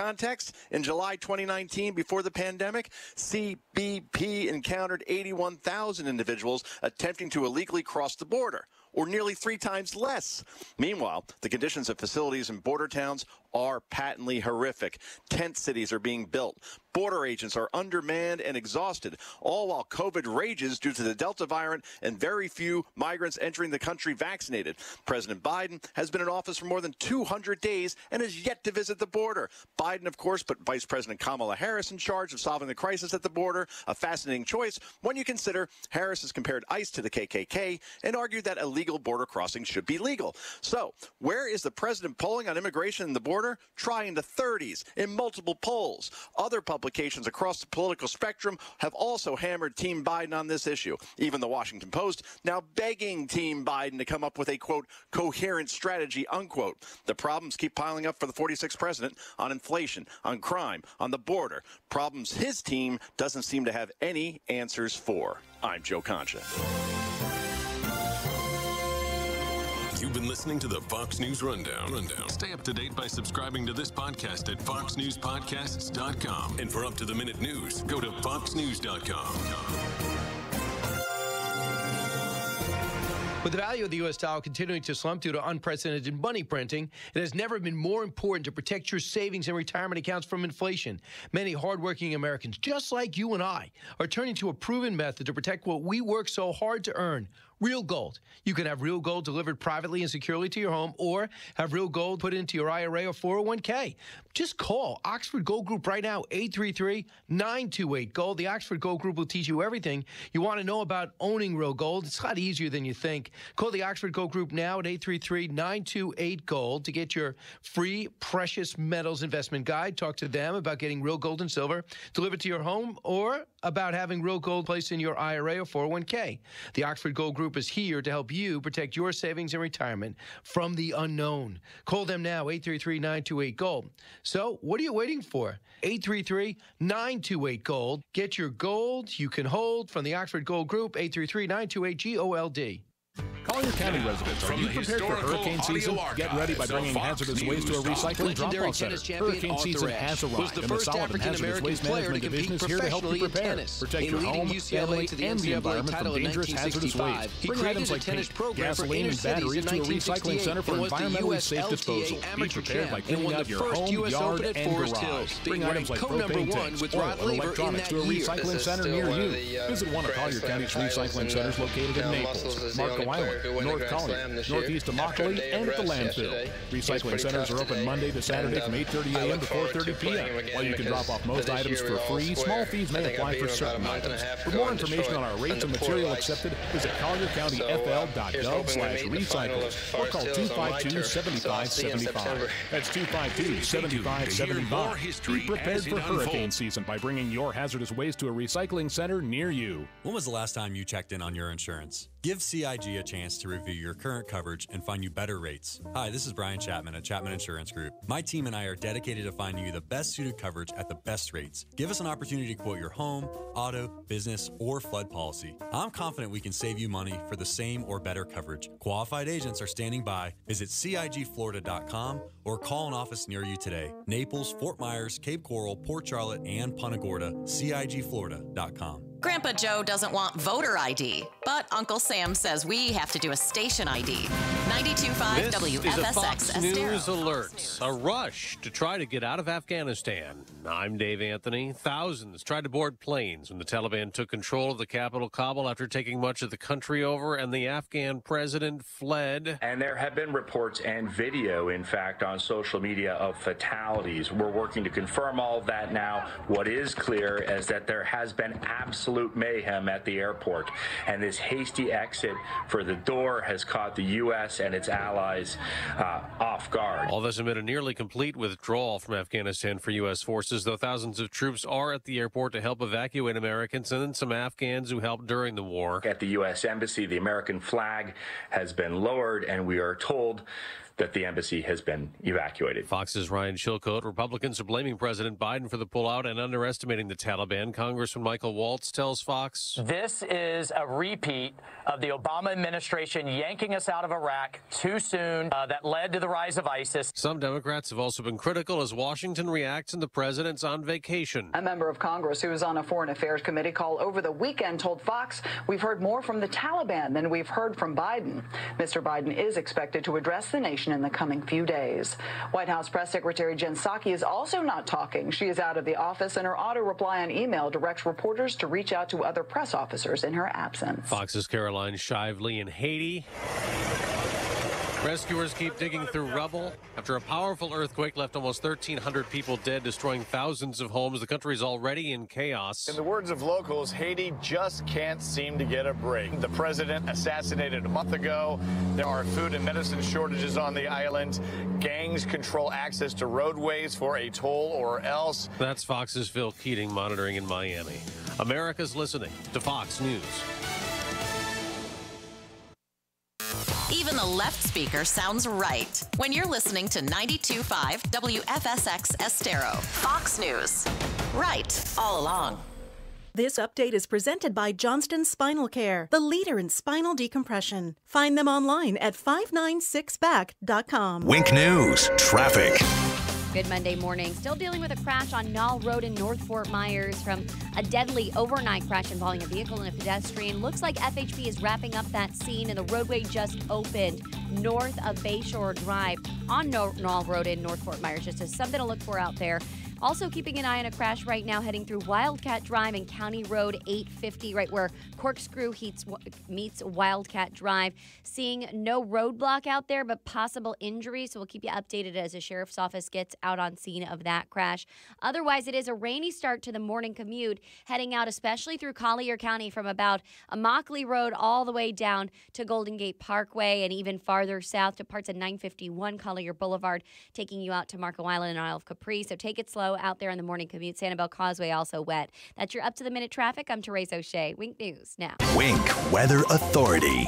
context, in July 2019, before the pandemic, CBP encountered 81,000 individuals attempting to illegally cross the border, or nearly 3 times less. Meanwhile, the conditions of facilities in border towns are patently horrific. Tent cities are being built. Border agents are undermanned and exhausted, all while COVID rages due to the Delta variant and very few migrants entering the country vaccinated. President Biden has been in office for more than 200 days and has yet to visit the border. Biden, of course, put Vice President Kamala Harris in charge of solving the crisis at the border, a fascinating choice when you consider Harris has compared ICE to the KKK and argued that illegal border crossings should be legal. So, where is the president polling on immigration and the border? Try in the 30s in multiple polls. Other publications across the political spectrum have also hammered Team Biden on this issue. Even the Washington Post now begging Team Biden to come up with a, quote, coherent strategy, unquote. The problems keep piling up for the 46th president on inflation, on crime, on the border. Problems his team doesn't seem to have any answers for. I'm Joe Concha. You've been listening to the Fox News Rundown. Stay up to date by subscribing to this podcast at foxnewspodcasts.com. And for up-to-the-minute news, go to foxnews.com. With the value of the U.S. dollar continuing to slump due to unprecedented money printing, it has never been more important to protect your savings and retirement accounts from inflation. Many hardworking Americans, just like you and I, are turning to a proven method to protect what we work so hard to earn. Real gold. You can have real gold delivered privately and securely to your home, or have real gold put into your IRA or 401k. Just call Oxford Gold Group right now, 833-928-GOLD. The Oxford Gold Group will teach you everything you want to know about owning real gold. It's a lot easier than you think. Call the Oxford Gold Group now at 833-928-GOLD to get your free precious metals investment guide. Talk to them about getting real gold and silver delivered to your home, or about having real gold placed in your IRA or 401k. The Oxford Gold Group is here to help you protect your savings and retirement from the unknown. Call them now, 833-928-GOLD. So what are you waiting for? 833-928-GOLD. Get your gold you can hold from the Oxford Gold Group, 833-928-GOLD. Collier County residents, are you prepared for hurricane season? Get ready by bringing hazardous waste to a recycling drop-off center. Hurricane season has arrived, and the Solid and Hazardous Waste Management Division is here to help you prepare. Protect your home, family, and the environment from dangerous hazardous waste. Bring items like paint, gasoline, and batteries to a recycling center for environmentally safe disposal. Be prepared by cleaning out your home, yard, and garage. Bring items like propane tanks, oil, and electronics to a recycling center near you. Visit one of Collier County's recycling centers located in Naples, Marco Island, North Collier, northeast of Immokalee, and at the landfill. Recycling centers are open Monday to Saturday from 8:30 a.m. to 4:30 p.m. While you can drop off most items for free, small fees may apply for certain items. For more information on our rates and material accepted, visit colliercountyfl.gov/recycle or call 252-7575. That's 252-7575. Be prepared for hurricane season by bringing your hazardous waste to a recycling center near you. When was the last time you checked in on your insurance? Give CIG a chance to review your current coverage and find you better rates. Hi, this is Brian Chapman at Chapman Insurance Group. My team and I are dedicated to finding you the best suited coverage at the best rates. Give us an opportunity to quote your home, auto, business, or flood policy. I'm confident we can save you money for the same or better coverage. Qualified agents are standing by. Visit CIGFlorida.com or call an office near you today. Naples, Fort Myers, Cape Coral, Port Charlotte, and Punta Gorda. CIGFlorida.com. Grandpa Joe doesn't want voter ID, but Uncle Sam says we have to do a station ID. 92.5 WFSX. This is a Fox News alert. A rush to try to get out of Afghanistan. I'm Dave Anthony. Thousands tried to board planes when the Taliban took control of the capital, Kabul, after taking much of the country over, and the Afghan president fled. And there have been reports and video, in fact, on social media of fatalities. We're working to confirm all of that now. What is clear is that there has been absolute mayhem at the airport, and this hasty exit for the door has caught the U.S. and its allies off guard. All this amid a nearly complete withdrawal from Afghanistan for U.S. forces, though thousands of troops are at the airport to help evacuate Americans and some Afghans who helped during the war. At the U.S. Embassy, the American flag has been lowered, and we are told that the embassy has been evacuated. Fox's Ryan Chilcote. Republicans are blaming President Biden for the pullout and underestimating the Taliban. Congressman Michael Waltz tells Fox, "This is a repeat of the Obama administration yanking us out of Iraq too soon. That led to the rise of ISIS." Some Democrats have also been critical as Washington reacts and the president's on vacation. A member of Congress who was on a Foreign Affairs Committee call over the weekend told Fox, "We've heard more from the Taliban than we've heard from Biden." Mr. Biden is expected to address the nation in the coming few days. White House Press Secretary Jen Psaki is also not talking. She is out of the office, and her auto reply on email directs reporters to reach out to other press officers in her absence. Fox's Caroline Shively in Haiti. Rescuers keep digging through rubble. After a powerful earthquake left almost 1,300 people dead, destroying thousands of homes, the country's already in chaos. In the words of locals, Haiti just can't seem to get a break. The president assassinated a month ago. There are food and medicine shortages on the island. Gangs control access to roadways for a toll or else. That's Fox's Phil Keating monitoring in Miami. America's listening to Fox News. Even the left speaker sounds right when you're listening to 92.5 WFSX Estero. Fox News. Right all along. This update is presented by Johnston Spinal Care, the leader in spinal decompression. Find them online at 596back.com. Wink News. Traffic. Good Monday morning. Still dealing with a crash on Knoll Road in North Fort Myers from a deadly overnight crash involving a vehicle and a pedestrian. Looks like FHP is wrapping up that scene, and the roadway just opened north of Bayshore Drive on Knoll Road in North Fort Myers. Just as something to look for out there. Also keeping an eye on a crash right now heading through Wildcat Drive and County Road 850, right where Corkscrew meets Wildcat Drive. Seeing no roadblock out there, but possible injury, so we'll keep you updated as the sheriff's office gets out on scene of that crash. Otherwise, it is a rainy start to the morning commute, heading out especially through Collier County from about Immokalee Road all the way down to Golden Gate Parkway and even farther south to parts of 951 Collier Boulevard, taking you out to Marco Island and Isle of Capri. So take it slow out there on the morning commute. Sanibel Causeway also wet. That's your up-to-the-minute traffic. I'm Therese O'Shea. Wink News now. Wink Weather Authority.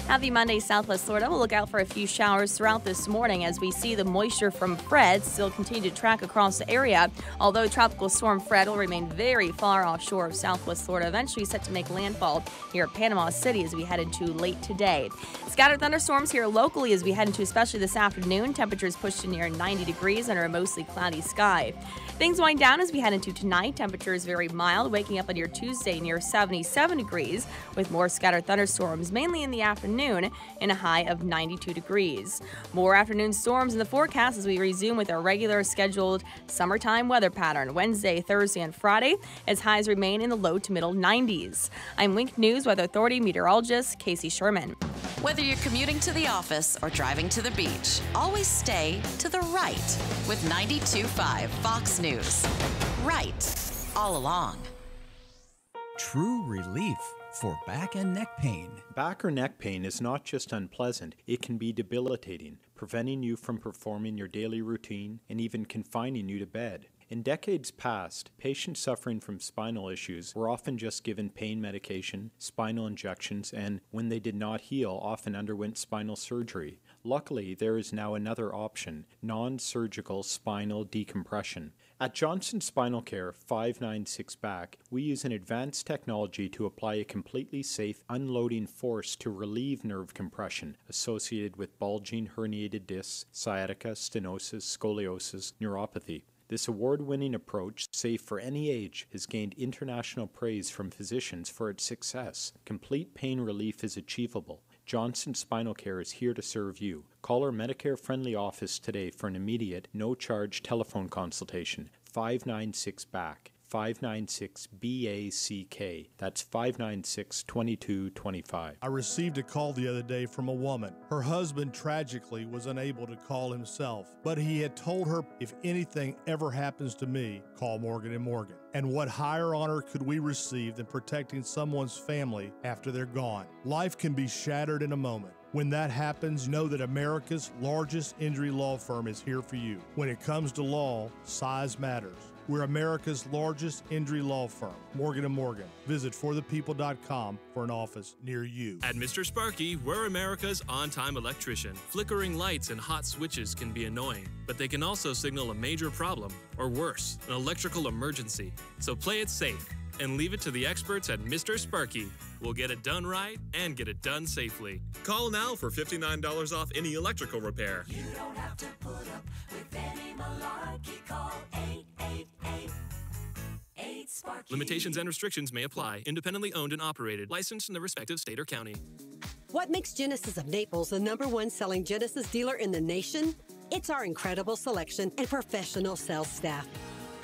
Happy Monday, Southwest Florida. We'll look out for a few showers throughout this morning as we see the moisture from Fred still continue to track across the area. Although Tropical Storm Fred will remain very far offshore of Southwest Florida, eventually set to make landfall here at Panama City as we head into late today. Scattered thunderstorms here locally as we head into especially this afternoon. Temperatures pushed to near 90 degrees under a mostly cloudy sky. Things wind down as we head into tonight. Temperatures very mild, waking up on your Tuesday near 77 degrees with more scattered thunderstorms, mainly in the afternoon in a high of 92 degrees. More afternoon storms in the forecast as we resume with our regular scheduled summertime weather pattern Wednesday, Thursday, and Friday as highs remain in the low to middle 90s. I'm Wink News Weather Authority meteorologist Casey Sherman. Whether you're commuting to the office or driving to the beach, always stay to the right with 92.5 Fox News. Right all along. True relief for back and neck pain. Back or neck pain is not just unpleasant, it can be debilitating, preventing you from performing your daily routine and even confining you to bed. In decades past, patients suffering from spinal issues were often just given pain medication, spinal injections, and when they did not heal, often underwent spinal surgery. Luckily, there is now another option, non-surgical spinal decompression. At Johnson Spinal Care 596 Back, we use an advanced technology to apply a completely safe unloading force to relieve nerve compression associated with bulging herniated discs, sciatica, stenosis, scoliosis, neuropathy. This award-winning approach, safe for any age, has gained international praise from physicians for its success. Complete pain relief is achievable. Johnson Spinal Care is here to serve you. Call our Medicare-friendly office today for an immediate, no-charge telephone consultation. 596-BACK. 596-BACK. That's 596-2225. I received a call the other day from a woman. Her husband tragically was unable to call himself, but he had told her, if anything ever happens to me, call Morgan & Morgan. And what higher honor could we receive than protecting someone's family after they're gone? Life can be shattered in a moment. When that happens, know that America's largest injury law firm is here for you. When it comes to law, size matters. We're America's largest injury law firm, Morgan & Morgan. Visit forthepeople.com for an office near you. At Mr. Sparky, we're America's on-time electrician. Flickering lights and hot switches can be annoying, but they can also signal a major problem, or worse, an electrical emergency. So play it safe and leave it to the experts at Mr. Sparky. We'll get it done right and get it done safely. Call now for $59 off any electrical repair. You don't have to put up with any malarkey. Call 888-8-SPARKY. Limitations and restrictions may apply. Independently owned and operated. Licensed in the respective state or county. What makes Genesis of Naples the #1 selling Genesis dealer in the nation? It's our incredible selection and professional sales staff.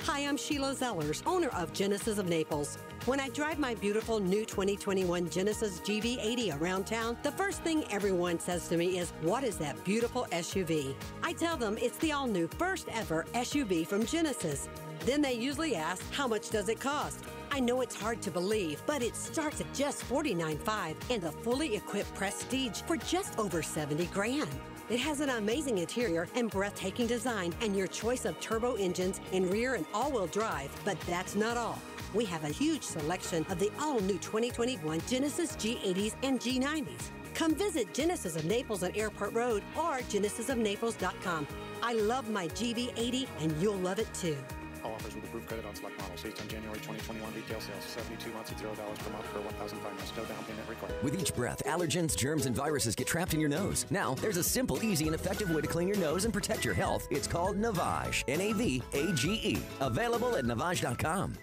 Hi, I'm Sheila Zellers, owner of Genesis of Naples. When I drive my beautiful new 2021 Genesis GV80 around town, the first thing everyone says to me is, "What is that beautiful SUV?" I tell them it's the all-new first ever SUV from Genesis. Then they usually ask, "How much does it cost?" I know it's hard to believe, but it starts at just $49,500 and the fully equipped Prestige for just over $70,000. It has an amazing interior and breathtaking design and your choice of turbo engines and rear and all-wheel drive, but that's not all. We have a huge selection of the all-new 2021 Genesis G80s and G90s. Come visit Genesis of Naples on Airport Road or genesisofnaples.com. I love my GV80 and you'll love it too. All offers with approved credit on select models based on January 2021 retail sales. 72 months at $0 per month for 1,000 finance. No down payment required. With each breath, allergens, germs, and viruses get trapped in your nose. Now, there's a simple, easy, and effective way to clean your nose and protect your health. It's called Navage. Navage. Available at Navage.com.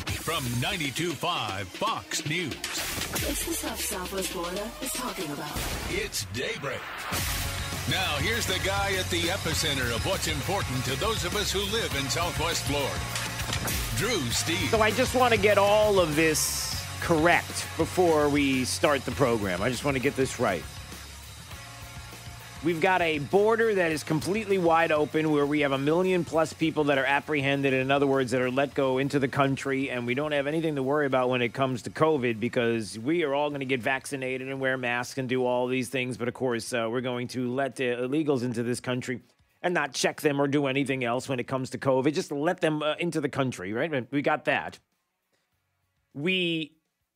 From 92.5 Fox News. It's the stuff Southwest Florida is talking about. It's Daybreak. Now, here's the guy at the epicenter of what's important to those of us who live in Southwest Florida. Drew Steve. So I just want to get all of this correct before we start the program. I just want to get this right. We've got a border that is completely wide open where we have 1 million plus people that are apprehended, in other words, that are let go into the country, and we don't have anything to worry about when it comes to COVID because we are all going to get vaccinated and wear masks and do all these things. But, of course, we're going to let illegals into this country and not check them or do anything else when it comes to COVID. Just let them into the country, right? We got that. We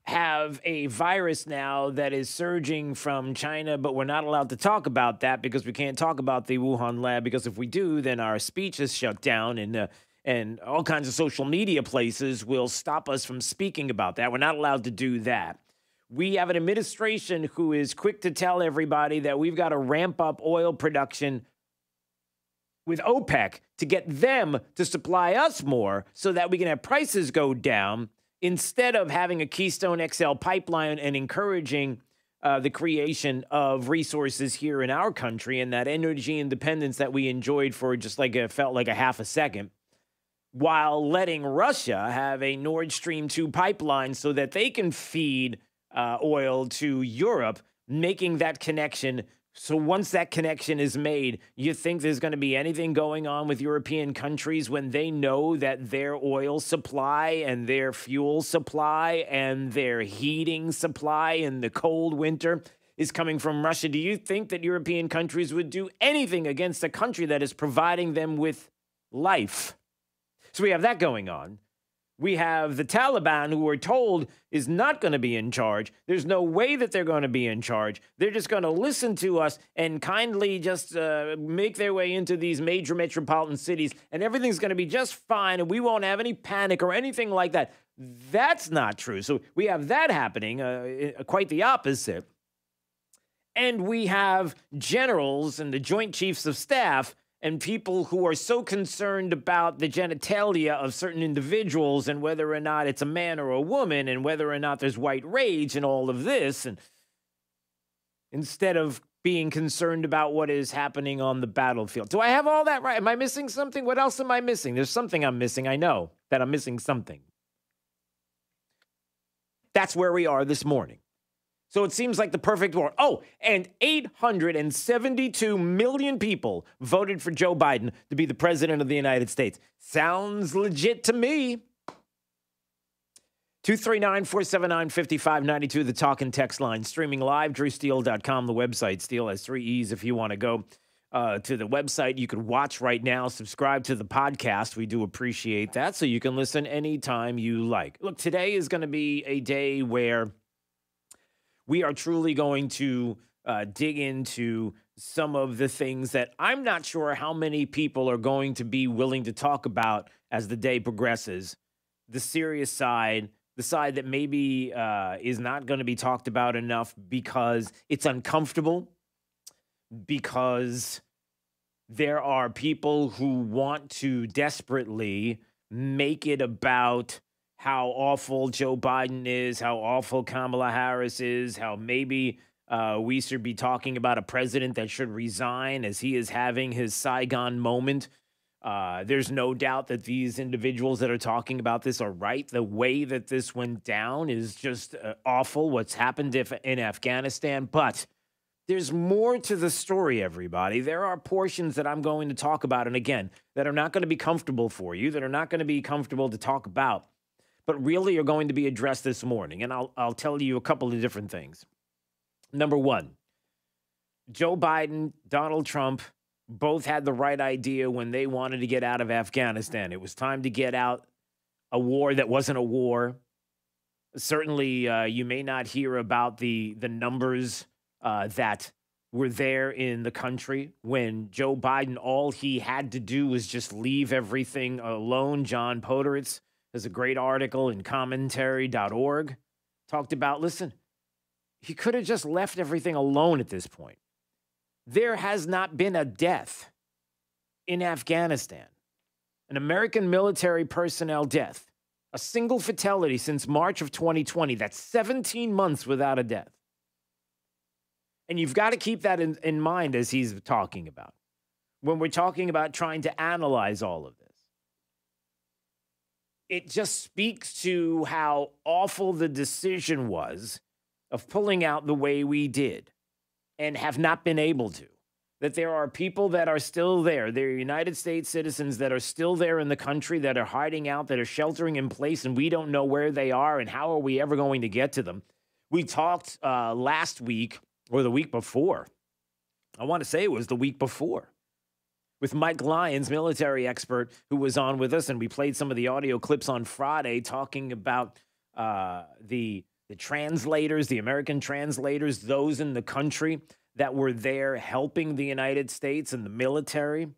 have a virus now that is surging from China, but we're not allowed to talk about that because we can't talk about the Wuhan lab, because if we do, then our speech is shut down and all kinds of social media places will stop us from speaking about that. We're not allowed to do that. We have an administration who is quick to tell everybody that we've got to ramp up oil production with OPEC to get them to supply us more so that we can have prices go down, instead of having a Keystone XL pipeline and encouraging the creation of resources here in our country and that energy independence that we enjoyed for just like it felt like a half a second, while letting Russia have a Nord Stream 2 pipeline so that they can feed oil to Europe, making that connection. So once that connection is made, you think there's going to be anything going on with European countries when they know that their oil supply and their fuel supply and their heating supply in the cold winter is coming from Russia? Do you think that European countries would do anything against a country that is providing them with life? So we have that going on. We have the Taliban, who we're told is not going to be in charge. There's no way that they're going to be in charge. They're just going to listen to us and kindly just make their way into these major metropolitan cities, and everything's going to be just fine, and we won't have any panic or anything like that. That's not true. So we have that happening, quite the opposite. And we have generals and the Joint Chiefs of Staff and people who are so concerned about the genitalia of certain individuals and whether or not it's a man or a woman and whether or not there's white rage and all of this, and instead of being concerned about what is happening on the battlefield. Do I have all that right? Am I missing something? What else am I missing? There's something I'm missing. I know that I'm missing something. That's where we are this morning. So it seems like the perfect war. Oh, and 872 million people voted for Joe Biden to be the president of the United States. Sounds legit to me. 239-479-5592, the talk and text line. Streaming live, drewsteele.com, the website. Steele has 3 E's if you want to go. to the website. You can watch right now. Subscribe to the podcast. We do appreciate that. So you can listen anytime you like. Look, today is going to be a day where we are truly going to dig into some of the things that I'm not sure how many people are going to be willing to talk about as the day progresses. The serious side, the side that maybe is not going to be talked about enough because it's uncomfortable, because there are people who want to desperately make it about how awful Joe Biden is, how awful Kamala Harris is, how maybe we should be talking about a president that should resign as he is having his Saigon moment. There's no doubt that these individuals that are talking about this are right. The way that this went down is just awful, what's happened in Afghanistan. But there's more to the story, everybody. There are portions that I'm going to talk about, and again, that are not going to be comfortable for you, that are not going to be comfortable to talk about, but really are going to be addressed this morning. And I'll tell you a couple of different things. Number one, Joe Biden, Donald Trump, both had the right idea when they wanted to get out of Afghanistan. It was time to get out a war that wasn't a war. Certainly, you may not hear about the numbers that were there in the country when Joe Biden, all he had to do was just leave everything alone. John Poteritz has a great article in commentary.org, talked about, listen, he could have just left everything alone at this point. There has not been a death in Afghanistan, an American military personnel death, a single fatality since March of 2020. That's 17 months without a death. And you've got to keep that in mind as he's talking about, when we're talking about trying to analyze all of this. It just speaks to how awful the decision was of pulling out the way we did and have not been able to. That there are people that are still there. There are United States citizens that are still there in the country, that are hiding out, that are sheltering in place, and we don't know where they are and how are we ever going to get to them. We talked last week or the week before. I want to say it was the week before, with Mike Lyons, military expert, who was on with us, and we played some of the audio clips on Friday talking about the translators, the American translators, those in the country that were there helping the United States and the military,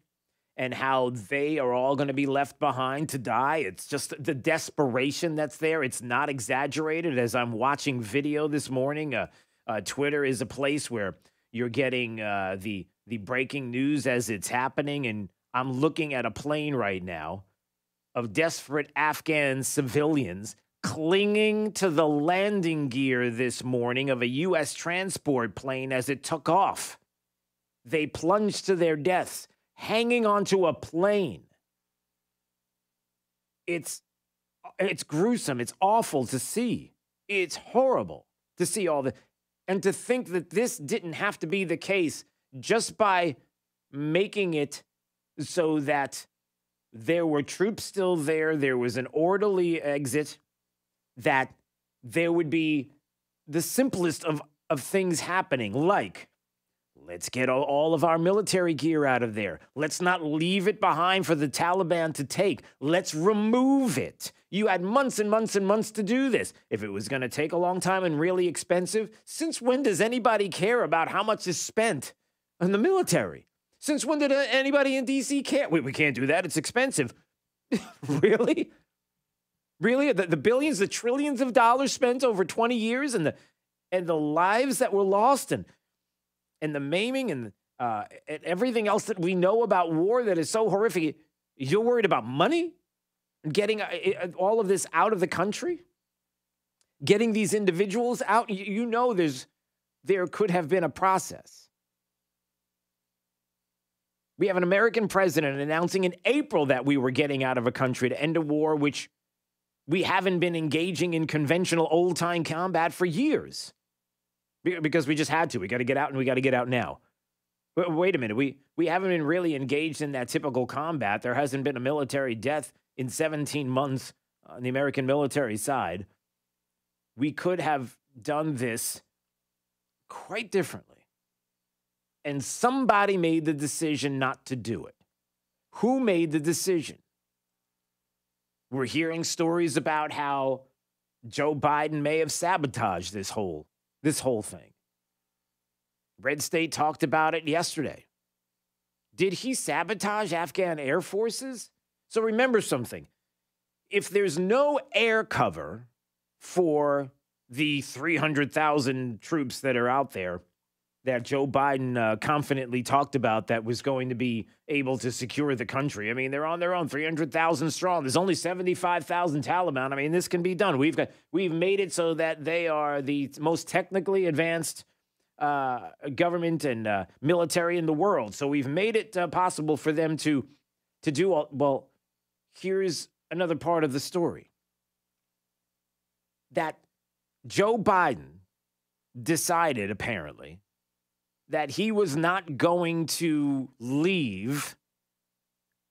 and how they are all going to be left behind to die. It's just the desperation that's there. It's not exaggerated. As I'm watching video this morning, Twitter is a place where you're getting the breaking news as it's happening, and I'm looking at a plane right now of desperate Afghan civilians clinging to the landing gear this morning of a U.S. transport plane as it took off. They plunged to their deaths, hanging onto a plane. It's gruesome. It's awful to see. It's horrible to see all the, and to think that this didn't have to be the case just by making it so that there were troops still there, there was an orderly exit, that there would be the simplest of things happening, like, let's get all of our military gear out of there. Let's not leave it behind for the Taliban to take. Let's remove it. You had months and months and months to do this. If it was going to take a long time and really expensive, since when does anybody care about how much is spent on the military? Since when did anybody in D.C. care? We can't do that. It's expensive. Really? Really? The billions, the trillions of dollars spent over 20 years and the lives that were lost and the maiming and everything else that we know about war that is so horrific. You're worried about money? Getting all of this out of the country? Getting these individuals out? You know there could have been a process. We have an American president announcing in April that we were getting out of a country to end a war which we haven't been engaging in conventional old-time combat for years because we just had to. We got to get out, and we got to get out now. Wait a minute. We haven't been really engaged in that typical combat. There hasn't been a military death in 17 months on the American military side. We could have done this quite differently. and somebody made the decision not to do it. Who made the decision? We're hearing stories about how Joe Biden may have sabotaged this whole thing. Red State talked about it yesterday. Did he sabotage Afghan air forces? So remember something. If there's no air cover for the 300,000 troops that are out there that Joe Biden confidently talked about that was going to be able to secure the country. I mean, they're on their own, 300,000 strong. There's only 75,000 Taliban. I mean, this can be done. We've made it so that they are the most technically advanced government and military in the world. So we've made it possible for them to do all. Well, here's another part of the story. That Joe Biden decided, apparently, that he was not going to leave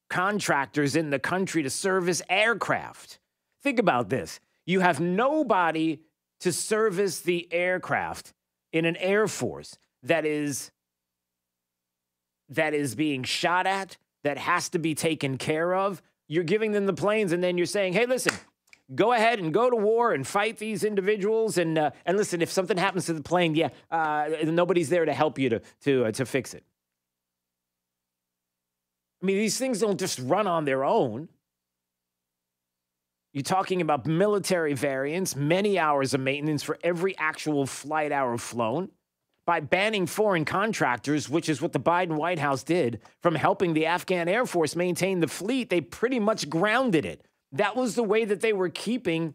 contractors in the country to service aircraft. Think about this. You have nobody to service the aircraft in an air force that is being shot at, that has to be taken care of. You're giving them the planes, and then you're saying, hey, listen, go ahead and go to war and fight these individuals. And listen, if something happens to the plane, nobody's there to help you to fix it. I mean, these things don't just run on their own. You're talking about military variants, many hours of maintenance for every actual flight hour flown. By banning foreign contractors, which is what the Biden White House did, from helping the Afghan Air Force maintain the fleet, they pretty much grounded it. That was the way that they were keeping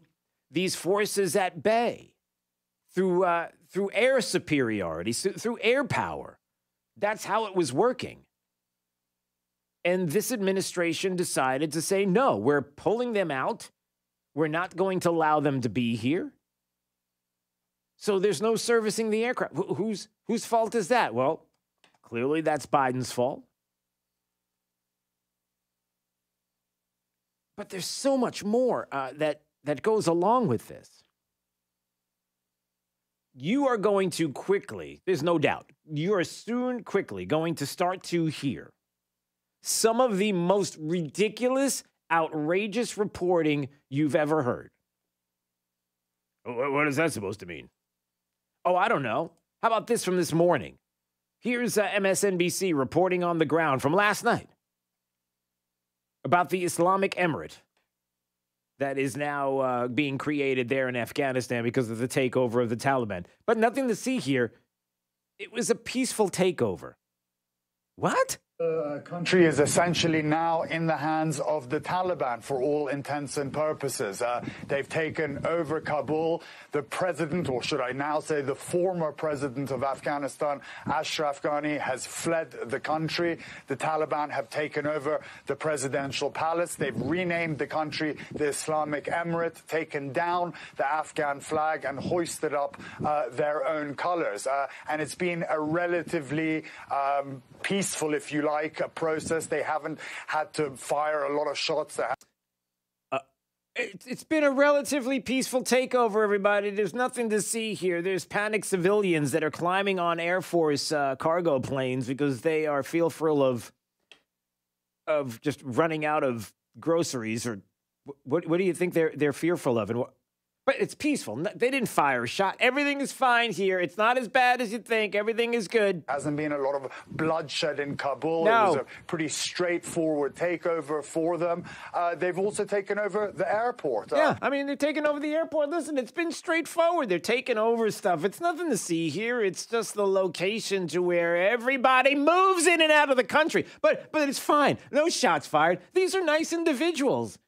these forces at bay through air superiority, through air power. That's how it was working. And this administration decided to say, no, we're pulling them out. We're not going to allow them to be here. So there's no servicing the aircraft. Whose fault is that? Well, clearly that's Biden's fault. But there's so much more that goes along with this. You are going to quickly, there's no doubt, you are soon quickly going to start to hear some of the most ridiculous, outrageous reporting you've ever heard. What is that supposed to mean? Oh, I don't know. How about this from this morning? Here's MSNBC reporting on the ground from last night about the Islamic Emirate that is now being created there in Afghanistan because of the takeover of the Taliban. But nothing to see here. It was a peaceful takeover. What? The country is essentially now in the hands of the Taliban for all intents and purposes. They've taken over Kabul. The president, or should I now say the former president of Afghanistan, Ashraf Ghani, has fled the country. The Taliban have taken over the presidential palace. They've renamed the country the Islamic Emirate, taken down the Afghan flag and hoisted up their own colors. And it's been a relatively peaceful, if you like, a process. They haven't had to fire a lot of shots. It's been a relatively peaceful takeover, everybody. There's nothing to see here. There's panicked civilians that are climbing on Air Force cargo planes because they are fearful of just running out of groceries. Or what do you think they're fearful of? And but it's peaceful. They didn't fire a shot. Everything is fine here. It's not as bad as you think. Everything is good. Hasn't been a lot of bloodshed in Kabul. No. It was a pretty straightforward takeover for them. They've also taken over the airport. Yeah, I mean, they're taking over the airport. Listen, it's been straightforward. They're taking over stuff. It's nothing to see here. It's just the location to where everybody moves in and out of the country. But it's fine. No shots fired. These are nice individuals.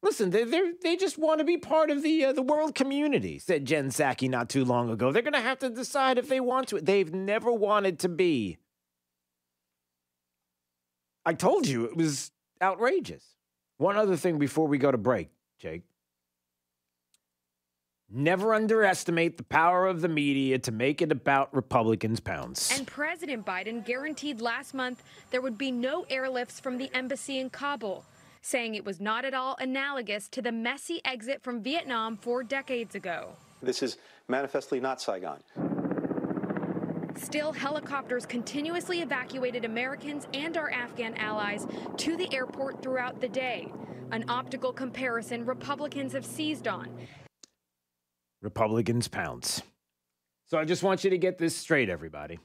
Listen, they just want to be part of the world community, said Jen Psaki not too long ago. They're going to have to decide if they want to. They've never wanted to be. I told you it was outrageous. One other thing before we go to break, Jake. Never underestimate the power of the media to make it about Republicans' pounds. And President Biden guaranteed last month there would be no airlifts from the embassy in Kabul, saying it was not at all analogous to the messy exit from Vietnam 4 decades ago. This is manifestly not Saigon. Still, helicopters continuously evacuated Americans and our Afghan allies to the airport throughout the day. An optical comparison Republicans have seized on. Republicans pounce. So I just want you to get this straight, everybody.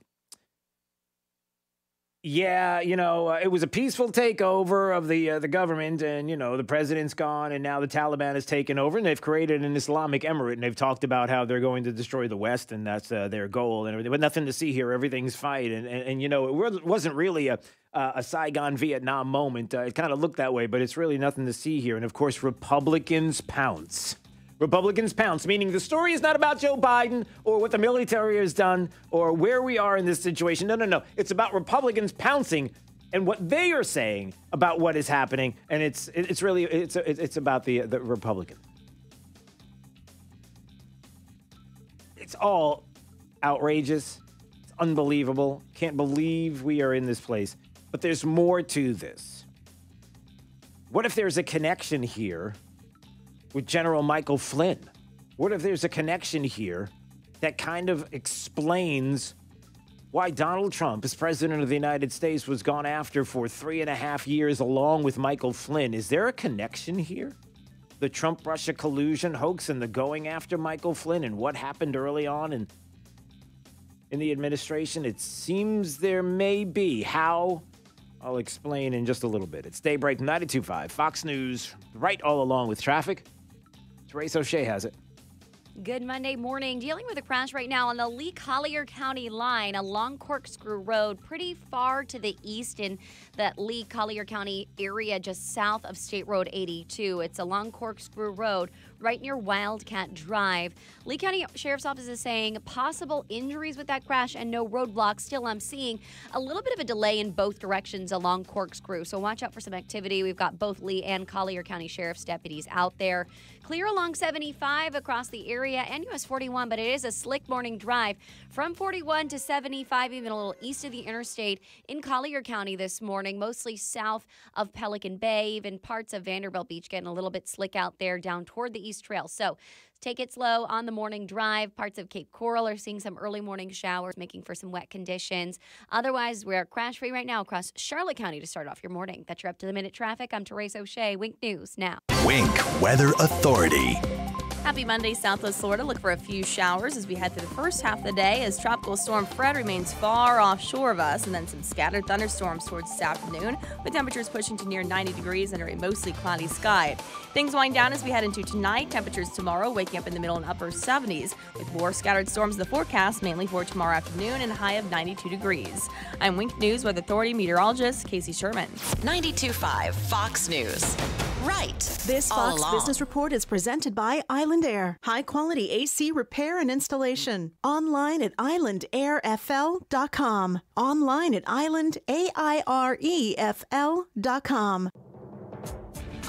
Yeah, it was a peaceful takeover of the government, and, the president's gone, and now the Taliban has taken over, and they've created an Islamic emirate, and they've talked about how they're going to destroy the West, and that's their goal, and everything. But nothing to see here. Everything's fine, and it wasn't really a Saigon, Vietnam moment. It kind of looked that way, but it's really nothing to see here. And, of course, Republicans pounce. Republicans pounce, meaning the story is not about Joe Biden or what the military has done or where we are in this situation. No. It's about Republicans pouncing and what they are saying about what is happening, and it's about the Republican. It's all outrageous. It's unbelievable. Can't believe we are in this place. But there's more to this. What if there's a connection here with General Michael Flynn? What if there's a connection here that kind of explains why Donald Trump, as president of the United States, was gone after for 3.5 years along with Michael Flynn? Is there a connection here? The Trump-Russia collusion hoax and the going after Michael Flynn and what happened early on in the administration? It seems there may be. How? I'll explain in just a little bit. It's Daybreak 92.5, Fox News, right all along with traffic. Therese O'Shea has it. Good Monday morning. Dealing with a crash right now on the Lee-Collier County line along Corkscrew Road, pretty far to the east in that Lee-Collier County area just south of State Road 82. It's along Corkscrew Road, right near Wildcat Drive. Lee County Sheriff's Office is saying possible injuries with that crash and no roadblocks. Still, I'm seeing a little bit of a delay in both directions along Corkscrew, so watch out for some activity. We've got both Lee and Collier County Sheriff's deputies out there. Clear along 75 across the area and US 41, but it is a slick morning drive from 41 to 75, even a little east of the interstate in Collier County this morning, mostly south of Pelican Bay, even parts of Vanderbilt Beach getting a little bit slick out there down toward the East Trail. So take it slow on the morning drive. Parts of Cape Coral are seeing some early morning showers, making for some wet conditions. Otherwise, we're crash-free right now across Charlotte County to start off your morning. That's your up-to-the-minute traffic. I'm Therese O'Shea. Wink News now. Wink Weather Authority. Happy Monday, Southwest Florida. Look for a few showers as we head through the first half of the day as Tropical Storm Fred remains far offshore of us, and then some scattered thunderstorms towards this afternoon, with temperatures pushing to near 90 degrees under a mostly cloudy sky. Things wind down as we head into tonight. Temperatures tomorrow waking up in the middle and upper 70s, with more scattered storms in the forecast, mainly for tomorrow afternoon, and a high of 92 degrees. I'm Wink News Weather Authority meteorologist Casey Sherman. 92.5 Fox News. Right. This all Fox along. Business Report is presented by Island Air. High-quality AC repair and installation. Online at islandairfl.com. Online at islandairefl.com.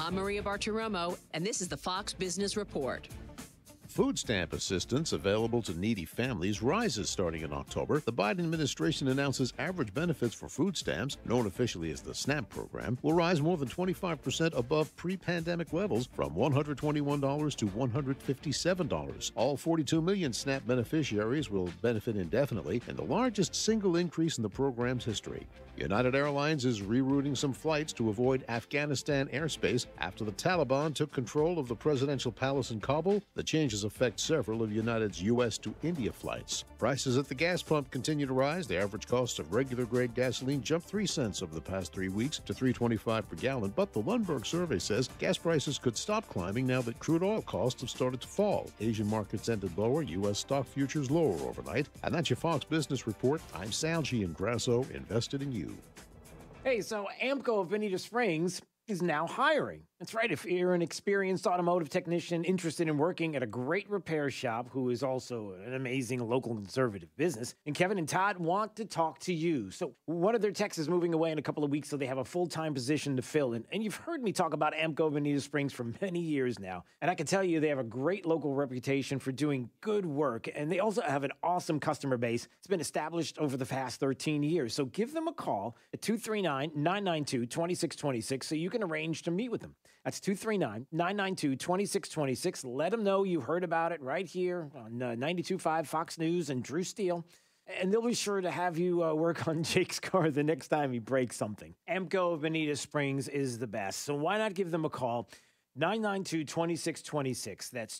I'm Maria Bartiromo, and this is the Fox Business Report. Food stamp assistance available to needy families rises starting in October. The Biden administration announces average benefits for food stamps, known officially as the SNAP program, will rise more than 25% above pre-pandemic levels from $121 to $157. All 42 million SNAP beneficiaries will benefit indefinitely, and the largest single increase in the program's history. United Airlines is rerouting some flights to avoid Afghanistan airspace after the Taliban took control of the presidential palace in Kabul. The changes affect several of United's U.S. to India flights. Prices at the gas pump continue to rise. The average cost of regular grade gasoline jumped 3 cents over the past 3 weeks to $3.25 per gallon, but the Lundberg survey says gas prices could stop climbing now that crude oil costs have started to fall. Asian markets ended lower, U.S. stock futures lower overnight. And that's your Fox Business Report. I'm Sal Giangrasso, invested in you. Hey, so Amco of Bonita Springs is now hiring. That's right. If you're an experienced automotive technician interested in working at a great repair shop who is also an amazing local conservative business, and Kevin and Todd want to talk to you. So one of their techs is moving away in a couple of weeks, so they have a full-time position to fill. And you've heard me talk about Amco of Bonita Springs for many years now. And I can tell you they have a great local reputation for doing good work. And they also have an awesome customer base. It's been established over the past 13 years. So give them a call at 239-992-2626 so you can arrange to meet with them. That's 239-992-2626. Let them know you heard about it right here on 92.5 Fox News and Drew Steele. And they'll be sure to have you work on Jake's car the next time he breaks something. AMCO of Bonita Springs is the best. So why not give them a call? 992-2626. That's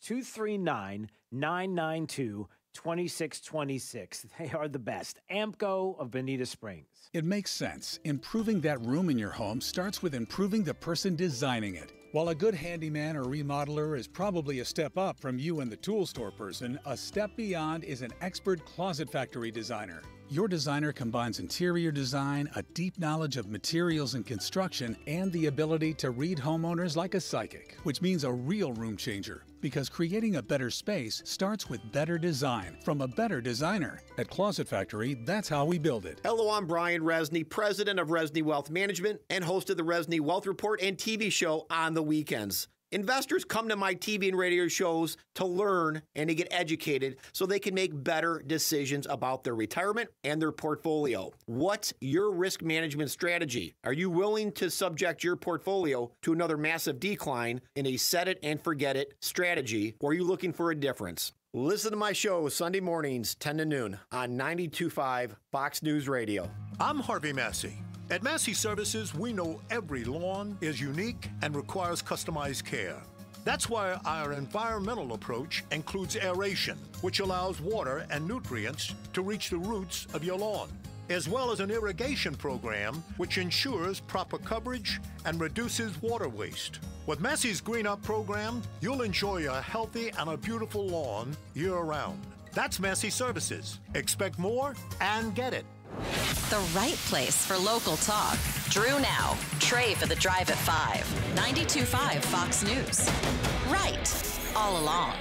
239-992-2626. They are the best. AMCO of Bonita Springs. It makes sense. Improving that room in your home starts with improving the person designing it. While a good handyman or remodeler is probably a step up from you and the tool store person, a step beyond is an expert closet factory designer. Your designer combines interior design, a deep knowledge of materials and construction, and the ability to read homeowners like a psychic, which means a real room changer. Because creating a better space starts with better design from a better designer. At Closet Factory, that's how we build it. Hello, I'm Brian Resney, president of Resney Wealth Management and host of the Resney Wealth Report and TV show on the weekends. Investors come to my TV and radio shows to learn and to get educated so they can make better decisions about their retirement and their portfolio. What's your risk management strategy? Are you willing to subject your portfolio to another massive decline in a set it and forget it strategy, or are you looking for a difference? Listen to my show Sunday mornings, 10 to noon on 92.5 Fox News Radio. I'm Harvey Massey. At Massey Services, we know every lawn is unique and requires customized care. That's why our environmental approach includes aeration, which allows water and nutrients to reach the roots of your lawn, as well as an irrigation program, which ensures proper coverage and reduces water waste. With Massey's Green Up program, you'll enjoy a healthy and a beautiful lawn year-round. That's Massey Services. Expect more and get it. The right place for local talk. Drew now. Trey for the Drive at 5. 92.5 Fox News. Right. All along.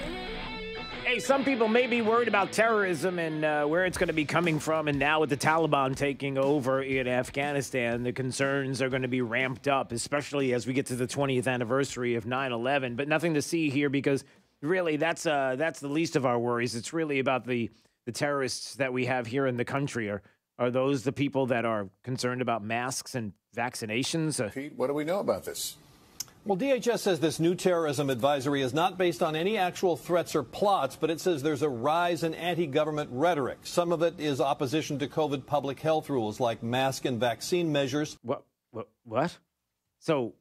Hey, some people may be worried about terrorism and where it's going to be coming from. And now with the Taliban taking over in Afghanistan, the concerns are going to be ramped up, especially as we get to the 20th anniversary of 9/11. But nothing to see here because really that's the least of our worries. It's really about the terrorists that we have here in the country. Are those the people that are concerned about masks and vaccinations? Pete, what do we know about this? Well, DHS says this new terrorism advisory is not based on any actual threats or plots, but it says there's a rise in anti-government rhetoric. Some of it is opposition to COVID public health rules like mask and vaccine measures. What? So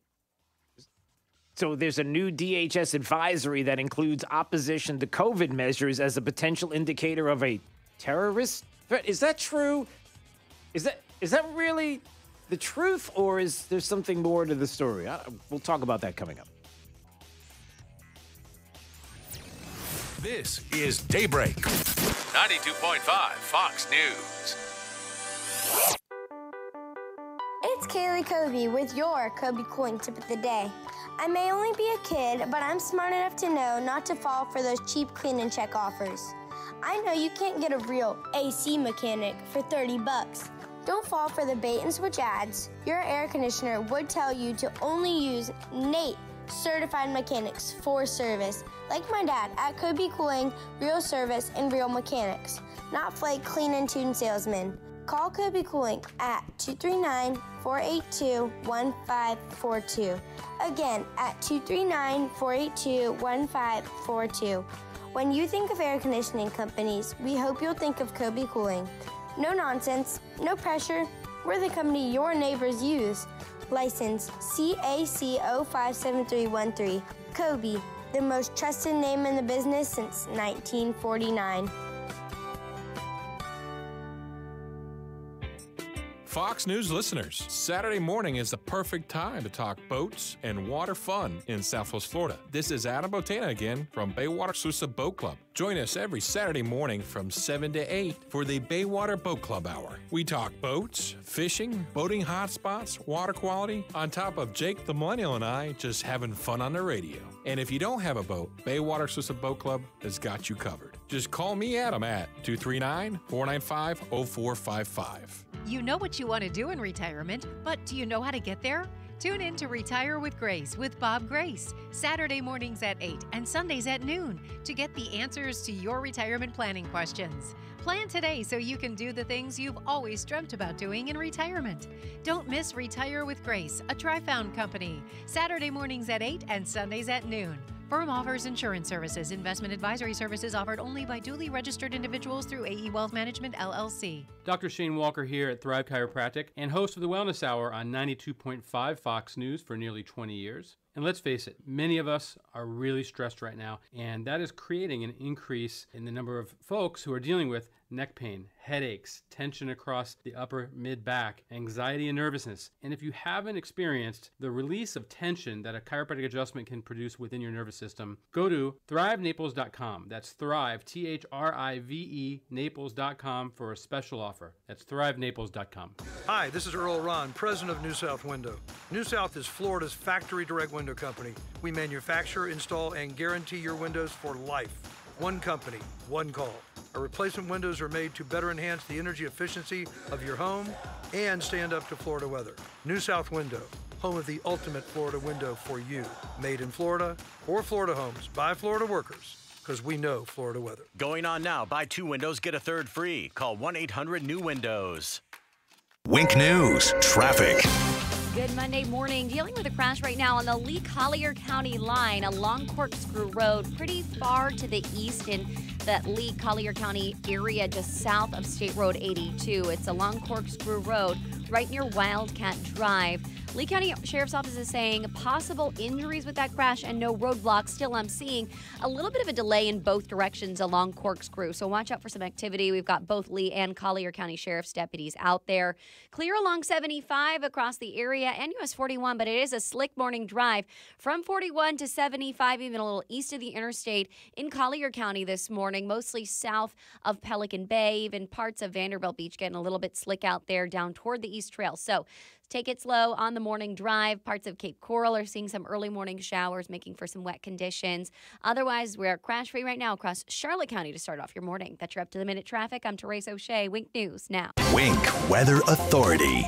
there's a new DHS advisory that includes opposition to COVID measures as a potential indicator of a terrorist threat. Is that true? Is that really the truth, or is there something more to the story? We'll talk about that coming up. This is Daybreak. 92.5 Fox News. It's Kaylee Kobe with your Kobe Coin Tip of the Day. I may only be a kid, but I'm smart enough to know not to fall for those cheap clean and check offers. I know you can't get a real AC mechanic for $30. Don't fall for the bait and switch ads. Your air conditioner would tell you to only use Nate certified mechanics for service, like my dad at Kobe Cooling, real service and real mechanics, not flake clean and tune salesmen. Call Kobe Cooling at 239-482-1542. Again, at 239-482-1542. When you think of air conditioning companies, we hope you'll think of Kobe Cooling. No nonsense, no pressure. We're the company your neighbors use. License CAC 057313. Kobe, the most trusted name in the business since 1949. Fox News listeners, Saturday morning is the perfect time to talk boats and water fun in Southwest Florida. This is Adam Botana again from Baywater Sousa Boat Club. Join us every Saturday morning from 7 to 8 for the Baywater Boat Club Hour. We talk boats, fishing, boating hotspots, water quality, on top of Jake the Millennial and I just having fun on the radio. And if you don't have a boat, Baywater Sousa Boat Club has got you covered. Just call me, Adam, at 239-495-0455. You know what you want to do in retirement, but do you know how to get there? Tune in to Retire with Grace with Bob Grace, Saturday mornings at 8 and Sundays at noon to get the answers to your retirement planning questions. Plan today so you can do the things you've always dreamt about doing in retirement. Don't miss Retire with Grace, a Tri-Found company, Saturday mornings at 8 and Sundays at noon. Firm offers insurance services. Investment advisory services offered only by duly registered individuals through AE Wealth Management, LLC. Dr. Shane Walker here at Thrive Chiropractic and host of the Wellness Hour on 92.5 Fox News for nearly 20 years. And let's face it, many of us are really stressed right now, and that is creating an increase in the number of folks who are dealing with neck pain, headaches, tension across the upper mid-back, anxiety and nervousness. And if you haven't experienced the release of tension that a chiropractic adjustment can produce within your nervous system, go to thrivenaples.com. That's Thrive, Thrive, Naples.com for a special offer. That's thrivenaples.com. Hi, this is Earl Ron, president of New South Window. New South is Florida's factory direct window company. We manufacture, install, and guarantee your windows for life. One company, one call. Our replacement windows are made to better enhance the energy efficiency of your home and stand up to Florida weather. New South Window, home of the ultimate Florida window for you. Made in Florida, for Florida homes, by Florida workers, because we know Florida weather. Going on now. Buy 2 windows, get a third free. Call 1-800-NEW-WINDOWS. Wink News, traffic. Good Monday morning. Dealing with a crash right now on the Lee-Collier County line along Corkscrew Road, pretty far to the east in that Lee-Collier County area just south of State Road 82. It's along Corkscrew Road, right near Wildcat Drive. Lee County Sheriff's Office is saying possible injuries with that crash and no roadblocks. Still, I'm seeing a little bit of a delay in both directions along Corkscrew, so watch out for some activity. We've got both Lee and Collier County Sheriff's deputies out there. Clear along 75 across the area and US 41, but it is a slick morning drive from 41 to 75, even a little east of the interstate in Collier County this morning, mostly south of Pelican Bay, even parts of Vanderbilt Beach getting a little bit slick out there down toward the East Trail. So take it slow on the morning drive. Parts of Cape Coral are seeing some early morning showers, making for some wet conditions. Otherwise, we're crash-free right now across Charlotte County to start off your morning. That's your up-to-the-minute traffic. I'm Therese O'Shea. Wink News now. Wink Weather Authority.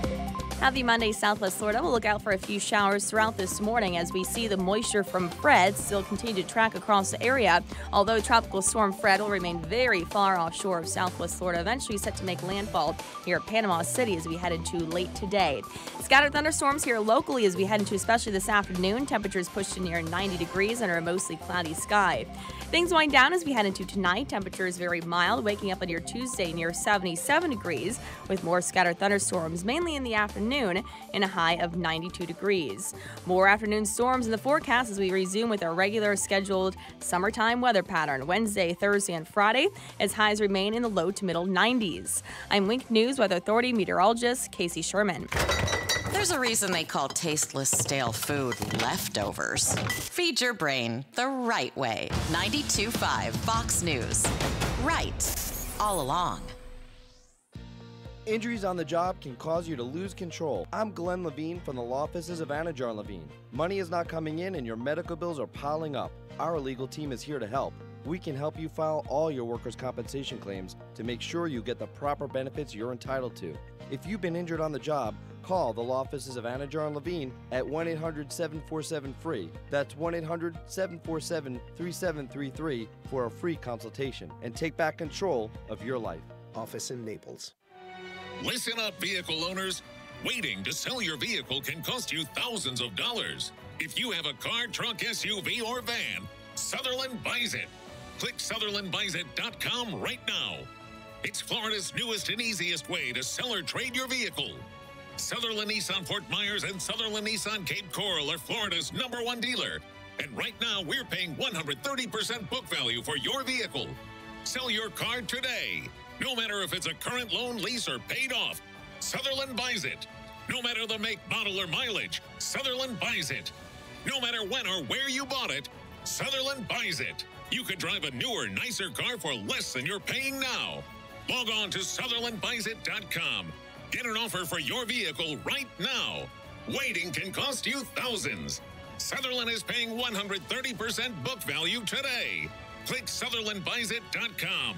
Happy Monday, Southwest Florida. We'll look out for a few showers throughout this morning as we see the moisture from Fred still continue to track across the area. Although Tropical Storm Fred will remain very far offshore of Southwest Florida, eventually set to make landfall here at Panama City as we head into late today. Scattered thunderstorms here locally as we head into especially this afternoon. Temperatures push to near 90 degrees under a mostly cloudy sky. Things wind down as we head into tonight. Temperatures very mild, waking up on your Tuesday near 77 degrees with more scattered thunderstorms, mainly in the afternoon and a high of 92 degrees. More afternoon storms in the forecast as we resume with our regular scheduled summertime weather pattern Wednesday, Thursday, and Friday as highs remain in the low to middle 90s. I'm Wink News Weather Authority meteorologist Casey Sherman. There's a reason they call tasteless, stale food leftovers. Feed your brain the right way. 92.5 Fox News. Right all along. Injuries on the job can cause you to lose control. I'm Glenn Levine from the law offices of Anajar Levine. Money is not coming in and your medical bills are piling up. Our legal team is here to help. We can help you file all your workers' compensation claims to make sure you get the proper benefits you're entitled to. If you've been injured on the job, call the law offices of Anajar Levine at 1-800-747-FREE. That's 1-800-747-3733 for a free consultation and take back control of your life. Office in Naples. Listen up, vehicle owners. Waiting to sell your vehicle can cost you thousands of dollars. If you have a car, truck, SUV, or van, Sutherland buys it. Click SutherlandBuysIt.com right now. It's Florida's newest and easiest way to sell or trade your vehicle. Sutherland Nissan Fort Myers and Sutherland Nissan Cape Coral are Florida's #1 dealer. And right now, we're paying 130% book value for your vehicle. Sell your car today. No matter if it's a current loan, lease, or paid off, Sutherland buys it. No matter the make, model, or mileage, Sutherland buys it. No matter when or where you bought it, Sutherland buys it. You could drive a newer, nicer car for less than you're paying now. Log on to SutherlandBuysIt.com. Get an offer for your vehicle right now. Waiting can cost you thousands. Sutherland is paying 130% book value today. Click SutherlandBuysIt.com.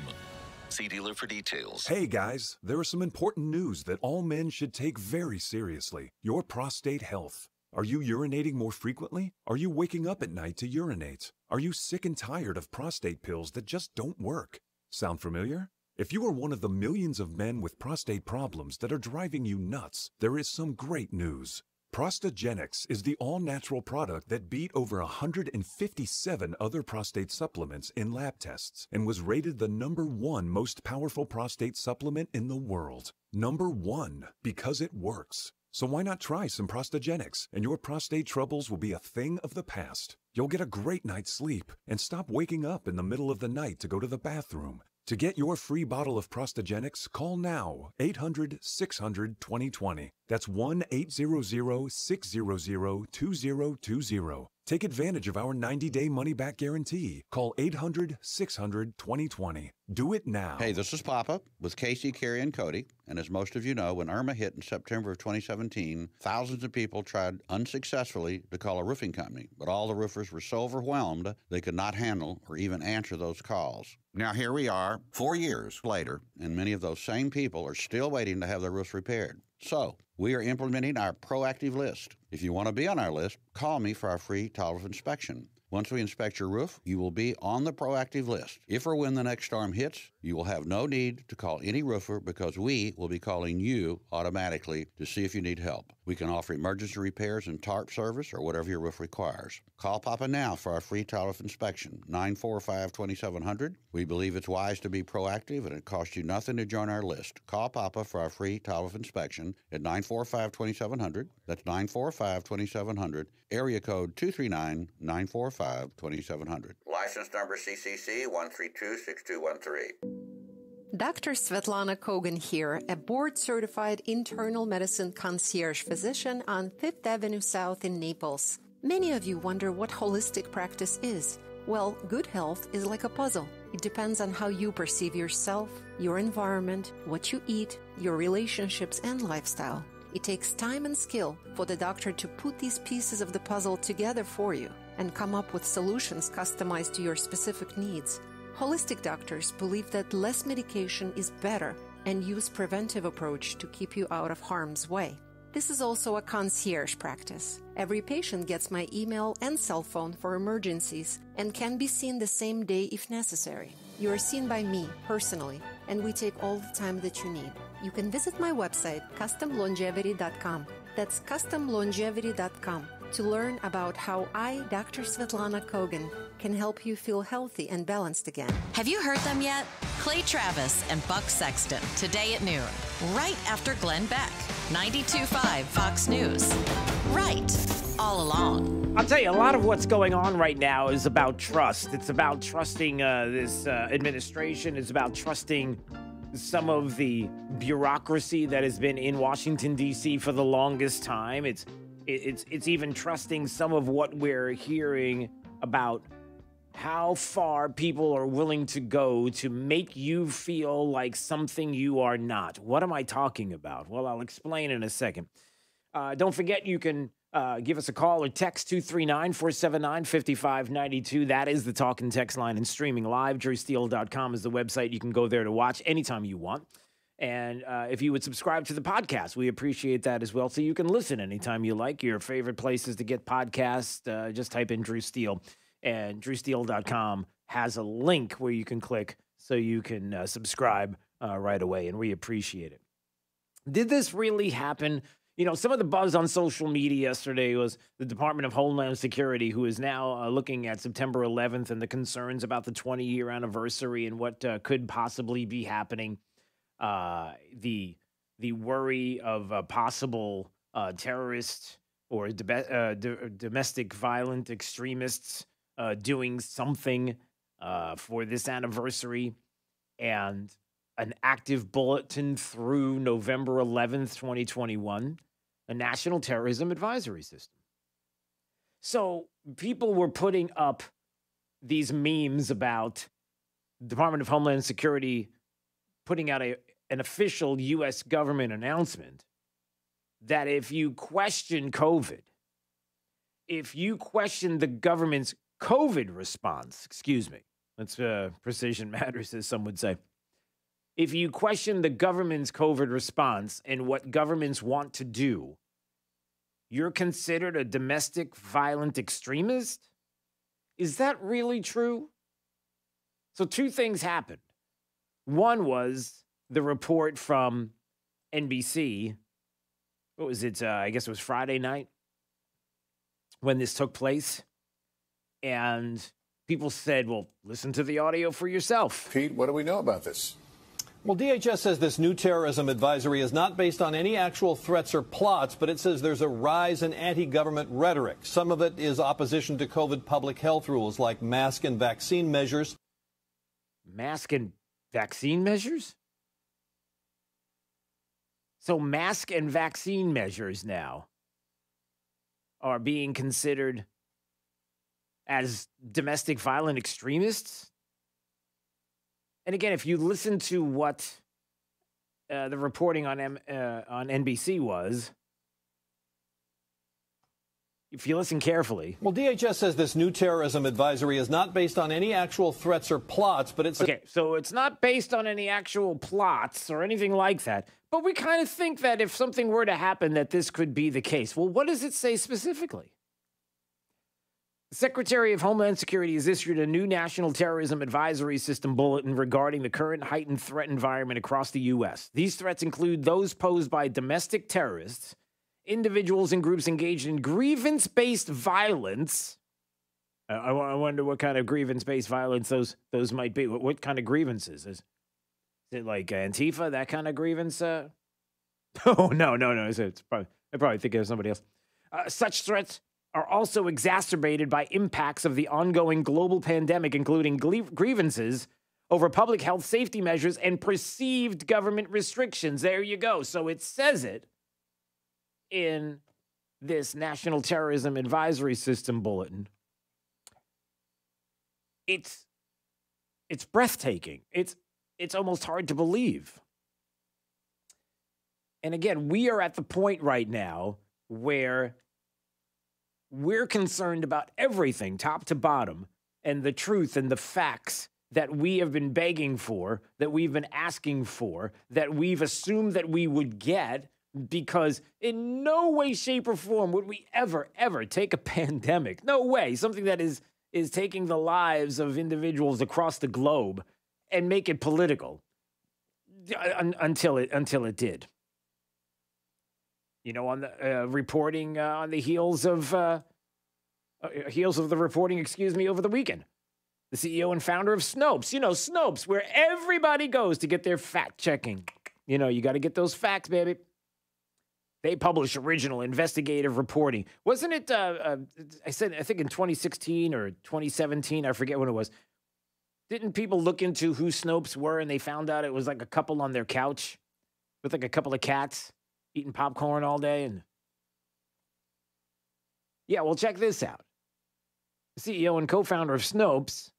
See dealer for details. Hey guys, there is some important news that all men should take very seriously. Your prostate health. Are you urinating more frequently? Are you waking up at night to urinate? Are you sick and tired of prostate pills that just don't work? Sound familiar? If you are one of the millions of men with prostate problems that are driving you nuts, there is some great news. Prostagenics is the all-natural product that beat over 157 other prostate supplements in lab tests and was rated the #1 most powerful prostate supplement in the world. #1, because it works. So why not try some Prostagenics, and your prostate troubles will be a thing of the past. You'll get a great night's sleep and stop waking up in the middle of the night to go to the bathroom. To get your free bottle of Prostagenics, call now, 800-600-2020. That's 1-800-600-2020. Take advantage of our 90-day money-back guarantee. Call 800-600-2020. Do it now. Hey, this is Papa with Casey, Carrie, and Cody. And as most of you know, when Irma hit in September of 2017, thousands of people tried unsuccessfully to call a roofing company, but all the roofers were so overwhelmed they could not handle or even answer those calls. Now here we are, 4 years later, and many of those same people are still waiting to have their roofs repaired. So, we are implementing our proactive list. If you want to be on our list, call me for our free total inspection. Once we inspect your roof, you will be on the proactive list. If or when the next storm hits, you will have no need to call any roofer because we will be calling you automatically to see if you need help. We can offer emergency repairs and tarp service or whatever your roof requires. Call Papa now for our free total inspection, 945-2700. We believe it's wise to be proactive and it costs you nothing to join our list. Call Papa for our free total inspection at 945-2700. That's 945-2700, area code 239-945-2700. License number CCC 1326213. Dr. Svetlana Kogan here, a board-certified internal medicine concierge physician on 5th Avenue South in Naples. Many of you wonder what holistic practice is. Well, good health is like a puzzle. It depends on how you perceive yourself, your environment, what you eat, your relationships, and lifestyle. It takes time and skill for the doctor to put these pieces of the puzzle together for you and come up with solutions customized to your specific needs. Holistic doctors believe that less medication is better and use preventive approach to keep you out of harm's way. This is also a concierge practice. Every patient gets my email and cell phone for emergencies and can be seen the same day if necessary. You are seen by me personally, and we take all the time that you need. You can visit my website, customlongevity.com. That's customlongevity.com to learn about how I, Dr. Svetlana Kogan, can help you feel healthy and balanced again. Have you heard them yet? Clay Travis and Buck Sexton, today at noon, right after Glenn Beck. 92.5 Fox News. Right all along. I'll tell you, a lot of what's going on right now is about trust. It's about trusting this administration. It's about trusting some of the bureaucracy that has been in Washington, D.C. for the longest time. It's even trusting some of what we're hearing about how far people are willing to go to make you feel like something you are not. What am I talking about? Well, I'll explain in a second. Don't forget, you can give us a call or text 239-479-5592. That is the talk and text line, and streaming live. DrewSteele.com is the website. You can go there to watch anytime you want. And if you would subscribe to the podcast, we appreciate that as well. So you can listen anytime you like. Your favorite places to get podcasts, just type in Drew Steele. And DrewSteele.com has a link where you can click so you can subscribe right away, and we appreciate it. Did this really happen? You know, some of the buzz on social media yesterday was the Department of Homeland Security, who is now looking at September 11th and the concerns about the 20-year anniversary and what could possibly be happening. The worry of possible terrorists or domestic violent extremists doing something for this anniversary, and an active bulletin through November 11th, 2021, a national terrorism advisory system. So people were putting up these memes about Department of Homeland Security putting out an official U.S. government announcement that if you question COVID, if you question the government's COVID response, that's precision matters, as some would say. If you question the government's COVID response and what governments want to do, you're considered a domestic violent extremist? Is that really true? So two things happened. One was the report from NBC what was it? I guess it was Friday night when this took place. And people said, well, listen to the audio for yourself. Pete, what do we know about this? Well, DHS says this new terrorism advisory is not based on any actual threats or plots, but it says there's a rise in anti-government rhetoric. Some of it is opposition to COVID public health rules like mask and vaccine measures. Mask and vaccine measures? So mask and vaccine measures now are being considered as domestic violent extremists? And again, if you listen to what the reporting on NBC was, if you listen carefully. Well, DHS says this new terrorism advisory is not based on any actual threats or plots, but it's... Okay, so it's not based on any actual plots or anything like that. But we kind of think that if something were to happen, that this could be the case. Well, what does it say specifically? The Secretary of Homeland Security has issued a new National Terrorism Advisory System bulletin regarding the current heightened threat environment across the U.S. These threats include those posed by domestic terrorists, individuals and groups engaged in grievance-based violence. I wonder what kind of grievance-based violence those might be. What kind of grievances? Is it like Antifa, that kind of grievance? Oh, no. It's probably, I probably think of somebody else. Such threats are also exacerbated by impacts of the ongoing global pandemic, including grievances over public health safety measures and perceived government restrictions. There you go. So it says it in this National Terrorism Advisory System bulletin. It's breathtaking. It's almost hard to believe. And again, we are at the point right now where we're concerned about everything, top to bottom, and the truth and the facts that we have been begging for, that we've been asking for, that we've assumed that we would get, because in no way, shape, or form would we ever take a pandemic. No way. Something that is taking the lives of individuals across the globe and make it political until it did. You know, on the reporting on the heels of the reporting, over the weekend. The CEO and founder of Snopes. You know, Snopes, where everybody goes to get their fact checking. You know, you got to get those facts, baby. They publish original investigative reporting. Wasn't it, I think in 2016 or 2017, I forget when it was. Didn't people look into who Snopes were and they found out it was like a couple on their couch with like a couple of cats eating popcorn all day? And yeah, well, check this out. The CEO and co-founder of Snopes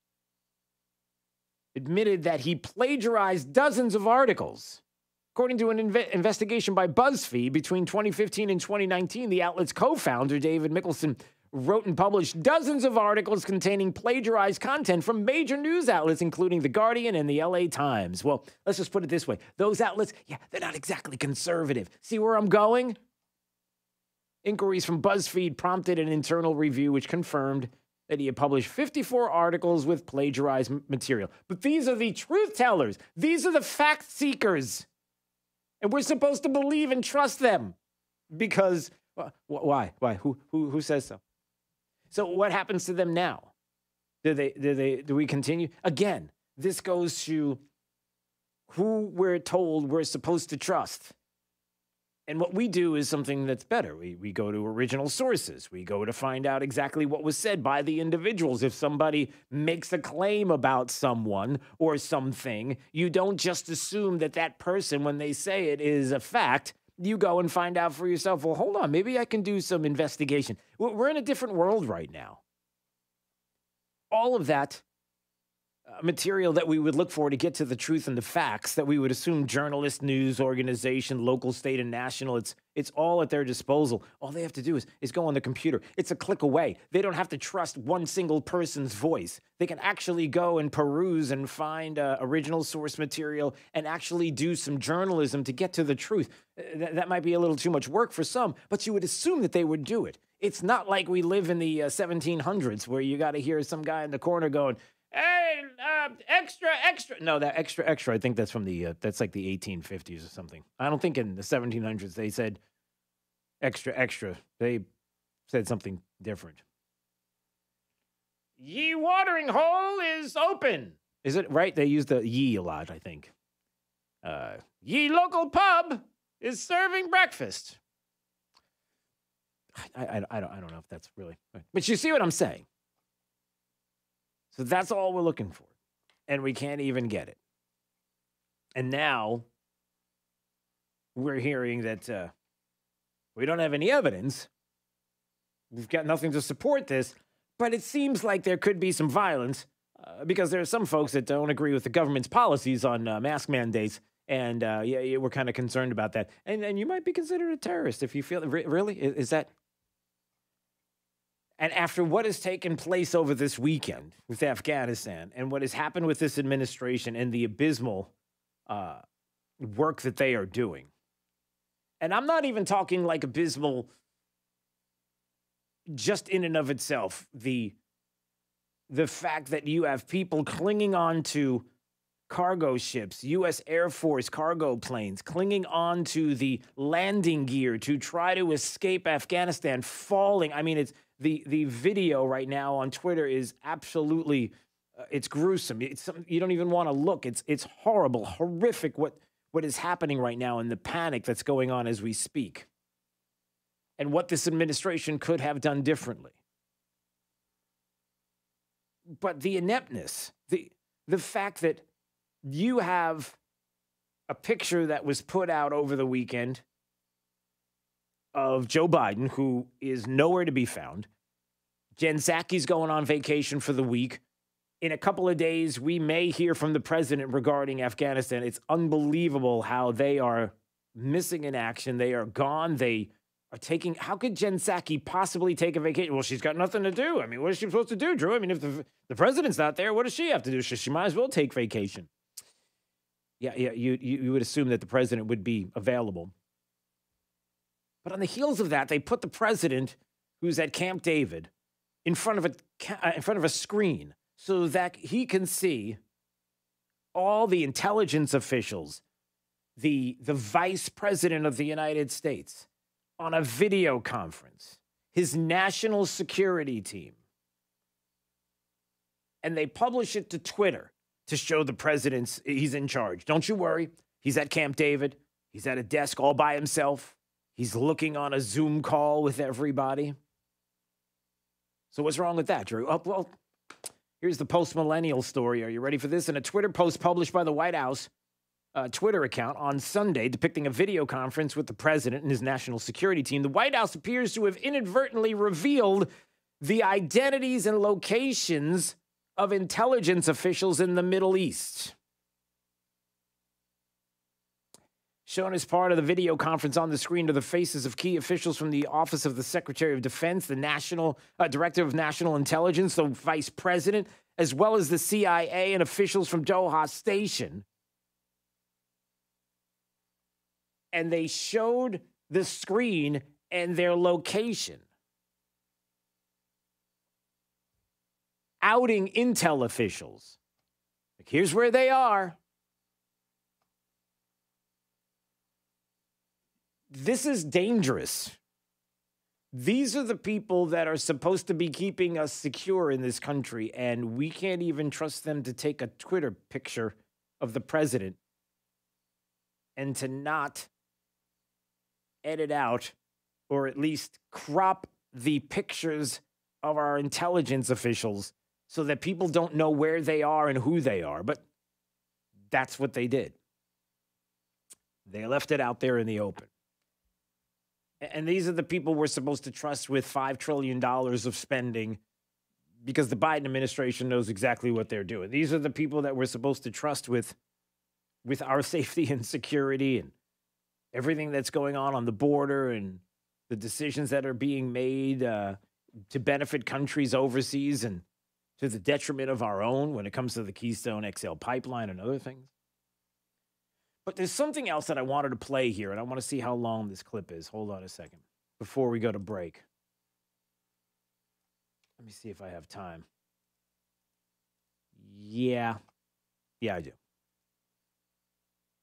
admitted that he plagiarized dozens of articles. According to an investigation by BuzzFeed, between 2015 and 2019, the outlet's co-founder, David Mickelson, wrote and published dozens of articles containing plagiarized content from major news outlets, including The Guardian and the LA Times. Well, let's just put it this way. Those outlets, they're not exactly conservative. See where I'm going? Inquiries from BuzzFeed prompted an internal review which confirmed that he had published 54 articles with plagiarized material. But these are the truth tellers. These are the fact seekers. And we're supposed to believe and trust them. Because, why? Who says so? So what happens to them now? Do we continue? Again, this goes to who we're told we're supposed to trust. And what we do is something that's better. We go to original sources. We go to find out exactly what was said by the individuals. If somebody makes a claim about someone or something, you don't just assume that that person, when they say it, is a fact. You go and find out for yourself, well, hold on, maybe I can do some investigation. We're in a different world right now. All of that material that we would look for to get to the truth and the facts, that we would assume journalist, news organization, local, state, and national, it's all at their disposal. All they have to do is go on the computer. It's a click away. They don't have to trust one single person's voice. They can actually go and peruse and find original source material and actually do some journalism to get to the truth. That might be a little too much work for some, but you would assume that they would do it. It's not like we live in the 1700s where you got to hear some guy in the corner going, hey, extra. No, that extra, I think that's from that's like the 1850s or something. I don't think in the 1700s they said, extra. They said something different. Ye watering hole is open. Is it right? They use the ye a lot, I think. Ye local pub is serving breakfast. I don't know if that's really, but you see what I'm saying. So that's all we're looking for, and we can't even get it. And now we're hearing that we don't have any evidence. We've got nothing to support this, but it seems like there could be some violence because there are some folks that don't agree with the government's policies on mask mandates. And we're kind of concerned about that. And you might be considered a terrorist if you feel, really? Is that? And after what has taken place over this weekend with Afghanistan and what has happened with this administration and the abysmal work that they are doing, and I'm not even talking like abysmal just in and of itself, the fact that you have people clinging on to cargo ships, U.S. Air Force cargo planes, clinging on to the landing gear to try to escape Afghanistan, falling. I mean, it's the video right now on Twitter is absolutely, it's gruesome. It's you don't even want to look. It's horrible, horrific what is happening right now and the panic that's going on as we speak. And what this administration could have done differently. But the ineptness, the fact that you have a picture that was put out over the weekend of Joe Biden, who is nowhere to be found. Jen Psaki's going on vacation for the week. In a couple of days, we may hear from the president regarding Afghanistan. It's unbelievable how they are missing in action. They are gone. They are taking. How could Jen Psaki possibly take a vacation? Well, she's got nothing to do. I mean, what is she supposed to do, Drew? I mean, if the president's not there, what does she have to do? She might as well take vacation. Yeah, you would assume that the president would be available. But on the heels of that, they put the president, who's at Camp David, in front of a screen so that he can see all the intelligence officials, the vice president of the United States, on a video conference, his national security team. And they publish it to Twitter to show the president he's in charge. Don't you worry. He's at Camp David. He's at a desk all by himself. He's looking on a Zoom call with everybody. So what's wrong with that, Drew? Oh, well, here's the post-millennial story. Are you ready for this? In a Twitter post published by the White House Twitter account on Sunday depicting a video conference with the president and his national security team, the White House appears to have inadvertently revealed the identities and locations of intelligence officials in the Middle East. Shown as part of the video conference on the screen are the faces of key officials from the Office of the Secretary of Defense, the National Director of National Intelligence, the Vice President, as well as the CIA and officials from Doha Station. And they showed the screen and their location, outing intel officials. Like, here's where they are. This is dangerous. These are the people that are supposed to be keeping us secure in this country, and we can't even trust them to take a Twitter picture of the president and to not edit out or at least crop the pictures of our intelligence officials so that people don't know where they are and who they are. But that's what they did. They left it out there in the open. And these are the people we're supposed to trust with $5 trillion of spending because the Biden administration knows exactly what they're doing. These are the people that we're supposed to trust with our safety and security and everything that's going on the border and the decisions that are being made to benefit countries overseas and to the detriment of our own when it comes to the Keystone XL pipeline and other things. But there's something else that I wanted to play here, and I want to see how long this clip is. Hold on a second before we go to break. Let me see if I have time. Yeah, I do.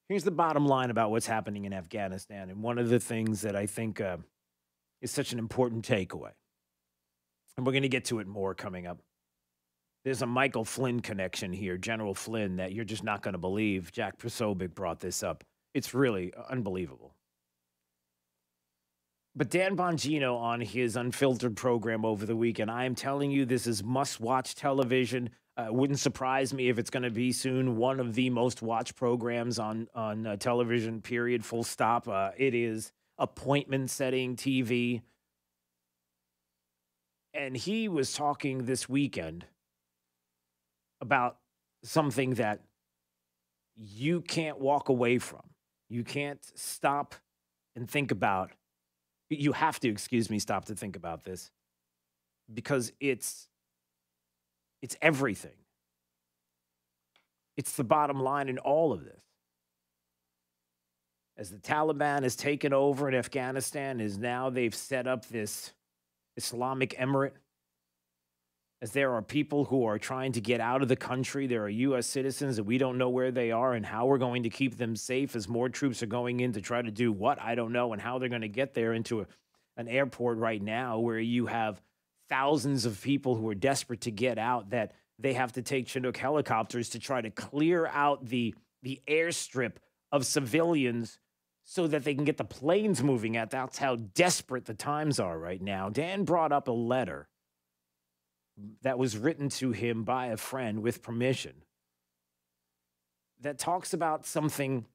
Here's the bottom line about what's happening in Afghanistan. And one of the things that I think is such an important takeaway. And we're going to get to it more coming up. There's a Michael Flynn connection here, General Flynn, that you're just not going to believe. Jack Posobiec brought this up. It's really unbelievable. But Dan Bongino on his Unfiltered program over the weekend, I am telling you, this is must-watch television. Wouldn't surprise me if it's going to be soon one of the most watched programs on television, period, full stop. It is appointment-setting TV. And he was talking this weekend about something that you can't walk away from. You can't stop and think about. You have to, stop to think about this, because it's everything. It's the bottom line in all of this. As the Taliban has taken over in Afghanistan, they've set up this Islamic emirate. As there are people who are trying to get out of the country, there are U.S. citizens that we don't know where they are and how we're going to keep them safe as more troops are going in to try to do what, I don't know, and how they're going to get there into an airport right now where you have thousands of people who are desperate to get out that they have to take Chinook helicopters to try to clear out the airstrip of civilians so that they can get the planes moving out. That's how desperate the times are right now. Dan brought up a letter that was written to him by a friend with permission that talks about something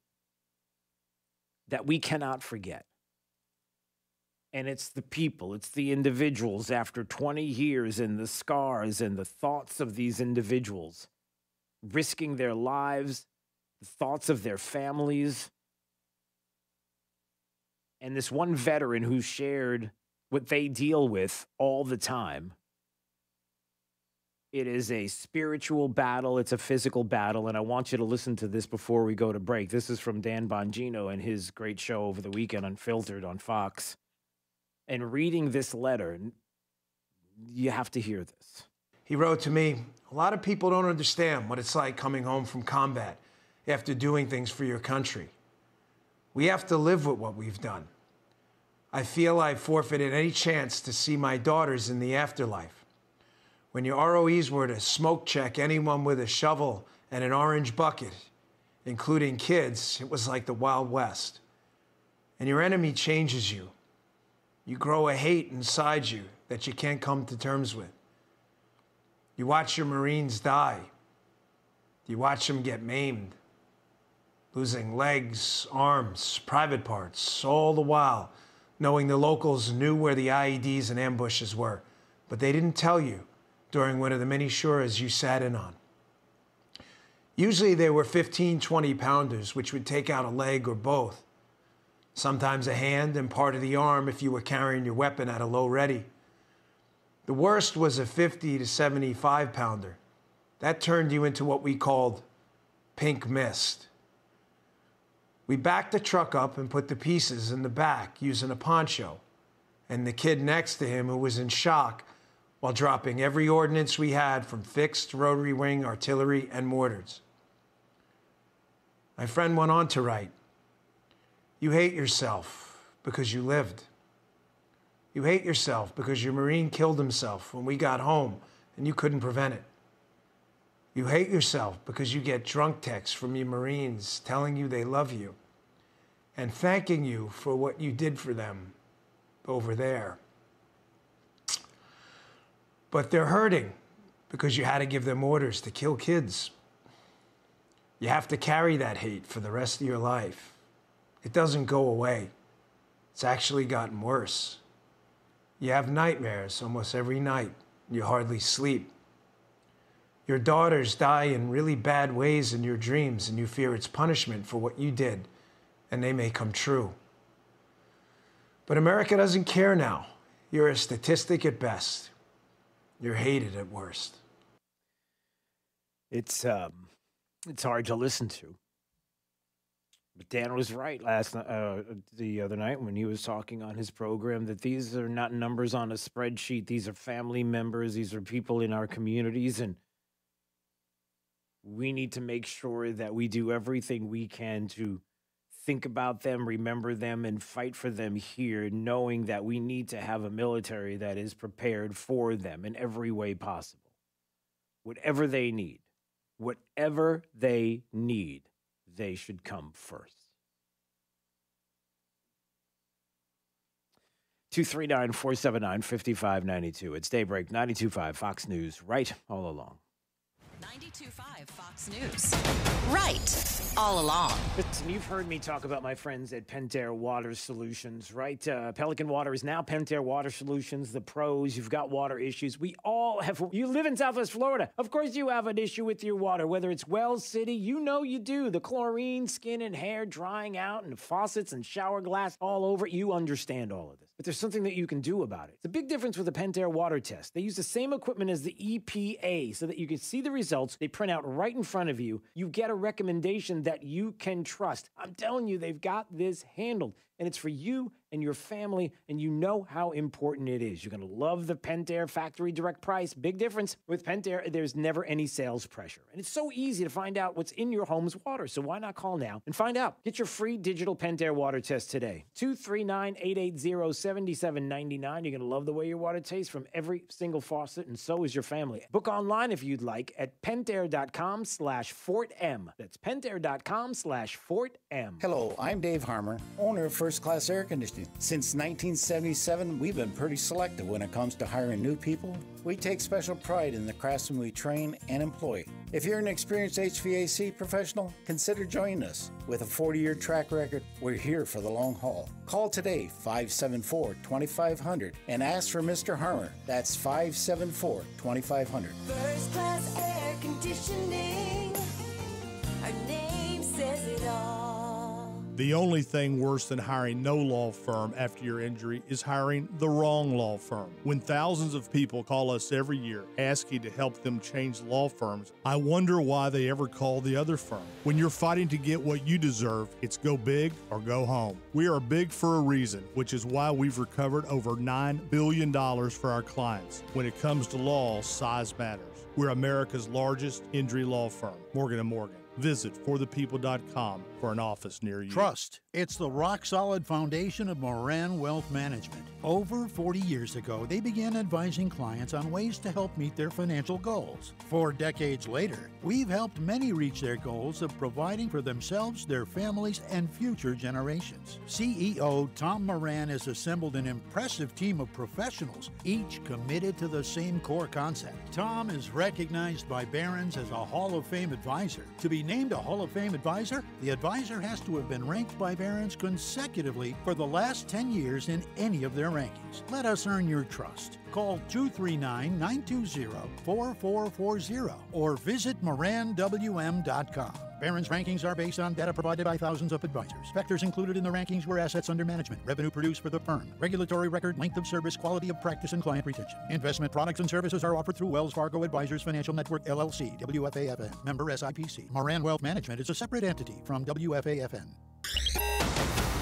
that we cannot forget. And it's the people, it's the individuals after 20 years, and the scars and the thoughts of these individuals risking their lives, the thoughts of their families. And this one veteran who shared what they deal with all the time. It is a spiritual battle. It's a physical battle. And I want you to listen to this before we go to break. This is from Dan Bongino and his great show over the weekend, Unfiltered on Fox. And reading this letter, you have to hear this. He wrote to me, a lot of people don't understand what it's like coming home from combat after doing things for your country. We have to live with what we've done. I feel I forfeited any chance to see my daughters in the afterlife. When your ROEs were to smoke check anyone with a shovel and an orange bucket, including kids, it was like the Wild West. And your enemy changes you. You grow a hate inside you that you can't come to terms with. You watch your Marines die. You watch them get maimed, losing legs, arms, private parts, all the while knowing the locals knew where the IEDs and ambushes were, but they didn't tell you during one of the many shores you sat in on. Usually they were 15, 20-pounders, which would take out a leg or both. Sometimes a hand and part of the arm if you were carrying your weapon at a low ready. The worst was a 50 to 75-pounder. That turned you into what we called pink mist. We backed the truck up and put the pieces in the back using a poncho, and the kid next to him, who was in shock, while dropping every ordnance we had from fixed rotary wing artillery and mortars. My friend went on to write, "You hate yourself because you lived. You hate yourself because your Marine killed himself when we got home and you couldn't prevent it. You hate yourself because you get drunk texts from your Marines telling you they love you and thanking you for what you did for them over there. But they're hurting because you had to give them orders to kill kids. You have to carry that hate for the rest of your life. It doesn't go away. It's actually gotten worse. You have nightmares almost every night. You hardly sleep. Your daughters die in really bad ways in your dreams, and you fear it's punishment for what you did, and they may come true. But America doesn't care now. You're a statistic at best. You're hated at worst." It's hard to listen to. But Dan was right the other night when he was talking on his program that these are not numbers on a spreadsheet. These are family members. These are people in our communities, and we need to make sure that we do everything we can to think about them, remember them, and fight for them here, knowing that we need to have a military that is prepared for them in every way possible. Whatever they need, they should come first. 239-479-5592. It's Daybreak 92.5 Fox News, right all along. 92.5 Fox News. Right all along. Listen, you've heard me talk about my friends at Pentair Water Solutions, right? Pelican Water is now Pentair Water Solutions. The pros, you've got water issues. We all have. You live in Southwest Florida. Of course you have an issue with your water, whether it's Wells City, you know you do. The chlorine, skin and hair drying out, and the faucets and shower glass all over. You understand all of this. But there's something that you can do about it. It's a big difference with the Pentair water test. They use the same equipment as the EPA so that you can see the results. They print out right in front of you. You get a recommendation that you can trust. I'm telling you, they've got this handled. And it's for you and your family, and you know how important it is. You're going to love the Pentair factory direct price. Big difference. With Pentair, there's never any sales pressure. And it's so easy to find out what's in your home's water. So why not call now and find out? Get your free digital Pentair water test today. 239-880-7799. You're going to love the way your water tastes from every single faucet, and so is your family. Book online if you'd like at pentair.com/FortM. That's pentair.com/FortM. Hello, I'm Dave Harmer, owner of First Class Air Conditioning. Since 1977, we've been pretty selective when it comes to hiring new people. We take special pride in the craftsmen we train and employ. If you're an experienced HVAC professional, consider joining us. With a 40-year track record, we're here for the long haul. Call today, 574-2500, and ask for Mr. Harmer. That's 574-2500. First Class Air Conditioning. Our name says it all. The only thing worse than hiring no law firm after your injury is hiring the wrong law firm. When thousands of people call us every year asking to help them change law firms, I wonder why they ever call the other firm. When you're fighting to get what you deserve, it's go big or go home. We are big for a reason, which is why we've recovered over $9 billion for our clients. When it comes to law, size matters. We're America's largest injury law firm, Morgan & Morgan. Visit forthepeople.com for an office near you. Trust. It's the rock-solid foundation of Moran Wealth Management. Over 40 years ago, they began advising clients on ways to help meet their financial goals. 4 decades later, we've helped many reach their goals of providing for themselves, their families, and future generations. CEO Tom Moran has assembled an impressive team of professionals, each committed to the same core concept. Tom is recognized by Barron's as a Hall of Fame advisor. To be named a Hall of Fame advisor, the advisor has to have been ranked by Barron's consecutively for the last 10 years in any of their rankings. Let us earn your trust. Call 239-920-4440 or visit moranwm.com. Barron's rankings are based on data provided by thousands of advisors. Factors included in the rankings were assets under management, revenue produced for the firm, regulatory record, length of service, quality of practice, and client retention. Investment products and services are offered through Wells Fargo Advisors Financial Network, LLC, WFAFN, member SIPC. Moran Wealth Management is a separate entity from WFAFN.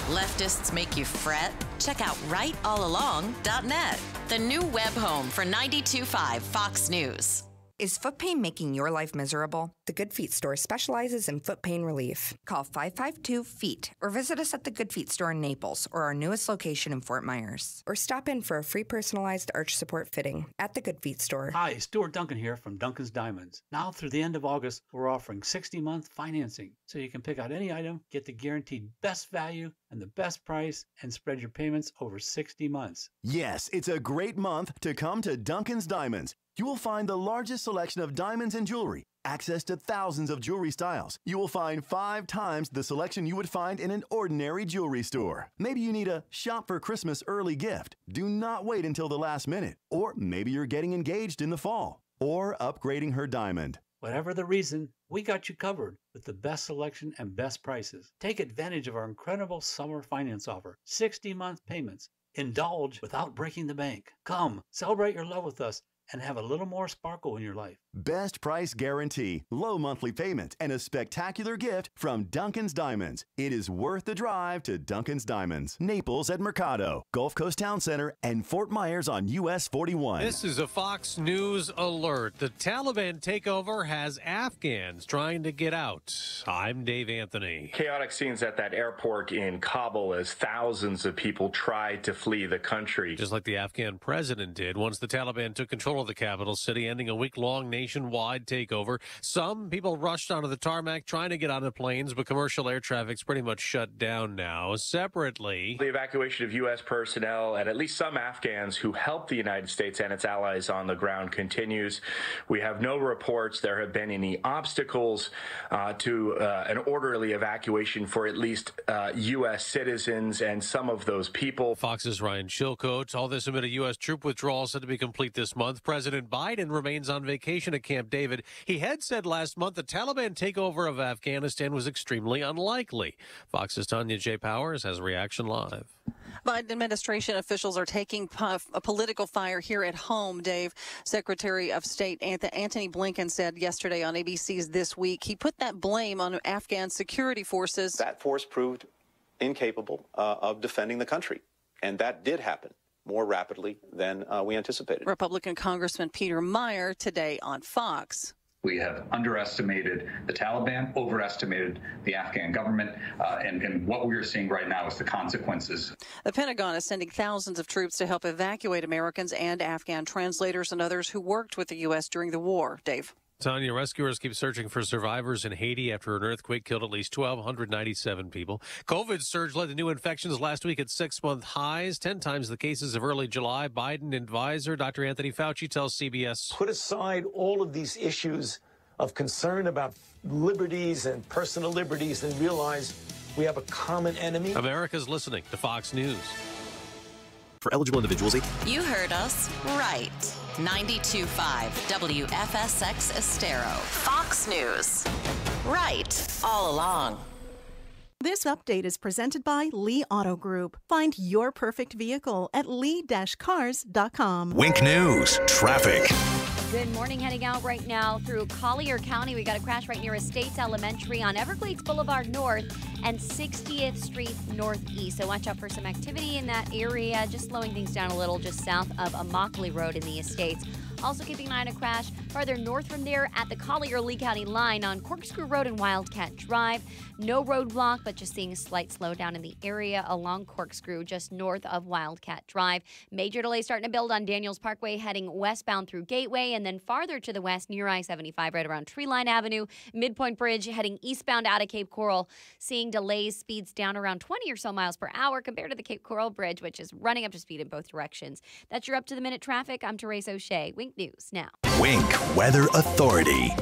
Leftists make you fret? Check out rightallalong.net, the new web home for 92.5 Fox News. Is foot pain making your life miserable? The Good Feet store specializes in foot pain relief. Call 552-FEET or visit us at the Good Feet store in Naples or our newest location in Fort Myers. Or stop in for a free personalized arch support fitting at the Good Feet store. Hi, Stuart Duncan here from Duncan's Diamonds. Now through the end of August, we're offering 60-month financing, so you can pick out any item, get the guaranteed best value and the best price, and spread your payments over 60 months. Yes, it's a great month to come to Duncan's Diamonds. You will find the largest selection of diamonds and jewelry, access to thousands of jewelry styles. You will find 5 times the selection you would find in an ordinary jewelry store. Maybe you need a shop for Christmas early gift. Do not wait until the last minute. Or maybe you're getting engaged in the fall or upgrading her diamond. Whatever the reason, we got you covered with the best selection and best prices. Take advantage of our incredible summer finance offer, 60-month payments. Indulge without breaking the bank. Come, celebrate your love with us and have a little more sparkle in your life. Best price guarantee, low monthly payments, and a spectacular gift from Duncan's Diamonds. It is worth the drive to Duncan's Diamonds. Naples at Mercado, Gulf Coast Town Center, and Fort Myers on US 41. This is a Fox News alert. The Taliban takeover has Afghans trying to get out. I'm Dave Anthony. Chaotic scenes at that airport in Kabul as thousands of people tried to flee the country. Just like the Afghan president did once the Taliban took control of the capital city, ending a week-long nationwide takeover. Some people rushed onto the tarmac trying to get onto planes, but commercial air traffic's pretty much shut down now. Separately, the evacuation of U.S. personnel and at least some Afghans who helped the United States and its allies on the ground continues. We have no reports there have been any obstacles to an orderly evacuation for at least U.S. citizens and some of those people. Fox's Ryan Chilcote. All this amid a U.S. troop withdrawal set to be complete this month. President Biden remains on vacation at Camp David. He had said last month the Taliban takeover of Afghanistan was extremely unlikely. Fox's Tanya J. Powers has a reaction live. Biden administration officials are taking a political fire here at home, Dave. Secretary of State Anthony Blinken said yesterday on ABC's This Week he put that blame on Afghan security forces. That force proved incapable of defending the country, and that did happen more rapidly than we anticipated. Republican Congressman Peter Meyer today on Fox. We have underestimated the Taliban, overestimated the Afghan government, and what we are seeing right now is the consequences. The Pentagon is sending thousands of troops to help evacuate Americans and Afghan translators and others who worked with the U.S. during the war. Dave. Tanya, rescuers keep searching for survivors in Haiti after an earthquake killed at least 1,297 people. COVID surge led to new infections last week at 6-month highs, 10 times the cases of early July. Biden advisor Dr. Anthony Fauci tells CBS. Put aside all of these issues of concern about liberties and personal liberties and realize we have a common enemy. America's listening to Fox News. For eligible individuals. You heard us right. 92.5 WFSX Estero. Fox News. Right all along. This update is presented by Lee Auto Group. Find your perfect vehicle at lee-cars.com. Wink News, traffic. Good morning. Heading out right now through Collier County. We got a crash right near Estates Elementary on Everglades Boulevard North and 60th Street Northeast. So watch out for some activity in that area. Just slowing things down a little just south of Immokalee Road in the Estates. Also keeping an eye on a crash farther north from there at the Collier-Lee County line on Corkscrew Road and Wildcat Drive. No roadblock, but just seeing a slight slowdown in the area along Corkscrew just north of Wildcat Drive. Major delay starting to build on Daniels Parkway heading westbound through Gateway and then farther to the west near I-75 right around Treeline Avenue. Midpoint Bridge heading eastbound out of Cape Coral. Seeing delays, speeds down around 20 or so miles per hour compared to the Cape Coral Bridge, which is running up to speed in both directions. That's your up-to-the-minute traffic. I'm Therese O'Shea. Wink News now. Wink Weather Authority.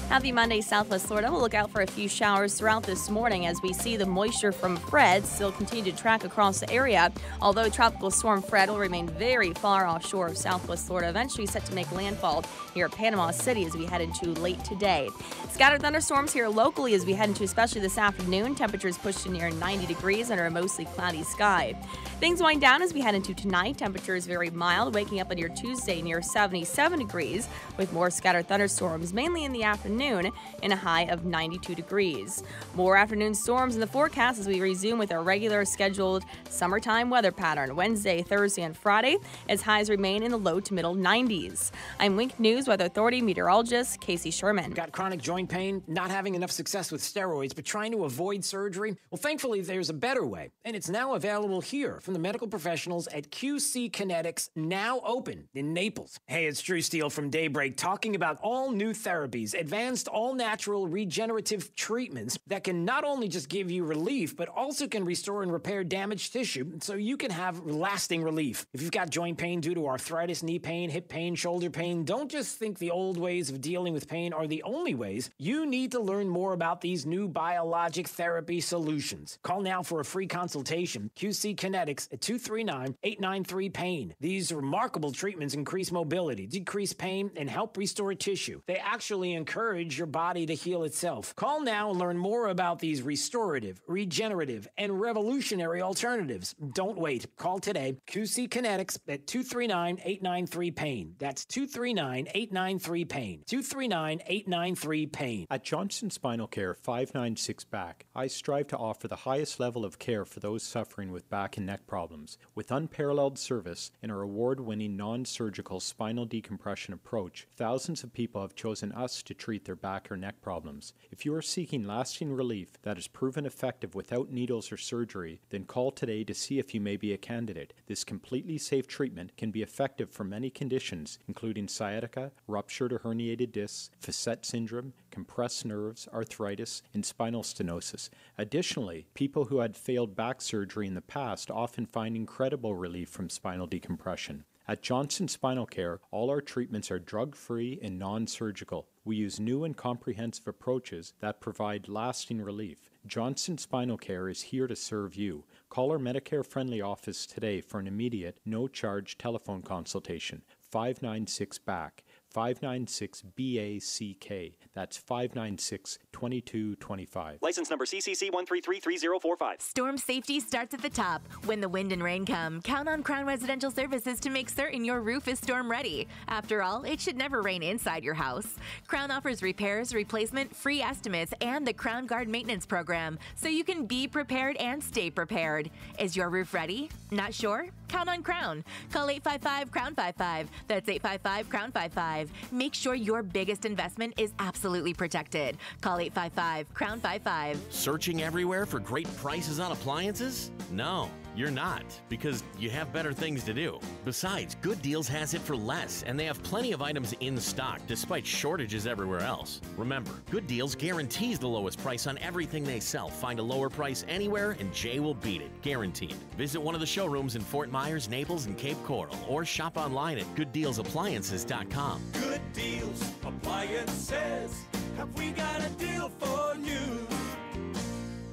Happy Monday, Southwest Florida. We'll look out for a few showers throughout this morning as we see the moisture from Fred still continue to track across the area. Although Tropical Storm Fred will remain very far offshore of Southwest Florida, eventually set to make landfall here at Panama City as we head into late today. Scattered thunderstorms here locally as we head into especially this afternoon. Temperatures pushed to near 90 degrees under a mostly cloudy sky. Things wind down as we head into tonight. Temperatures very mild, waking up on your Tuesday near 77 degrees with more scattered thunderstorms, mainly in the afternoon in a high of 92 degrees. More afternoon storms in the forecast as we resume with our regular scheduled summertime weather pattern Wednesday, Thursday, and Friday as highs remain in the low to middle 90s. I'm Wink News Weather Authority meteorologist Casey Sherman. Got chronic joint pain, not having enough success with steroids, but trying to avoid surgery? Well, thankfully, there's a better way, and it's now available here from the medical professionals at QC Kinetics, now open in Naples. Hey, it's Drew Steele from Daybreak talking about all new therapies, advanced all-natural regenerative treatments that can not only just give you relief, but also can restore and repair damaged tissue so you can have lasting relief. If you've got joint pain due to arthritis, knee pain, hip pain, shoulder pain, don't just think the old ways of dealing with pain are the only ways. You need to learn more about these new biologic therapy solutions. Call now for a free consultation. QC Kinetics at 239-893-PAIN. These remarkable treatments increase mobility, decrease pain, and help restore tissue. They actually encourage encourage your body to heal itself. Call now and learn more about these restorative, regenerative, and revolutionary alternatives. Don't wait. Call today. QC Kinetics at 239-893-PAIN. That's 239-893-PAIN. 239-893-PAIN. At Johnson Spinal Care 596 Back, I strive to offer the highest level of care for those suffering with back and neck problems. With unparalleled service and our award-winning non-surgical spinal decompression approach, thousands of people have chosen us to treat their back or neck problems. If you are seeking lasting relief that is proven effective without needles or surgery, then call today to see if you may be a candidate. This completely safe treatment can be effective for many conditions, including sciatica, ruptured or herniated discs, facet syndrome, compressed nerves, arthritis, and spinal stenosis. Additionally, people who had failed back surgery in the past often find incredible relief from spinal decompression. At Johnson Spinal Care, all our treatments are drug-free and non-surgical. We use new and comprehensive approaches that provide lasting relief. Johnson Spinal Care is here to serve you. Call our Medicare-friendly office today for an immediate, no-charge telephone consultation. 596-BACK. 596-BACK. That's 596-2225. License number CCC 1333045. Storm safety starts at the top. When the wind and rain come, count on Crown Residential Services to make certain your roof is storm ready. After all, it should never rain inside your house. Crown offers repairs, replacement, free estimates, and the Crown Guard maintenance program, so you can be prepared and stay prepared. Is your roof ready? Not sure? Count on Crown. Call 855-CROWN-55. That's 855-CROWN-55. Make sure your biggest investment is absolutely protected. Call 855-CROWN-55. Searching everywhere for great prices on appliances? No, you're not, because you have better things to do. Besides, Good Deals has it for less, and they have plenty of items in stock despite shortages everywhere else. Remember, Good Deals guarantees the lowest price on everything they sell. Find a lower price anywhere, and Jay will beat it, guaranteed. Visit one of the showrooms in Fort Myers, Naples, and Cape Coral, or shop online at gooddealsappliances.com. Good Deals Appliances. Have we got a deal for you?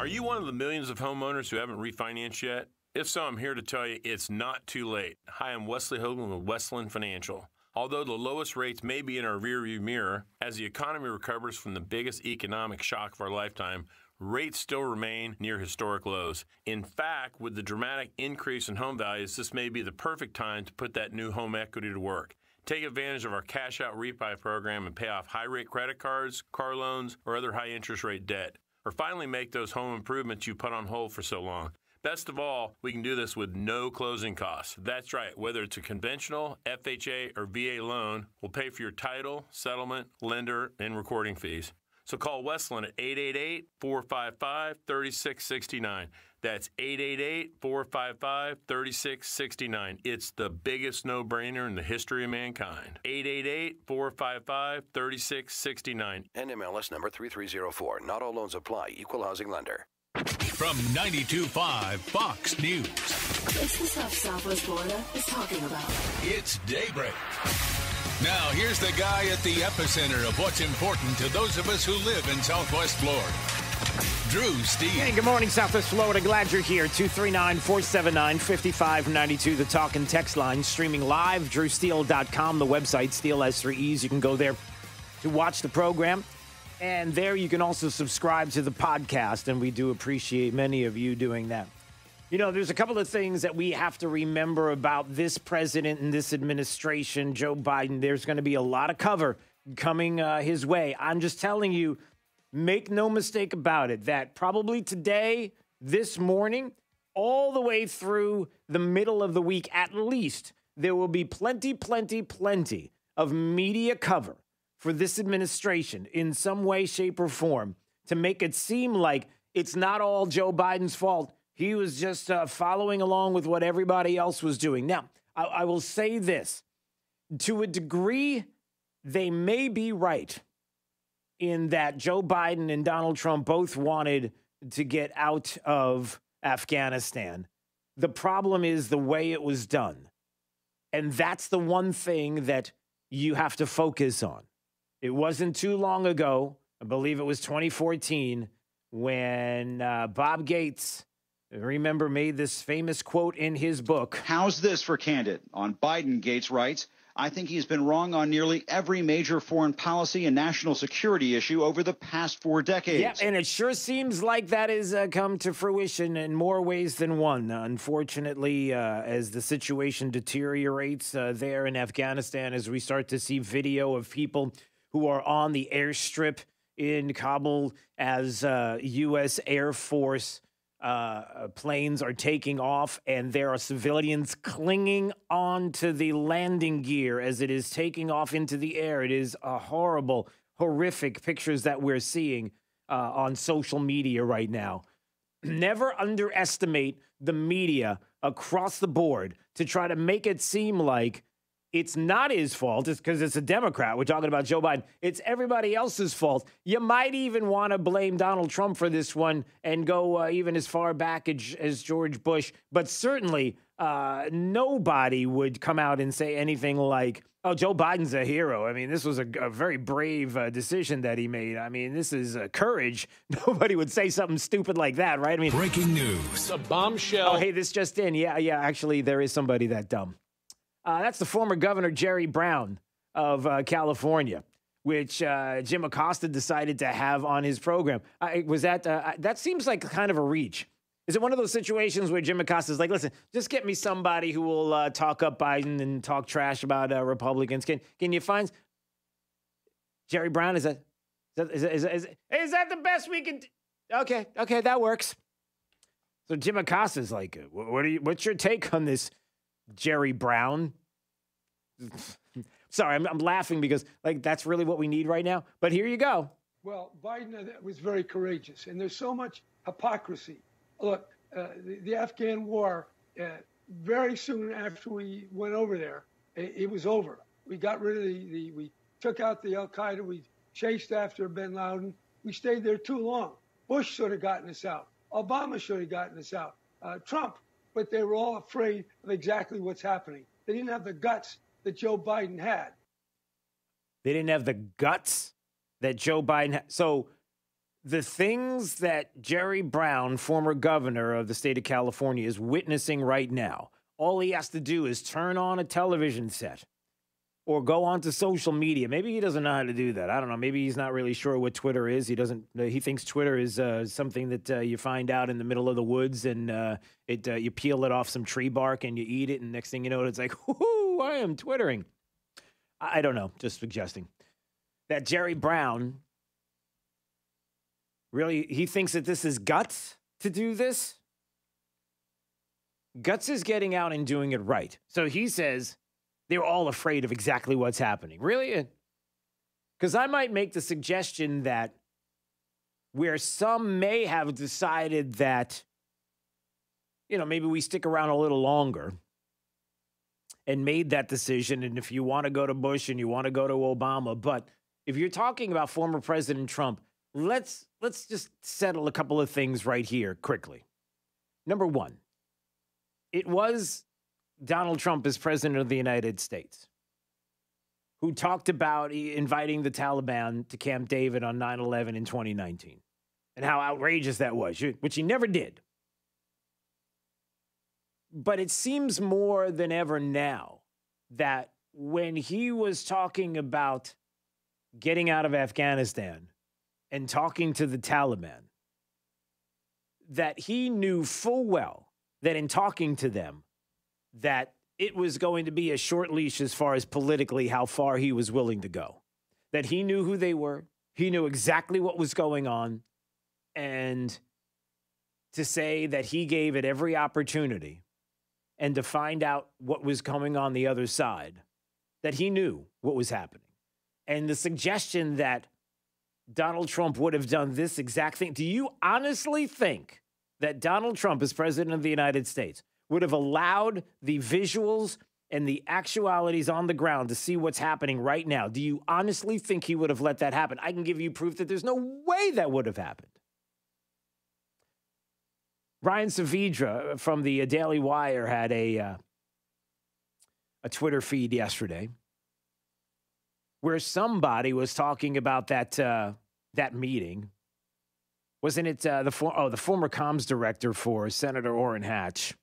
Are you one of the millions of homeowners who haven't refinanced yet? If so, I'm here to tell you it's not too late. Hi, I'm Wesley Hoagland with Westland Financial. Although the lowest rates may be in our rearview mirror, as the economy recovers from the biggest economic shock of our lifetime, rates still remain near historic lows. In fact, with the dramatic increase in home values, this may be the perfect time to put that new home equity to work. Take advantage of our cash out refi program and pay off high rate credit cards, car loans, or other high interest rate debt. Or finally make those home improvements you put on hold for so long. Best of all, we can do this with no closing costs. That's right, whether it's a conventional, FHA, or VA loan, we'll pay for your title, settlement, lender, and recording fees. So call Westland at 888-455-3669. That's 888-455-3669. It's the biggest no-brainer in the history of mankind. 888-455-3669. NMLS number 3304. Not all loans apply. Equal housing lender. From 92.5 Fox News. It's the stuff Southwest Florida is talking about. It's Daybreak. Now, here's the guy at the epicenter of what's important to those of us who live in Southwest Florida. Drew Steele. Hey, good morning, Southwest Florida. Glad you're here. 239-479-5592, the talk and text line. Streaming live, drewsteele.com, the website, Steele has 3 E's. You can go there to watch the program. And there you can also subscribe to the podcast, and we do appreciate many of you doing that. You know, there's a couple of things that we have to remember about this president and this administration, Joe Biden. There's going to be a lot of cover coming his way. I'm just telling you, make no mistake about it, that probably today, this morning, all the way through the middle of the week, at least, there will be plenty of media cover for this administration in some way, shape, or form to make it seem like it's not all Joe Biden's fault. He was just following along with what everybody else was doing. Now, I will say this. To a degree, they may be right in that Joe Biden and Donald Trump both wanted to get out of Afghanistan. The problem is the way it was done. And that's the one thing that you have to focus on. It wasn't too long ago, I believe it was 2014, when Bob Gates, remember, made this famous quote in his book. How's this for candid? On Biden, Gates writes, I think he's been wrong on nearly every major foreign policy and national security issue over the past 4 decades. Yeah, and it sure seems like that has come to fruition in more ways than one. Unfortunately, as the situation deteriorates there in Afghanistan, as we start to see video of people who are on the airstrip in Kabul as U.S. Air Force planes are taking off, and there are civilians clinging on to the landing gear as it is taking off into the air. It is a horrible, horrific pictures that we're seeing on social media right now. Never underestimate the media across the board to try to make it seem like it's not his fault. It's because it's a Democrat. We're talking about Joe Biden. It's everybody else's fault. You might even want to blame Donald Trump for this one and go even as far back as George Bush. But certainly nobody would come out and say anything like, oh, Joe Biden's a hero. I mean, this was a very brave decision that he made. I mean, this is courage. Nobody would say something stupid like that, right? I mean, breaking news. A bombshell. Oh, hey, this just in. Yeah, actually, there is somebody that dumb. That's the former Governor Jerry Brown of California, which Jim Acosta decided to have on his program. That seems like kind of a reach. Is it one of those situations where Jim Acosta's like, listen, just get me somebody who will talk up Biden and talk trash about Republicans? Can you find Jerry Brown? Is that the best we can do? Okay, that works. So Jim Acosta's like, what's your take on this, Jerry Brown? Sorry, I'm laughing because that's really what we need right now. But here you go. Well, Biden was very courageous, and there's so much hypocrisy. Look, the Afghan war, very soon after we went over there, it was over. We got rid of we took out the Al-Qaeda. We chased after bin Laden. We stayed there too long. Bush should have gotten us out. Obama should have gotten us out. Trump. But they were all afraid of exactly what's happening. They didn't have the guts that Joe Biden had. They didn't have the guts that Joe Biden had. So the things that Jerry Brown, former governor of the state of California, is witnessing right now, all he has to do is turn on a television set or go onto social media. Maybe he doesn't know how to do that. I don't know. Maybe he's not really sure what Twitter is. He thinks Twitter is something that you find out in the middle of the woods and you peel it off some tree bark and you eat it. And next thing you know, it's like, whoo, I am Twittering. I don't know. Just suggesting that Jerry Brown really, he thinks that this is guts to do this. Guts is getting out and doing it right. So he says, they're all afraid of exactly what's happening. Really? Because I might make the suggestion that where some may have decided that, maybe we stick around a little longer and made that decision. And if you want to go to Bush and you want to go to Obama, but if you're talking about former President Trump, let's just settle a couple of things right here quickly. Number one, it was Donald Trump as president of the United States, who talked about inviting the Taliban to Camp David on 9/11 in 2019 and how outrageous that was, which he never did. But it seems more than ever now that when he was talking about getting out of Afghanistan and talking to the Taliban, that he knew full well that in talking to them, that it was going to be a short leash as far as politically how far he was willing to go. That he knew who they were. He knew exactly what was going on. And to say that he gave it every opportunity and to find out what was coming on the other side, that he knew what was happening. And the suggestion that Donald Trump would have done this exact thing. Do you honestly think that Donald Trump, as president of the United States, would have allowed the visuals and the actualities on the ground to see what's happening right now? Do you honestly think he would have let that happen? I can give you proof that there's no way that would have happened. Ryan Saavedra from the Daily Wire had a Twitter feed yesterday where somebody was talking about that meeting. Wasn't it the former comms director for Senator Orrin Hatch,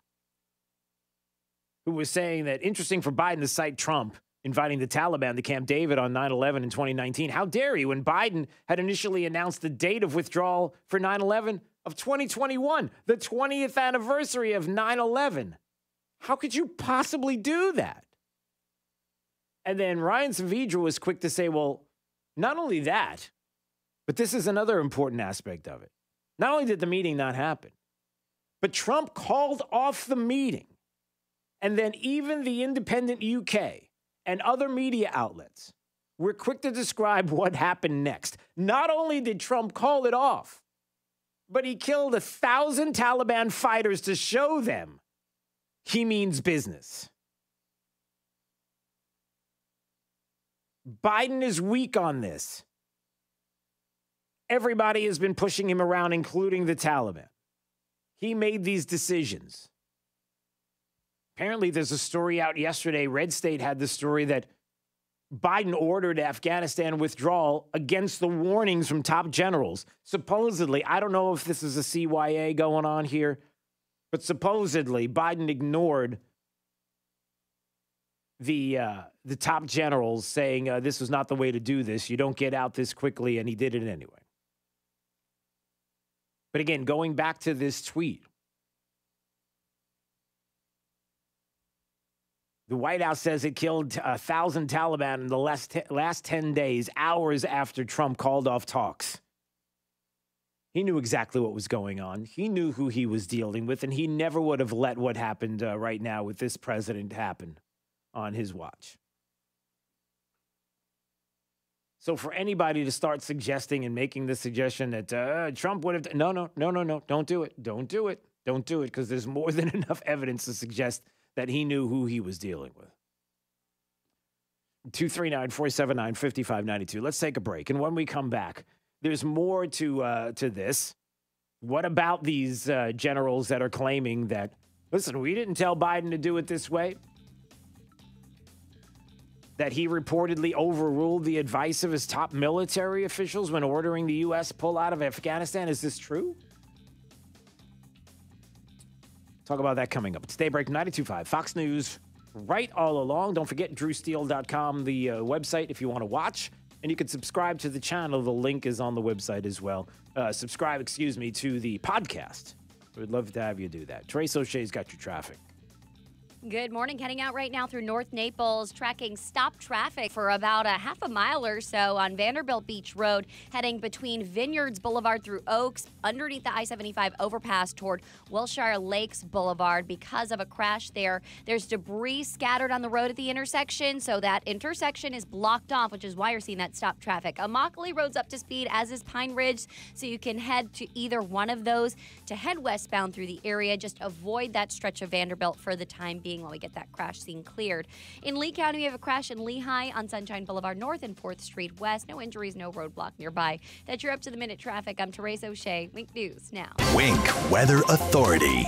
who was saying that interesting for Biden to cite Trump inviting the Taliban to Camp David on 9/11 in 2019. How dare he, when Biden had initially announced the date of withdrawal for 9/11 of 2021, the 20th anniversary of 9/11. How could you possibly do that? And then Ryan Saavedra was quick to say, well, not only that, but this is another important aspect of it. Not only did the meeting not happen, but Trump called off the meeting. And then even the independent UK and other media outlets were quick to describe what happened next. Not only did Trump call it off, but he killed 1,000 Taliban fighters to show them he means business. Biden is weak on this. Everybody has been pushing him around, including the Taliban. He made these decisions. Apparently, there's a story out yesterday. Red State had the story that Biden ordered Afghanistan withdrawal against the warnings from top generals. Supposedly, I don't know if this is a CYA going on here, but supposedly Biden ignored the top generals saying this was not the way to do this. You don't get out this quickly, and he did it anyway. But again, going back to this tweet, the White House says it killed 1,000 Taliban in the last 10 days, hours after Trump called off talks. He knew exactly what was going on. He knew who he was dealing with, and he never would have let what happened right now with this president happen on his watch. So for anybody to start suggesting and making the suggestion that Trump would have... No, don't do it. Don't do it. Don't do it, because there's more than enough evidence to suggest that he knew who he was dealing with. 239-479-5592. Let's take a break. And when we come back, there's more to this. What about these generals that are claiming that, listen, we didn't tell Biden to do it this way? That he reportedly overruled the advice of his top military officials when ordering the U.S. pull out of Afghanistan. Is this true? Talk about that coming up. It's Daybreak 92.5, Fox News, right all along. Don't forget, drewsteele.com, the website, if you want to watch. And you can subscribe to the channel. The link is on the website as well. Subscribe to the podcast. We'd love to have you do that. Trace O'Shea's got your traffic. Good morning. Heading out right now through North Naples, tracking stop traffic for about a half a mile or so on Vanderbilt Beach Road, heading between Vineyards Boulevard through Oaks, underneath the I-75 overpass toward Wilshire Lakes Boulevard because of a crash there. There's debris scattered on the road at the intersection, so that intersection is blocked off, which is why you're seeing that stop traffic. Immokalee Road's up to speed, as is Pine Ridge, so you can head to either one of those to head westbound through the area. Just avoid that stretch of Vanderbilt for the time being while we get that crash scene cleared. In Lee County, we have a crash in Lehigh on Sunshine Boulevard North and 4th Street West. No injuries, no roadblock nearby. That's your up-to-the-minute traffic. I'm Therese O'Shea. Wink News now. Wink Weather Authority.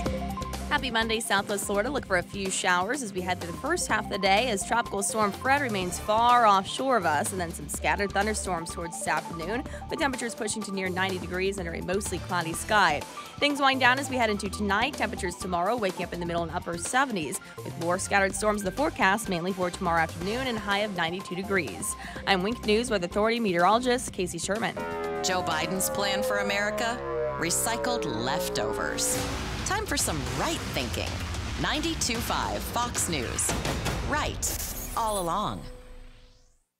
Happy Monday, Southwest Florida. Look for a few showers as we head through the first half of the day as Tropical Storm Fred remains far offshore of us, and then some scattered thunderstorms towards this afternoon, with temperatures pushing to near 90 degrees under a mostly cloudy sky. Things wind down as we head into tonight. Temperatures tomorrow waking up in the middle and upper 70s, with more scattered storms in the forecast, mainly for tomorrow afternoon, and a high of 92 degrees. I'm Wink News Weather Authority meteorologist Casey Sherman. Joe Biden's plan for America? Recycled leftovers. Time for some right thinking. 92.5 Fox News. Right all along.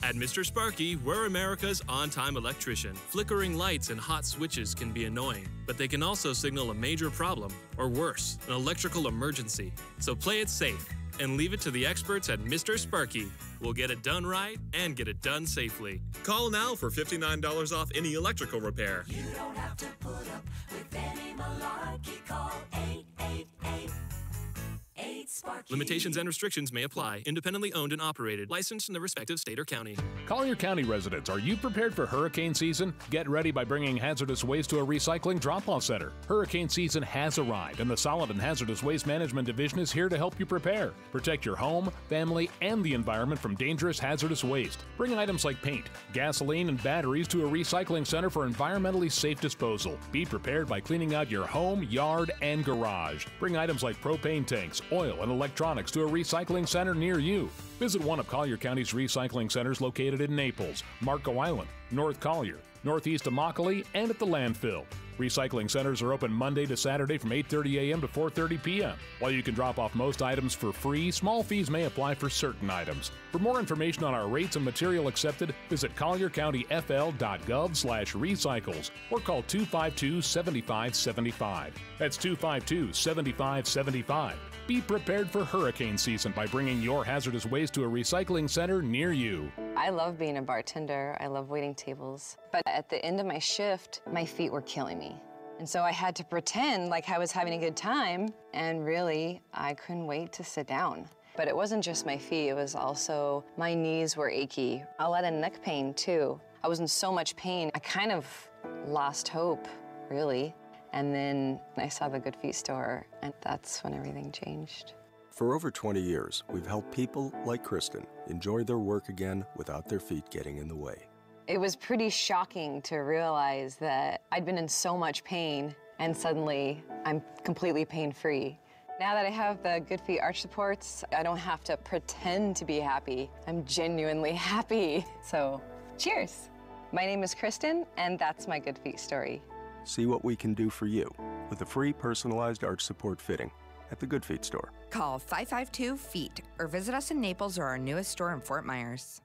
At Mr. Sparky, we're America's on-time electrician. Flickering lights and hot switches can be annoying, but they can also signal a major problem, or worse, an electrical emergency. So play it safe and leave it to the experts at Mr. Sparky. We'll get it done right and get it done safely. Call now for $59 off any electrical repair. You don't have to put up with any malarkey. Call 888-8-Sparky. Limitations and restrictions may apply. Independently owned and operated. Licensed in the respective state or county. Collier County residents, are you prepared for hurricane season? Get ready by bringing hazardous waste to a recycling drop-off center. Hurricane season has arrived, and the Solid and Hazardous Waste Management Division is here to help you prepare. Protect your home, family, and the environment from dangerous hazardous waste. Bring items like paint, gasoline, and batteries to a recycling center for environmentally safe disposal. Be prepared by cleaning out your home, yard, and garage. Bring items like propane tanks, oil, and electronics to a recycling center near you. Visit one of Collier County's recycling centers located in Naples, Marco Island, North Collier, northeast of Immokalee, and at the landfill. Recycling centers are open Monday to Saturday from 8:30 a.m. to 4:30 p.m. While you can drop off most items for free, small fees may apply for certain items. For more information on our rates and material accepted, visit colliercountyfl.gov/recycles or call 252-7575. That's 252-7575. Be prepared for hurricane season by bringing your hazardous waste to a recycling center near you. I love being a bartender. I love waiting tables. But at the end of my shift, my feet were killing me. And so I had to pretend like I was having a good time, and really, I couldn't wait to sit down. But it wasn't just my feet, it was also my knees were achy. A lot of neck pain, too. I was in so much pain, I kind of lost hope, really. And then I saw the Good Feet store, and that's when everything changed. For over 20 years, we've helped people like Kristen enjoy their work again without their feet getting in the way. It was pretty shocking to realize that I'd been in so much pain, and suddenly I'm completely pain-free. Now that I have the Good Feet arch supports, I don't have to pretend to be happy. I'm genuinely happy. So, cheers. My name is Kristen, and that's my Good Feet story. See what we can do for you with a free personalized arch support fitting at the Good Feet store. Call 552-FEET or visit us in Naples or our newest store in Fort Myers.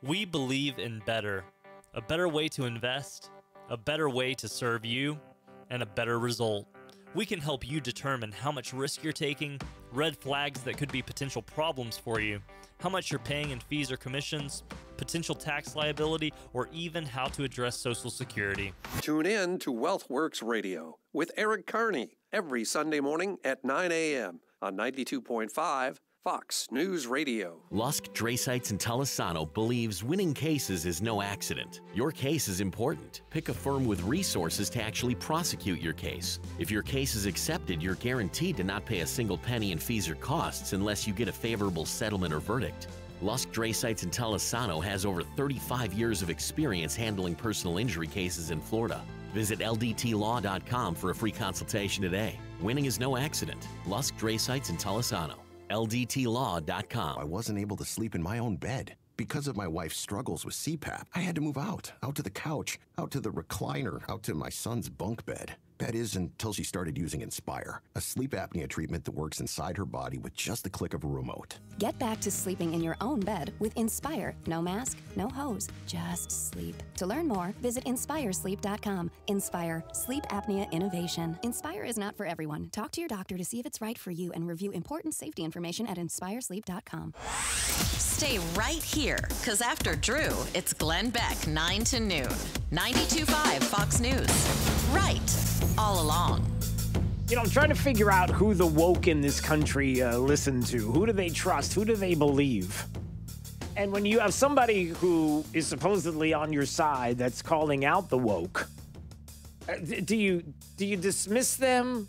We believe in better. A better way to invest, a better way to serve you, and a better result. We can help you determine how much risk you're taking, red flags that could be potential problems for you, how much you're paying in fees or commissions, potential tax liability, or even how to address Social Security. Tune in to WealthWorks Radio with Eric Carney every Sunday morning at 9 a.m. on 92.5 Fox News Radio. Lusk, Drasites, and Talisano believes winning cases is no accident. Your case is important. Pick a firm with resources to actually prosecute your case. If your case is accepted, you're guaranteed to not pay a single penny in fees or costs unless you get a favorable settlement or verdict. Lusk, Drasites, and Talisano has over 35 years of experience handling personal injury cases in Florida. Visit ldtlaw.com for a free consultation today. Winning is no accident. Lusk, Drasites, and Talisano. ldtlaw.com. I wasn't able to sleep in my own bed. Because of my wife's struggles with CPAP, I had to move out to the couch, out to the recliner, out to my son's bunk bed. That is, until she started using Inspire, a sleep apnea treatment that works inside her body with just the click of a remote. Get back to sleeping in your own bed with Inspire. No mask, no hose, just sleep. To learn more, visit InspireSleep.com. Inspire, sleep apnea innovation. Inspire is not for everyone. Talk to your doctor to see if it's right for you and review important safety information at InspireSleep.com. Stay right here, because after Drew, it's Glenn Beck, 9 to noon. 92.5 Fox News. Right. All along. You know, I'm trying to figure out who the woke in this country listen to. Who do they trust? Who do they believe? And when you have somebody who is supposedly on your side that's calling out the woke, do you dismiss them?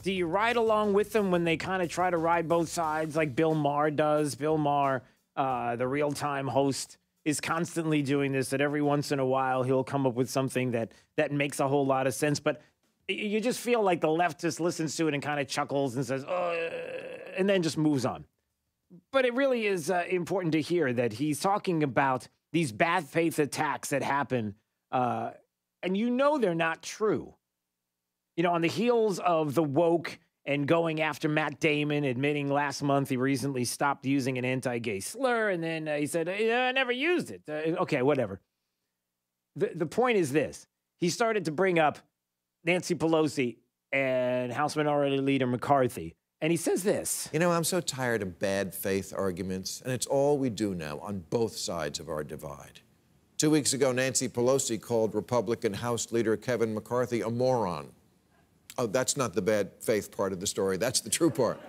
Do you ride along with them when they kind of try to ride both sides like Bill Maher does? Bill Maher, the real-time host, is constantly doing this, that every once in a while he'll come up with something that makes a whole lot of sense. But you just feel like the left just listens to it and kind of chuckles and says, oh, and then just moves on. But it really is important to hear that he's talking about these bad faith attacks that happen, and you know they're not true. You know, on the heels of the woke and going after Matt Damon, admitting last month he recently stopped using an anti-gay slur, and then he said, I never used it. Okay, whatever. The point is this. He started to bring up Nancy Pelosi and House Minority Leader McCarthy, and he says this. You know, I'm so tired of bad faith arguments, and it's all we do now on both sides of our divide. 2 weeks ago, Nancy Pelosi called Republican House Leader Kevin McCarthy a moron. Oh, that's not the bad faith part of the story. That's the true part.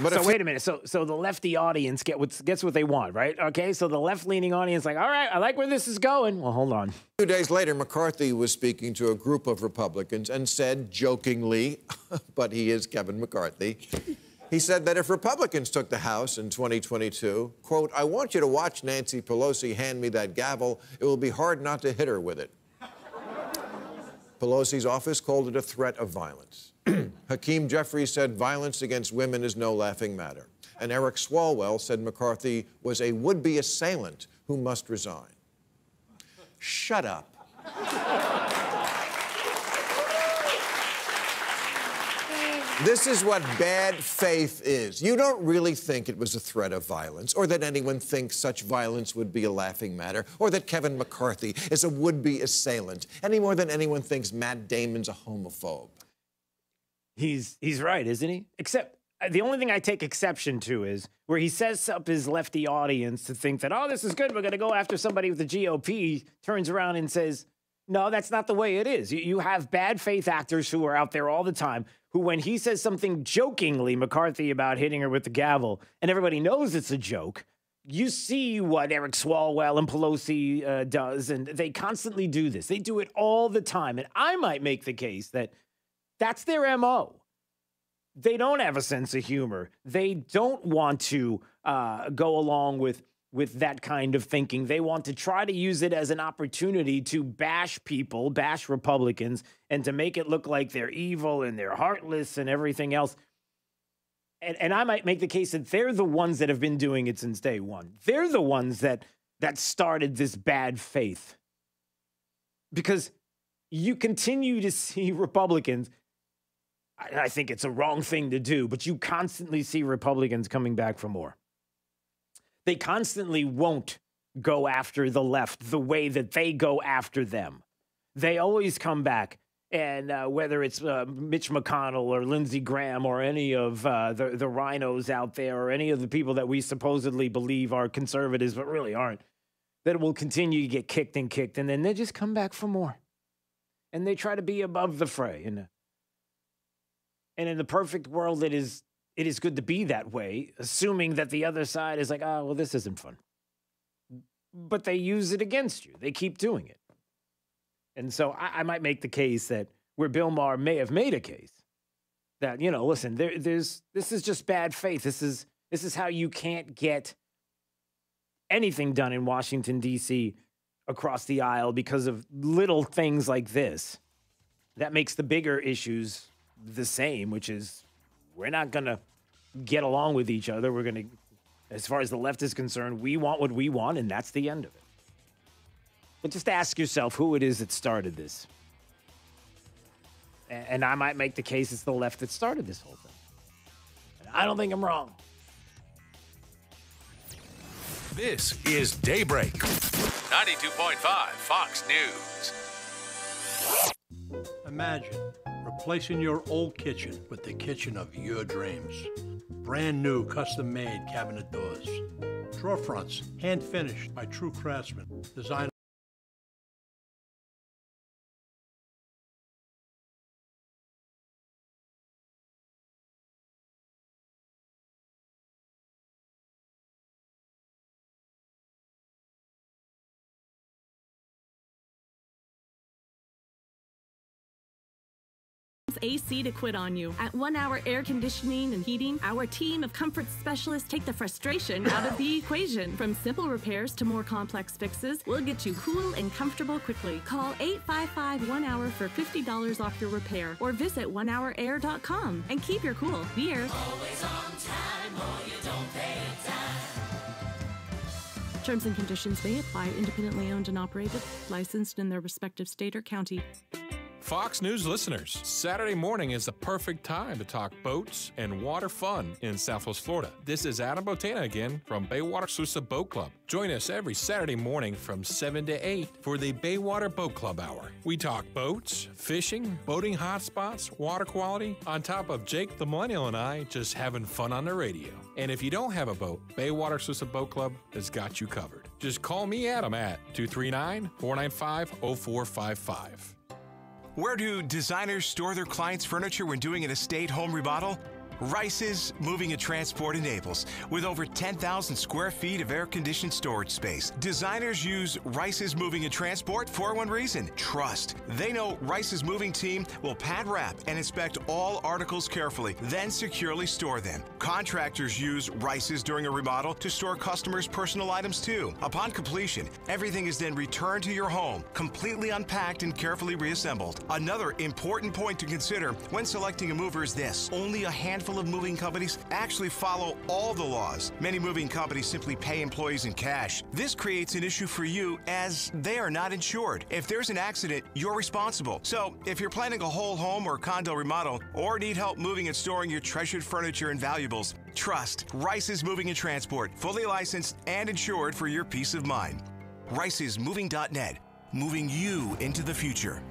But so wait a minute. So the lefty audience gets what they want, right? Okay, so the left-leaning audience like, all right, I like where this is going. Well, hold on. 2 days later, McCarthy was speaking to a group of Republicans and said jokingly, but he is Kevin McCarthy, He said that if Republicans took the House in 2022, quote, I want you to watch Nancy Pelosi hand me that gavel. It will be hard not to hit her with it. Pelosi's office called it a threat of violence. Hakeem Jeffries said violence against women is no laughing matter. And Eric Swalwell said McCarthy was a would-be assailant who must resign. Shut up. This is what bad faith is. You don't really think it was a threat of violence, or that anyone thinks such violence would be a laughing matter, or that Kevin McCarthy is a would-be assailant, any more than anyone thinks Matt Damon's a homophobe. He's right, isn't he? Except the only thing I take exception to is where he sets up his lefty audience to think that, oh, this is good, we're going to go after somebody with the GOP, turns around and says, no, that's not the way it is. You have bad faith actors who are out there all the time who, when he says something jokingly, McCarthy, about hitting her with the gavel, and everybody knows it's a joke, you see what Eric Swalwell and Pelosi does, and they constantly do this. They do it all the time. And I might make the case that that's their MO. They don't have a sense of humor. They don't want to go along with that kind of thinking. They want to try to use it as an opportunity to bash people, bash Republicans, and to make it look like they're evil and they're heartless and everything else. And I might make the case that they're the ones that have been doing it since day one. They're the ones that started this bad faith. Because you continue to see Republicans, I think it's a wrong thing to do, but you constantly see Republicans coming back for more. They constantly won't go after the left the way that they go after them. They always come back, and whether it's Mitch McConnell or Lindsey Graham or any of the rhinos out there or any of the people that we supposedly believe are conservatives but really aren't, that will continue to get kicked, and then they just come back for more. And they try to be above the fray. And in the perfect world, it is good to be that way, assuming that the other side is like, oh, well, this isn't fun. But they use it against you. They keep doing it. And so I might make the case that where Bill Maher may have made a case that, listen, this is just bad faith. This is how you can't get anything done in Washington, D.C. across the aisle because of little things like this. That makes the bigger issues the same, which is we're not going to get along with each other. We're going to, as far as the left is concerned, we want what we want, and that's the end of it. But just ask yourself who it is that started this. And I might make the case it's the left that started this whole thing. And I don't think I'm wrong. This is Daybreak. 92.5 Fox News. Imagine replacing your old kitchen with the kitchen of your dreams. Brand new custom-made cabinet doors. Drawer fronts, hand-finished by true craftsmen. Designed AC to quit on you. At 1 Hour Air Conditioning and Heating, our team of comfort specialists take the frustration out of the equation. From simple repairs to more complex fixes, we'll get you cool and comfortable quickly. Call 855-1-HOUR for $50 off your repair or visit onehourair.com and keep your cool. Beer. Always on time or you don't pay time. Terms and conditions may apply. Independently owned and operated. Licensed in their respective state or county. Fox News listeners, Saturday morning is the perfect time to talk boats and water fun in Southwest Florida. This is Adam Botana again from Baywater Sousa Boat Club. Join us every Saturday morning from 7 to 8 for the Baywater Boat Club Hour. We talk boats, fishing, boating hotspots, water quality, on top of Jake the Millennial and I just having fun on the radio. And if you don't have a boat, Baywater Sousa Boat Club has got you covered. Just call me, Adam, at 239-495-0455. Where do designers store their clients' furniture when doing an estate home remodel? Rice's Moving and Transport in Naples, with over 10,000 square feet of air-conditioned storage space. Designers use Rice's Moving and Transport for one reason: trust. They know Rice's Moving team will pad wrap and inspect all articles carefully, then securely store them. Contractors use Rice's during a remodel to store customers' personal items too. Upon completion, everything is then returned to your home, completely unpacked and carefully reassembled. Another important point to consider when selecting a mover is this: only a handful of moving companies actually follow all the laws. Many moving companies simply pay employees in cash. This creates an issue for you as they are not insured. If there's an accident, you're responsible. So if you're planning a whole home or condo remodel, or need help moving and storing your treasured furniture and valuables, trust Rice's Moving and Transport, fully licensed and insured for your peace of mind. Rice'sMoving.net, moving you into the future.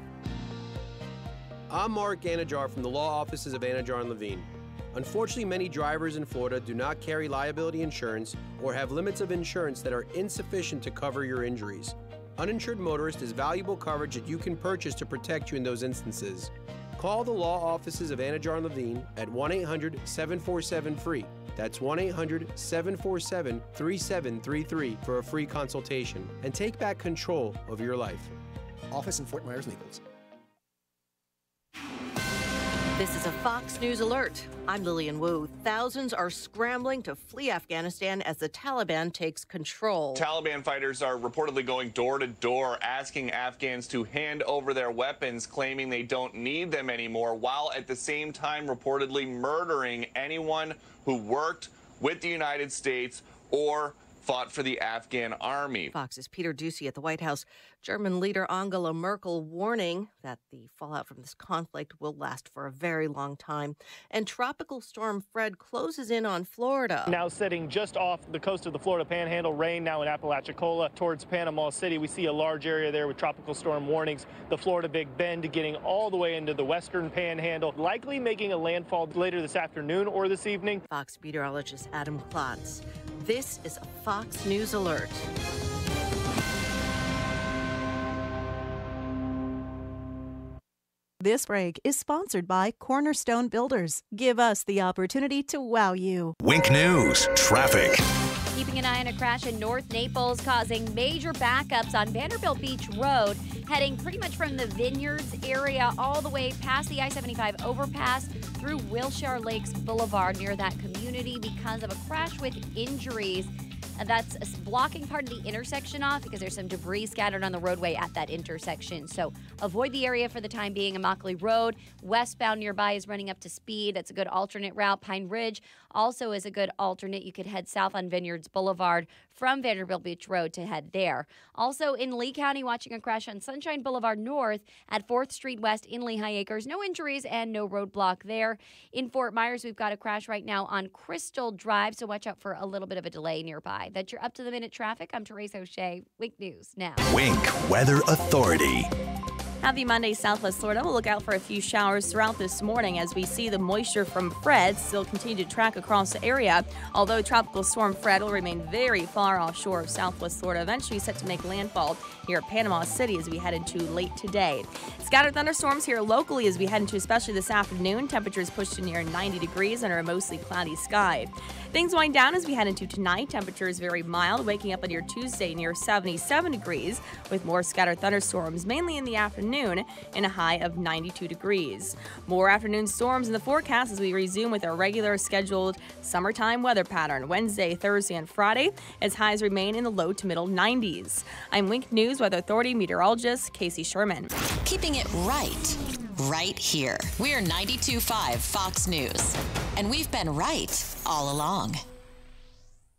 I'm Mark Anajar from the law offices of Anajar & Levine. Unfortunately, many drivers in Florida do not carry liability insurance or have limits of insurance that are insufficient to cover your injuries. Uninsured motorist is valuable coverage that you can purchase to protect you in those instances. Call the law offices of Anajar & Levine at 1-800-747-FREE. That's 1-800-747-3733 for a free consultation and take back control of your life. Office in Fort Myers, Naples. This is a Fox News alert. I'm Lillian Wu. Thousands are scrambling to flee Afghanistan as the Taliban takes control. Taliban fighters are reportedly going door to door, asking Afghans to hand over their weapons, claiming they don't need them anymore, while at the same time reportedly murdering anyone who worked with the United States or fought for the Afghan army. Fox's Peter Doocy at the White House. German leader Angela Merkel warning that the fallout from this conflict will last for a very long time. And Tropical Storm Fred closes in on Florida. Now sitting just off the coast of the Florida Panhandle, rain now in Apalachicola towards Panama City. We see a large area there with tropical storm warnings. The Florida Big Bend getting all the way into the western Panhandle, likely making a landfall later this afternoon or this evening. Fox meteorologist Adam Klotz. This is a Fox News alert. This break is sponsored by Cornerstone Builders. Give us the opportunity to wow you. Wink News traffic. Keeping an eye on a crash in North Naples causing major backups on Vanderbilt Beach Road, heading pretty much from the Vineyards area all the way past the I-75 overpass through Wilshire Lakes Boulevard near that community because of a crash with injuries. That's blocking part of the intersection off because there's some debris scattered on the roadway at that intersection. So avoid the area for the time being. Immokalee Road, westbound nearby, is running up to speed. That's a good alternate route. Pine Ridge also is a good alternate. You could head south on Vineyards Boulevard from Vanderbilt Beach Road to head there. Also in Lee County, watching a crash on Sunshine Boulevard North at 4th Street West in Lehigh Acres. No injuries and no roadblock there. In Fort Myers, we've got a crash right now on Crystal Drive, so watch out for a little bit of a delay nearby. That's your up-to-the-minute traffic. I'm Therese O'Shea. Wink News now. Wink Weather Authority. Happy Monday, Southwest Florida. We'll look out for a few showers throughout this morning as we see the moisture from Fred still continue to track across the area. Although Tropical Storm Fred will remain very far offshore of Southwest Florida, eventually set to make landfall here at Panama City as we head into late today. Scattered thunderstorms here locally as we head into especially this afternoon. Temperatures pushed to near 90 degrees under a mostly cloudy sky. Things wind down as we head into tonight. Temperatures very mild, waking up on your Tuesday near 77 degrees with more scattered thunderstorms, mainly in the afternoon and a high of 92 degrees. More afternoon storms in the forecast as we resume with our regular scheduled summertime weather pattern Wednesday, Thursday, and Friday as highs remain in the low to middle 90s. I'm Wink News Weather Authority meteorologist Casey Sherman. Keeping it right here. We're 92.5 Fox News. And we've been right all along.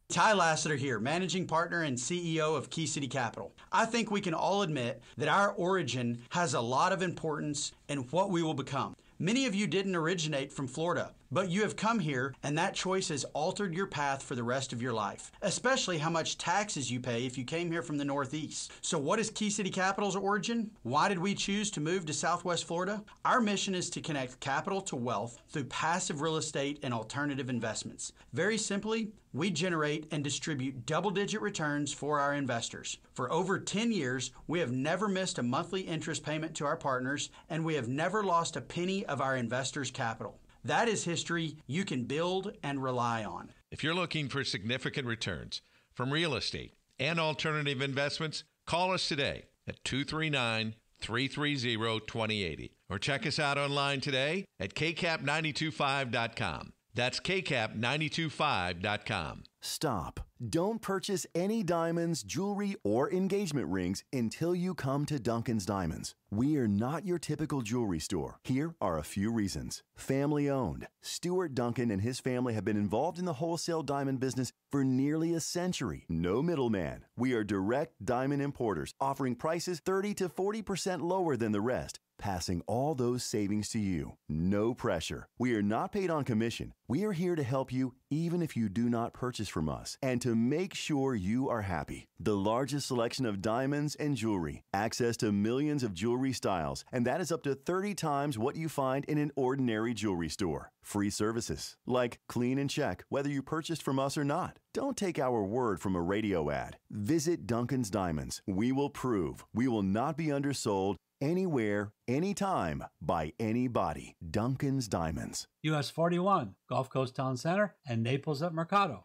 Ty Lassiter here, managing partner and CEO of Key City Capital. I think we can all admit that our origin has a lot of importance in what we will become. Many of you didn't originate from Florida, but you have come here and that choice has altered your path for the rest of your life, especially how much taxes you pay if you came here from the Northeast. So what is Key City Capital's origin? Why did we choose to move to Southwest Florida? Our mission is to connect capital to wealth through passive real estate and alternative investments. Very simply, we generate and distribute double-digit returns for our investors. For over 10 years, we have never missed a monthly interest payment to our partners, and we have never lost a penny of our investors' capital. That is history you can build and rely on. If you're looking for significant returns from real estate and alternative investments, call us today at 239-330-2080 or check us out online today at kcap925.com. That's kcap925.com. Stop. Don't purchase any diamonds, jewelry, or engagement rings until you come to Duncan's Diamonds. We are not your typical jewelry store. Here are a few reasons. Family owned. Stuart Duncan and his family have been involved in the wholesale diamond business for nearly a century. No middleman. We are direct diamond importers, offering prices 30 to 40% lower than the rest, passing all those savings to you. No pressure. We are not paid on commission. We are here to help you even if you do not purchase from us and to make sure you are happy. The largest selection of diamonds and jewelry, access to millions of jewelry styles, and that is up to 30 times what you find in an ordinary jewelry store. Free services, like clean and check whether you purchased from us or not. Don't take our word from a radio ad. Visit Duncan's Diamonds. We will prove we will not be undersold anywhere, anytime, by anybody. Duncan's Diamonds. US 41, Gulf Coast Town Center, and Naples at Mercado.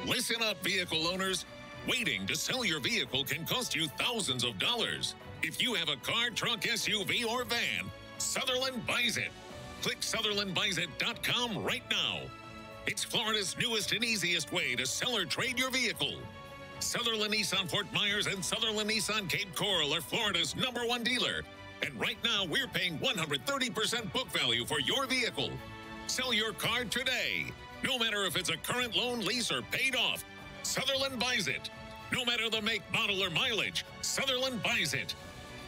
Listen up, vehicle owners. Waiting to sell your vehicle can cost you thousands of dollars. If you have a car, truck, SUV, or van, Sutherland buys it. Click SutherlandBuysIt.com right now. It's Florida's newest and easiest way to sell or trade your vehicle. Sutherland Nissan Fort Myers and Sutherland Nissan Cape Coral are Florida's #1 dealer. And right now, we're paying 130% book value for your vehicle. Sell your car today. No matter if it's a current loan, lease, or paid off, Sutherland buys it. No matter the make, model, or mileage, Sutherland buys it.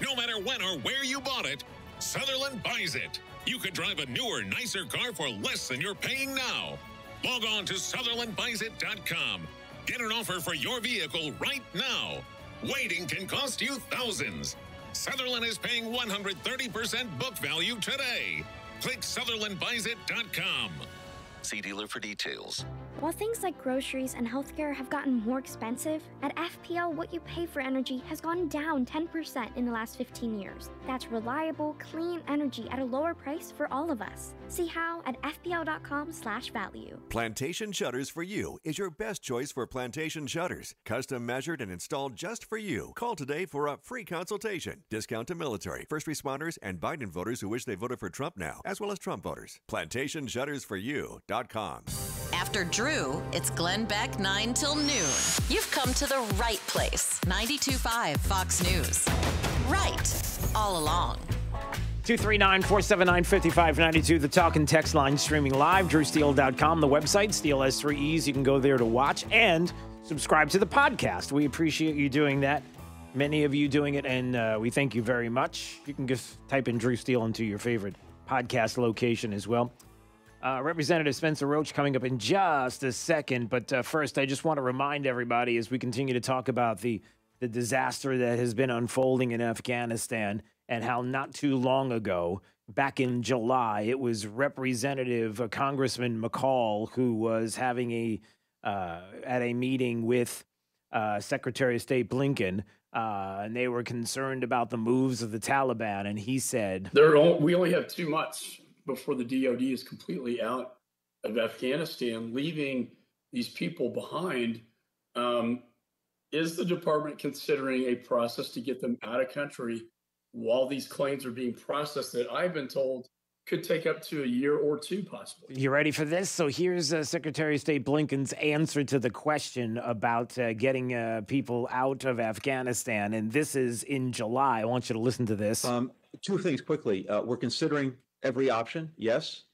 No matter when or where you bought it, Sutherland buys it. You could drive a newer, nicer car for less than you're paying now. Log on to SutherlandBuysIt.com. Get an offer for your vehicle right now. Waiting can cost you thousands. Sutherland is paying 130% book value today. Click SutherlandBuysIt.com. See dealer for details. While things like groceries and healthcare have gotten more expensive, at FPL, what you pay for energy has gone down 10% in the last 15 years. That's reliable, clean energy at a lower price for all of us. See how at fpl.com/value. Plantation Shutters for You is your best choice for plantation shutters. Custom measured and installed just for you. Call today for a free consultation. Discount to military, first responders, and Biden voters who wish they voted for Trump now, as well as Trump voters. PlantationShuttersForYou.com. After Drew, it's Glenn Beck 9 till noon. You've come to the right place. 92.5 Fox News. Right. All along. 239-479-5592, the talk and text line streaming live, drewsteele.com, the website, Steele has 3 E's. You can go there to watch and subscribe to the podcast. We appreciate you doing that. Many of you doing it, and we thank you very much. You can just type in Drew Steele into your favorite podcast location as well. Representative Spencer Roach coming up in just a second, but first I just want to remind everybody as we continue to talk about the disaster that has been unfolding in Afghanistan and how not too long ago, back in July, it was Representative Congressman McCall who was having at a meeting with Secretary of State Blinken, and they were concerned about the moves of the Taliban, and he said, we only have 2 months before the DOD is completely out of Afghanistan, leaving these people behind. Is the department considering a process to get them out of country while these claims are being processed that I've been told could take up to a year or 2 possibly? You ready for this? So here's Secretary of State Blinken's answer to the question about getting people out of Afghanistan. And this is in July. I want you to listen to this. 2 things quickly. We're considering every option, yes.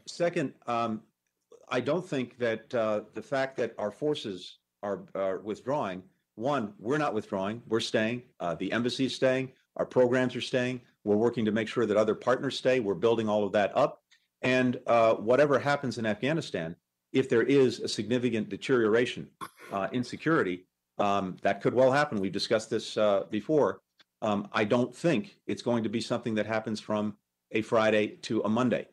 Second, I don't think that the fact that our forces are withdrawing, one, we're not withdrawing, we're staying. The embassy is staying, our programs are staying. We're working to make sure that other partners stay. We're building all of that up. And whatever happens in Afghanistan, if there is a significant deterioration in security, that could well happen. We've discussed this before. I don't think it's going to be something that happens from a Friday to a Monday.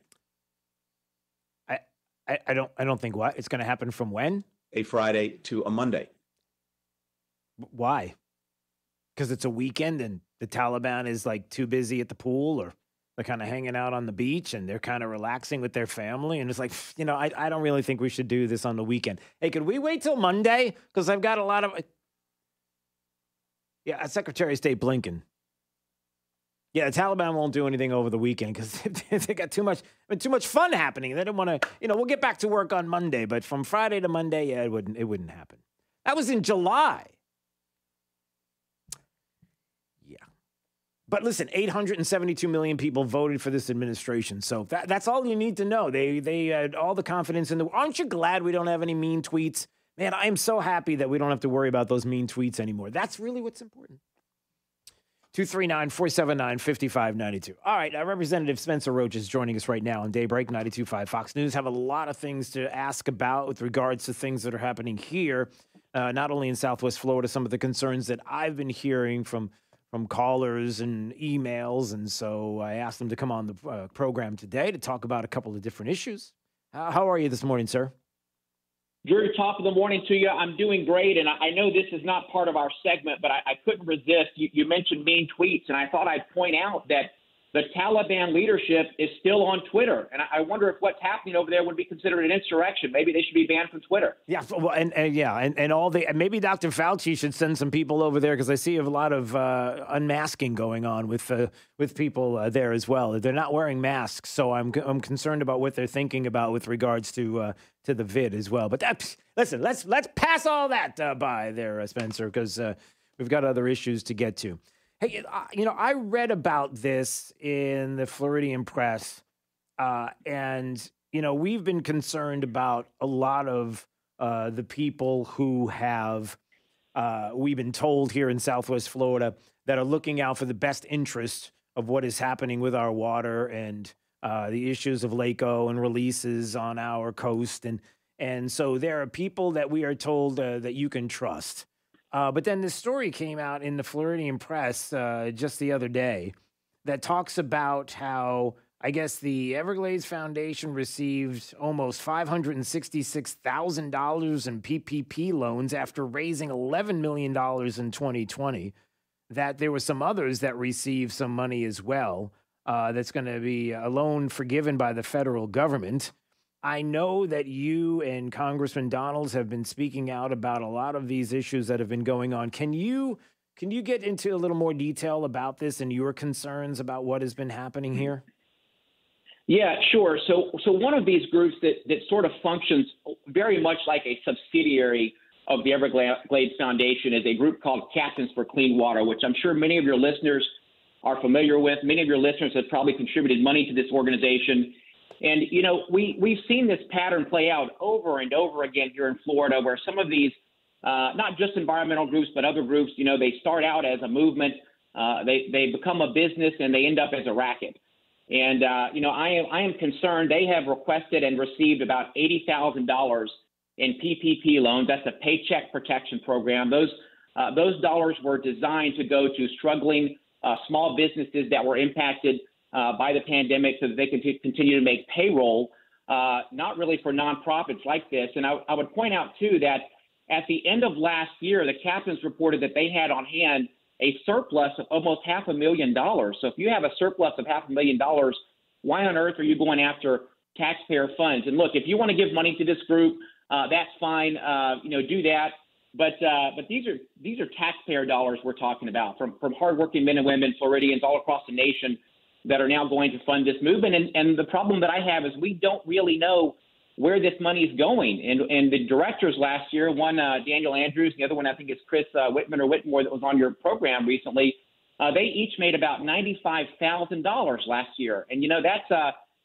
I don't think what? It's going to happen from when? A Friday to a Monday. Why? Because it's a weekend and the Taliban is like too busy at the pool, or? They're kind of hanging out on the beach and they're kind of relaxing with their family. And it's like, I don't really think we should do this on the weekend. Hey, could we wait till Monday? Because I've got a lot of... Yeah, Secretary of State Blinken. Yeah, the Taliban won't do anything over the weekend because they got too much fun happening. They don't want to, we'll get back to work on Monday. But from Friday to Monday, yeah, it wouldn't happen. That was in July. But listen, 872 million people voted for this administration. So that's all you need to know. They had all the confidence in the... Aren't you glad we don't have any mean tweets? Man, I am so happy that we don't have to worry about those mean tweets anymore. That's really what's important. 239-479-5592. All right, Representative Spencer Roach is joining us right now on Daybreak 92.5 Fox News. Have a lot of things to ask about with regards to things that are happening here, not only in Southwest Florida, some of the concerns that I've been hearing from callers and emails. And so I asked him to come on the program today to talk about a couple of different issues. How are you this morning, sir? Drew, top of the morning to you. I'm doing great, and I know this is not part of our segment, but I couldn't resist. You mentioned mean tweets, and I thought I'd point out that the Taliban leadership is still on Twitter, and I wonder if what's happening over there would be considered an insurrection. Maybe they should be banned from Twitter. Yeah, well, and all the maybe Dr. Fauci should send some people over there because I see a lot of unmasking going on with people there as well. They're not wearing masks, so I'm concerned about what they're thinking about with regards to the vid as well. But listen, let's pass all that by there, Spencer, because we've got other issues to get to. Hey, I read about this in the Floridian press, and, we've been concerned about a lot of the people who have, we've been told here in Southwest Florida, that are looking out for the best interest of what is happening with our water and the issues of LACO and releases on our coast. And so there are people that we are told that you can trust. But then this story came out in the Floridian press just the other day that talks about how, I guess, the Everglades Foundation received almost $566,000 in PPP loans after raising $11 million in 2020, that there were some others that received some money as well. That's going to be a loan forgiven by the federal government. I know that you and Congressman Donalds have been speaking out about a lot of these issues that have been going on. Can you get into a little more detail about this and your concerns about what has been happening here? Yeah, sure. So one of these groups that sort of functions very much like a subsidiary of the Everglades Foundation is a group called Captains for Clean Water, which I'm sure many of your listeners are familiar with. Many of your listeners have probably contributed money to this organization. And, we've seen this pattern play out over and over again here in Florida, where some of these, not just environmental groups, but other groups, they start out as a movement, they become a business, and they end up as a racket. And, I am concerned. They have requested and received about $80,000 in PPP loans. That's a Paycheck Protection Program. Those dollars were designed to go to struggling small businesses that were impacted by the pandemic so that they can continue to make payroll, not really for nonprofits like this. And I would point out, too, that at the end of last year, the captains reported that they had on hand a surplus of almost $500,000. So if you have a surplus of $500,000, why on earth are you going after taxpayer funds? And look, if you want to give money to this group, that's fine. Do that. But these are taxpayer dollars we're talking about from hardworking men and women, Floridians all across the nation, that are now going to fund this movement. And the problem that I have is we don't really know where this money is going. And the directors last year, one Daniel Andrews, the other one I think is Chris Whitman or Whitmore that was on your program recently, they each made about $95,000 last year. And,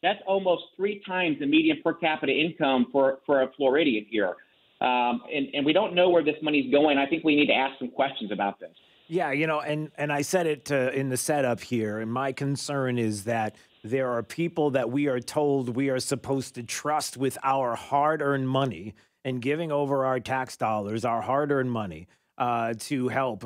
that's almost 3 times the median per capita income for a Floridian here. And we don't know where this money is going. I think we need to ask some questions about this. Yeah, and I said it in the setup here, and my concern is that there are people that we are told we are supposed to trust with our hard-earned money and giving over our tax dollars, our hard-earned money, to help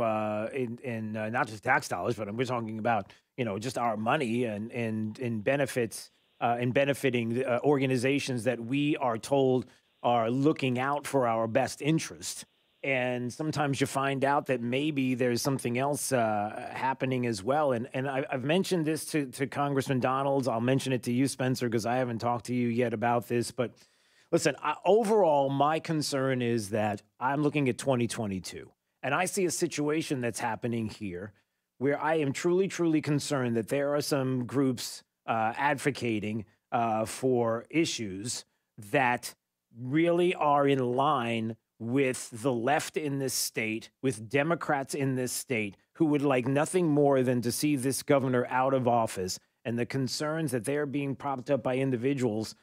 in not just tax dollars, but we're talking about, just our money and benefits and benefiting the organizations that we are told are looking out for our best interest. And sometimes you find out that maybe there's something else happening as well. And I've mentioned this to Congressman Donalds. I'll mention it to you, Spencer, because I haven't talked to you yet about this. But listen, overall, my concern is that I'm looking at 2022, and I see a situation that's happening here where I am truly, truly concerned that there are some groups advocating for issues that really are in line with the left in this state, with Democrats in this state, who would like nothing more than to see this governor out of office, and the concerns that they're being propped up by individuals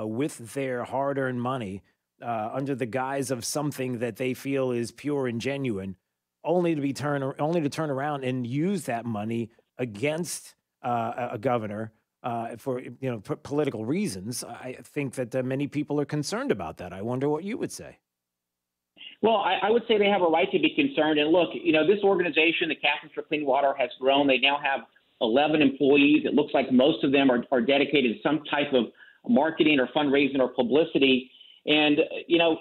with their hard-earned money under the guise of something that they feel is pure and genuine, only to turn around and use that money against a governor for political reasons. I think that many people are concerned about that. I wonder what you would say. Well, I would say they have a right to be concerned. And look, this organization, the Captains for Clean Water, has grown. They now have 11 employees. It looks like most of them are dedicated to some type of marketing or fundraising or publicity. And,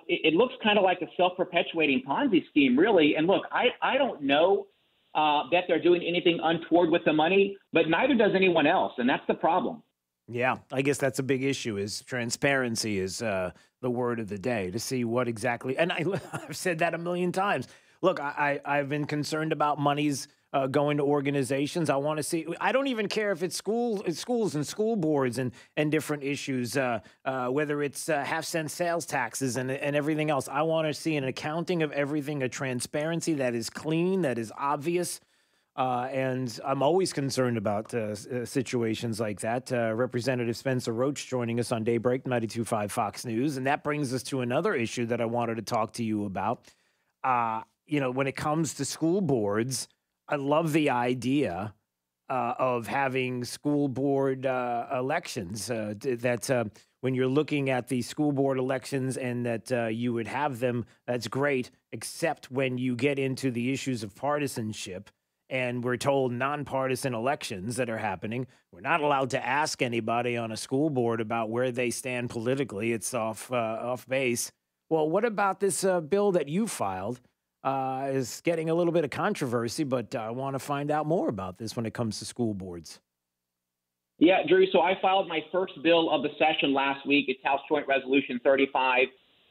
it looks kind of like a self-perpetuating Ponzi scheme, really. And look, I don't know that they're doing anything untoward with the money, but neither does anyone else. And that's the problem. Yeah, I guess that's a big issue. Is transparency is the word of the day, to see what exactly. And I've said that a million times. Look, I've been concerned about monies going to organizations. I want to see. I don't even care if it's schools and school boards and different issues, whether it's half-cent sales taxes and everything else. I want to see an accounting of everything, a transparency that is clean, that is obvious. And I'm always concerned about situations like that. Representative Spencer Roach joining us on Daybreak 92.5 Fox News. And that brings us to another issue that I wanted to talk to you about. When it comes to school boards, I love the idea of having school board elections, that when you're looking at the school board elections and that you would have them, that's great, except when you get into the issues of partisanship. And we're told nonpartisan elections that are happening. We're not allowed to ask anybody on a school board about where they stand politically. It's off base. Well, what about this bill that you filed? Is getting a little bit of controversy, but I want to find out more about this when it comes to school boards. Yeah, Drew, so I filed my first bill of the session last week. It's House Joint Resolution 35,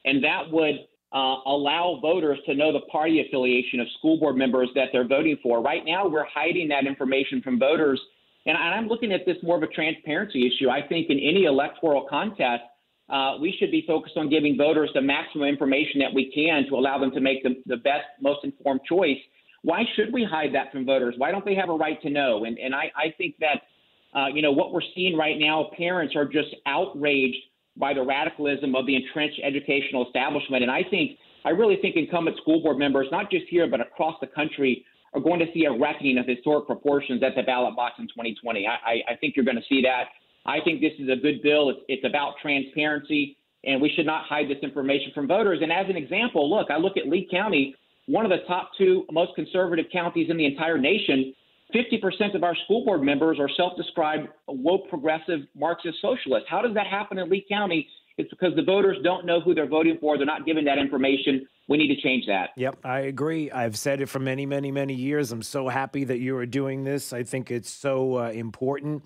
and that would allow voters to know the party affiliation of school board members that they're voting for. Right now, we're hiding that information from voters, and I'm looking at this more of a transparency issue. I think in any electoral contest, we should be focused on giving voters the maximum information that we can to allow them to make the best, most informed choice. Why should we hide that from voters? Why don't they have a right to know? And I think that, what we're seeing right now, parents are just outraged by the radicalism of the entrenched educational establishment. And I really think incumbent school board members, not just here, but across the country, are going to see a reckoning of historic proportions at the ballot box in 2020. I think you're going to see that. I think this is a good bill. It's about transparency, and we should not hide this information from voters. And as an example, I look at Lee County, one of the top two most conservative counties in the entire nation. 50% of our school board members are self-described woke, progressive, Marxist socialists. How does that happen in Lee County? It's because the voters don't know who they're voting for. They're not given that information. We need to change that. Yep, I agree. I've said it for many, many, many years. I'm so happy that you are doing this. I think it's so important.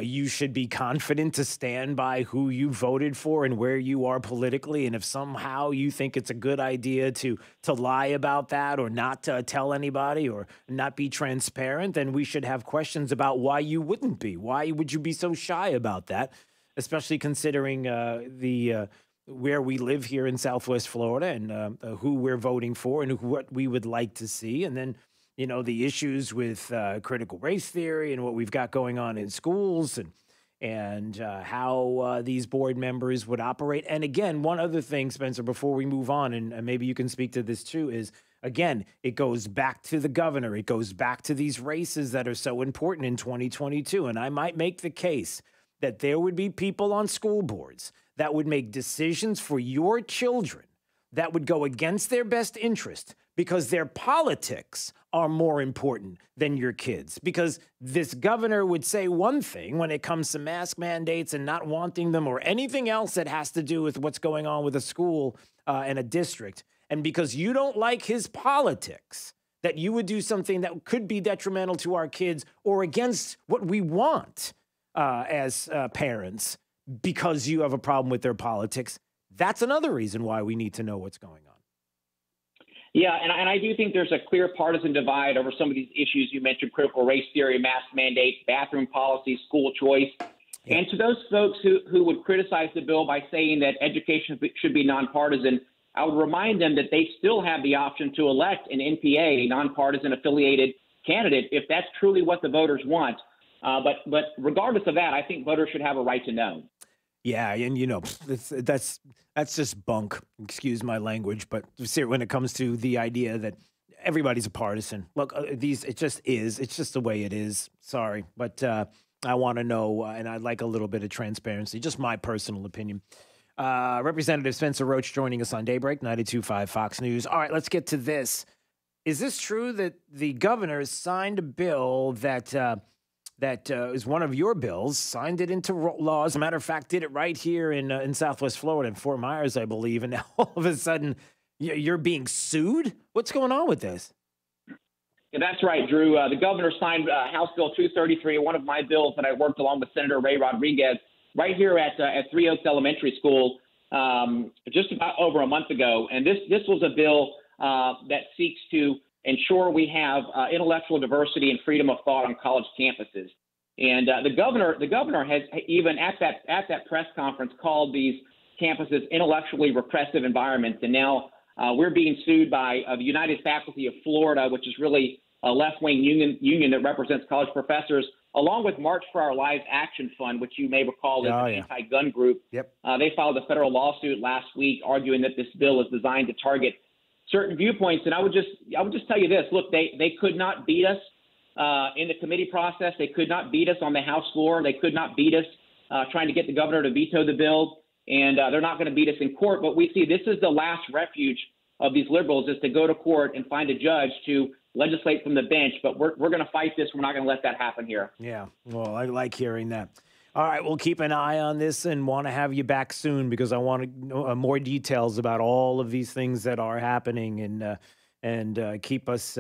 You should be confident to stand by who you voted for and where you are politically. And if somehow you think it's a good idea to lie about that or not tell anybody or not be transparent, then we should have questions about why you wouldn't be. Why would you be so shy about that, especially considering where we live here in Southwest Florida and who we're voting for and what we would like to see. And then the issues with critical race theory and what we've got going on in schools and how these board members would operate. And again, one other thing, Spencer, before we move on, and maybe you can speak to this too, is, again, it goes back to the governor. It goes back to these races that are so important in 2022. And I might make the case that there would be people on school boards that would make decisions for your children that would go against their best interest because their politics are more important than your kids. Because this governor would say one thing when it comes to mask mandates and not wanting them or anything else that has to do with what's going on with a school and a district. and because you don't like his politics, that you would do something that could be detrimental to our kids or against what we want as parents because you have a problem with their politics, that's another reason why we need to know what's going on. Yeah, and I do think there's a clear partisan divide over some of these issues you mentioned: critical race theory, mask mandates, bathroom policy, school choice. Yeah. And to those folks who would criticize the bill by saying that education should be nonpartisan, I would remind them that they still have the option to elect an NPA, a nonpartisan affiliated candidate, if that's truly what the voters want. But regardless of that, I think voters should have a right to know. Yeah, and that's just bunk. Excuse my language, but when it comes to the idea that everybody's a partisan, look, it just is. It's just the way it is. Sorry, but I want to know, and I'd like a little bit of transparency. Just my personal opinion. Representative Spencer Roach joining us on Daybreak 92.5 Fox News. All right, let's get to this. Is this true that the governor signed a bill that is one of your bills, signed it into law? As a matter of fact, did it right here in Southwest Florida, in Fort Myers, I believe, and now all of a sudden you're being sued? What's going on with this? Yeah, that's right, Drew. The governor signed House Bill 233, one of my bills that I worked along with Senator Ray Rodriguez, right here at Three Oaks Elementary School just about over a month ago. And this was a bill that seeks to ensure we have intellectual diversity and freedom of thought on college campuses. And the governor has even at that press conference called these campuses intellectually repressive environments. And now we're being sued by the United Faculty of Florida, which is really a left-wing union that represents college professors, along with March for Our Lives Action Fund, which you may recall is an anti-gun group. Yep. They filed a federal lawsuit last week arguing that this bill is designed to target certain viewpoints. And I would just tell you this: look, they could not beat us in the committee process. They could not beat us on the House floor. They could not beat us trying to get the governor to veto the bill. And they're not going to beat us in court. But we see this is the last refuge of these liberals, is to go to court and find a judge to legislate from the bench. But we're going to fight this. We're not going to let that happen here. Yeah, well, I like hearing that. All right, we'll keep an eye on this and want to have you back soon because I want to know more details about all of these things that are happening and keep us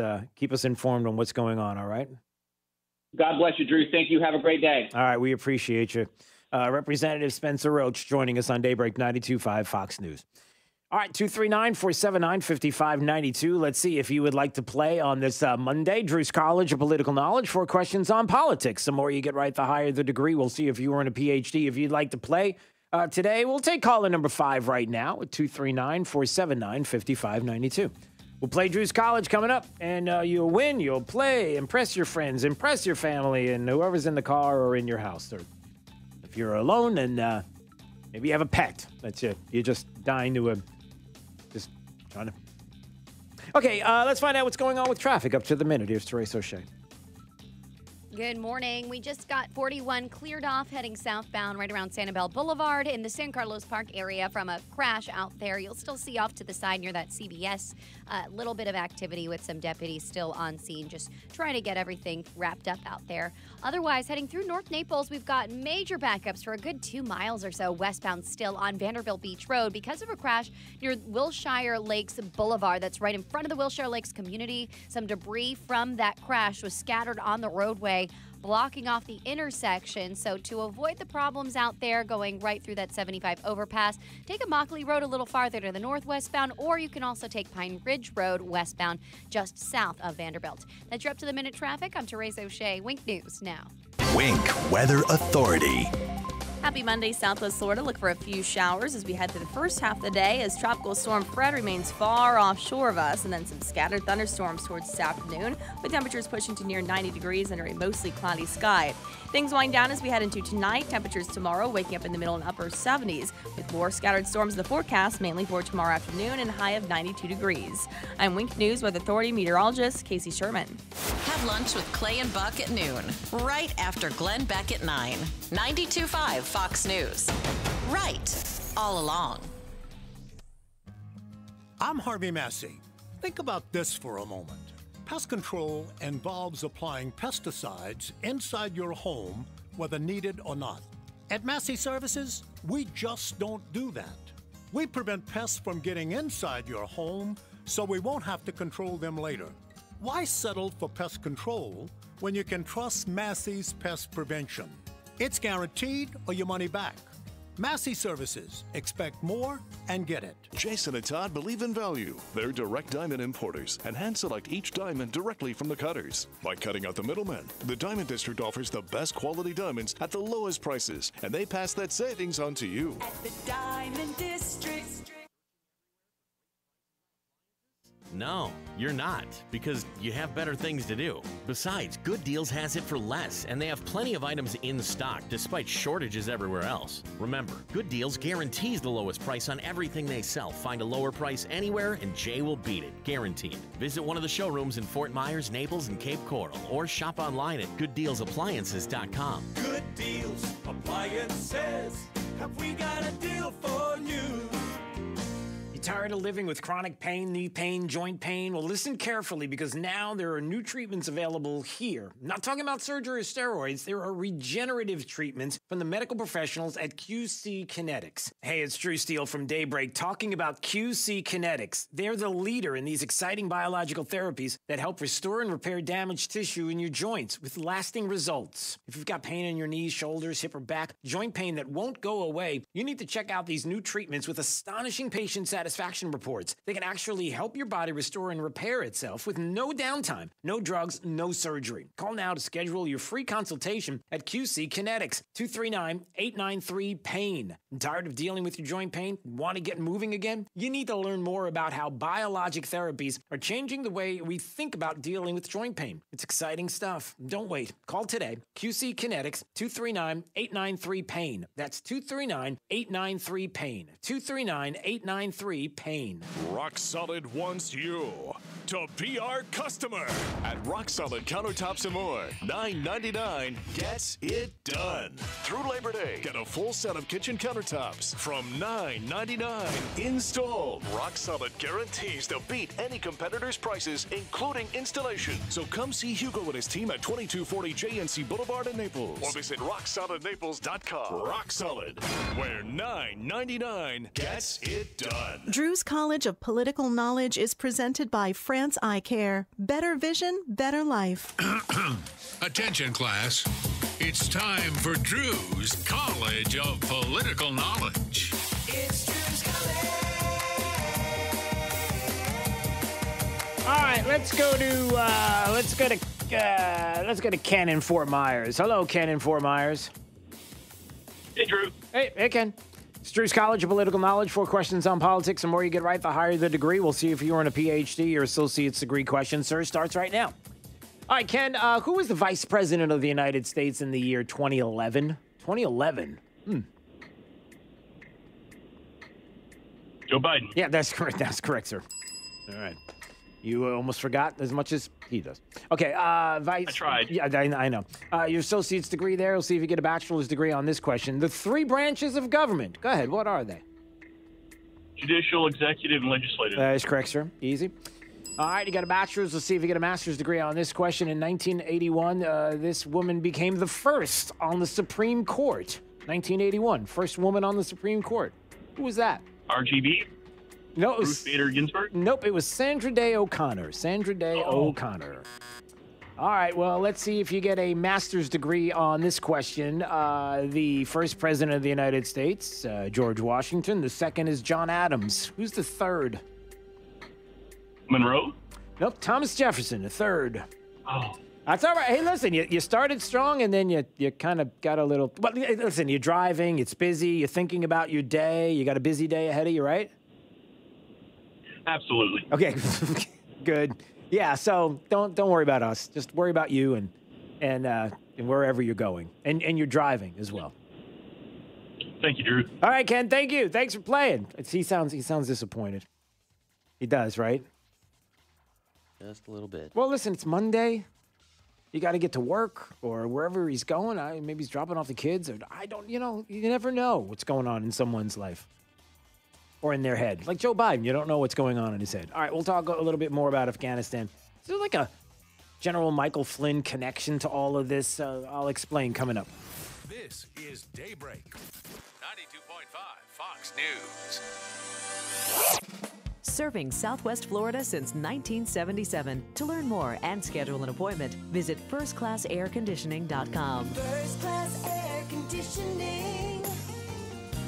informed on what's going on. All right. God bless you, Drew. Thank you. Have a great day. All right, we appreciate you. Representative Spencer Roach joining us on Daybreak 92.5 Fox News. All right, 239-479-5592. Let's see if you would like to play on this Monday. Drew's College of Political Knowledge for questions on politics. The more you get right, the higher the degree. We'll see if you earn a PhD. If you'd like to play today, we'll take caller number 5 right now at 239-479-5592. We'll play Drew's College coming up, and you'll win, you'll play, impress your friends, impress your family, and whoever's in the car or in your house. Or if you're alone and maybe you have a pet, that's it. You're just dying to just trying to. Okay, let's find out what's going on with traffic up to the minute. Here's Therese O'Shea. Good morning. We just got 41 cleared off heading southbound right around Sanibel Boulevard in the San Carlos Park area from a crash out there. You'll still see off to the side near that CBS. A little bit of activity with some deputies still on scene, just trying to get everything wrapped up out there. Otherwise, heading through North Naples, we've got major backups for a good 2 miles or so westbound still on Vanderbilt Beach Road because of a crash near Wilshire Lakes Boulevard. That's right in front of the Wilshire Lakes community. Some debris from that crash was scattered on the roadway, blocking off the intersection. So to avoid the problems out there going right through that 75 overpass, take a Mockley Road a little farther to the northwestbound, or you can also take Pine Ridge Road westbound just south of Vanderbilt. That's your up-to-the-minute traffic. I'm Therese O'Shea. Wink News now. Wink Weather Authority. Happy Monday, Southwest Florida. Look for a few showers as we head through the first half of the day as Tropical Storm Fred remains far offshore of us, and then some scattered thunderstorms towards this afternoon, with temperatures pushing to near 90 degrees under a mostly cloudy sky. Things wind down as we head into tonight. Temperatures tomorrow waking up in the middle and upper 70s, with more scattered storms in the forecast, mainly for tomorrow afternoon, and a high of 92 degrees. I'm Wink News Weather Authority meteorologist Casey Sherman. Have lunch with Clay and Buck at noon, right after Glenn Beck at 9. 92.5 Fox News. Right all along. I'm Harvey Massey. Think about this for a moment. Pest control involves applying pesticides inside your home, whether needed or not. At Massey Services, we just don't do that. We prevent pests from getting inside your home so we won't have to control them later. Why settle for pest control when you can trust Massey's Pest Prevention? It's guaranteed or your money back. Massey Services. Expect more and get it. Jason and Todd believe in value. They're direct diamond importers and hand select each diamond directly from the cutters. By cutting out the middlemen, the Diamond District offers the best quality diamonds at the lowest prices, and they pass that savings on to you. At the Diamond District. No, you're not, because you have better things to do. Besides, Good Deals has it for less, and they have plenty of items in stock despite shortages everywhere else. Remember, Good Deals guarantees the lowest price on everything they sell. Find a lower price anywhere, and Jay will beat it, guaranteed. Visit one of the showrooms in Fort Myers, Naples, and Cape Coral, or shop online at gooddealsappliances.com. Good Deals Appliances. Have we got a deal for you? Tired of living with chronic pain, knee pain, joint pain? Well, listen carefully, because now there are new treatments available here. I'm not talking about surgery or steroids. There are regenerative treatments from the medical professionals at QC Kinetics. Hey, it's Drew Steele from Daybreak talking about QC Kinetics. They're the leader in these exciting biological therapies that help restore and repair damaged tissue in your joints with lasting results. If you've got pain in your knees, shoulders, hip, or back, joint pain that won't go away, you need to check out these new treatments with astonishing patient satisfaction reports. They can actually help your body restore and repair itself with no downtime, no drugs, no surgery. Call now to schedule your free consultation at QC Kinetics, 239-893-PAIN. Tired of dealing with your joint pain? Want to get moving again? You need to learn more about how biologic therapies are changing the way we think about dealing with joint pain. It's exciting stuff. Don't wait. Call today. QC Kinetics, 239-893-PAIN. That's 239-893-PAIN. 239-893-PAIN. Rock Solid wants you to be our customer at Rock Solid Countertops and More. $9.99 gets it done. Through Labor Day, get a full set of kitchen countertops from $9.99 installed. Rock Solid guarantees to beat any competitor's prices, including installation. So come see Hugo and his team at 2240 JNC Boulevard in Naples, or visit rocksolidnaples.com. Rock Solid, where $9.99 gets it done. Drew's College of Political Knowledge is presented by France Eye Care. Better vision, better life. Attention, class. It's time for Drew's College of Political Knowledge. It's Drew's College. All right, let's go to Ken in Fort Myers. Hello, Ken in Fort Myers. Hey, Drew. Hey, Ken. It's Drew's College of Political Knowledge. 4 questions on politics. The more you get right, the higher the degree. We'll see if you earn a PhD or associate's degree question. Sir, starts right now. All right, Ken, who was the vice president of the United States in the year 2011? 2011. Joe Biden. Yeah, that's correct. That's correct, sir. All right. You almost forgot as much as he does. Okay, vice. I tried. Yeah, I know. Your associate's degree there. We'll see if you get a bachelor's degree on this question. The 3 branches of government. Go ahead. What are they? Judicial, executive, and legislative. That is correct, sir. Easy. All right, you got a bachelor's. Let's see if you get a master's degree on this question. In 1981, this woman became the first on the Supreme Court. 1981, first woman on the Supreme Court. Who was that? RGB? No, it was Ruth Bader Ginsburg? Nope, it was Sandra Day O'Connor. Sandra Day O'Connor. All right, well, let's see if you get a master's degree on this question. The first president of the United States, George Washington. The second is John Adams. Who's the third? Monroe? Nope, Thomas Jefferson, the third. Oh. That's all right. Hey, listen, you started strong, and then you kind of got a little... But listen, you're driving, it's busy, you're thinking about your day, you got a busy day ahead of you, right? Absolutely. Okay, good. Yeah, so don't worry about us. Just worry about you and wherever you're going, and you're driving as well. Thank you, Drew. All right, Ken. Thank you. Thanks for playing. He sounds disappointed. He does, right? Just a little bit. Well, listen, it's Monday. You got to get to work or wherever he's going. Maybe he's dropping off the kids. Or you never know what's going on in someone's life. Or in their head. Like Joe Biden, you don't know what's going on in his head. All right, we'll talk a little bit more about Afghanistan. Is there like a General Michael Flynn connection to all of this? I'll explain coming up. This is Daybreak. Fox News. Serving Southwest Florida since 1977. To learn more and schedule an appointment, visit firstclassairconditioning.com. First Class Air Conditioning.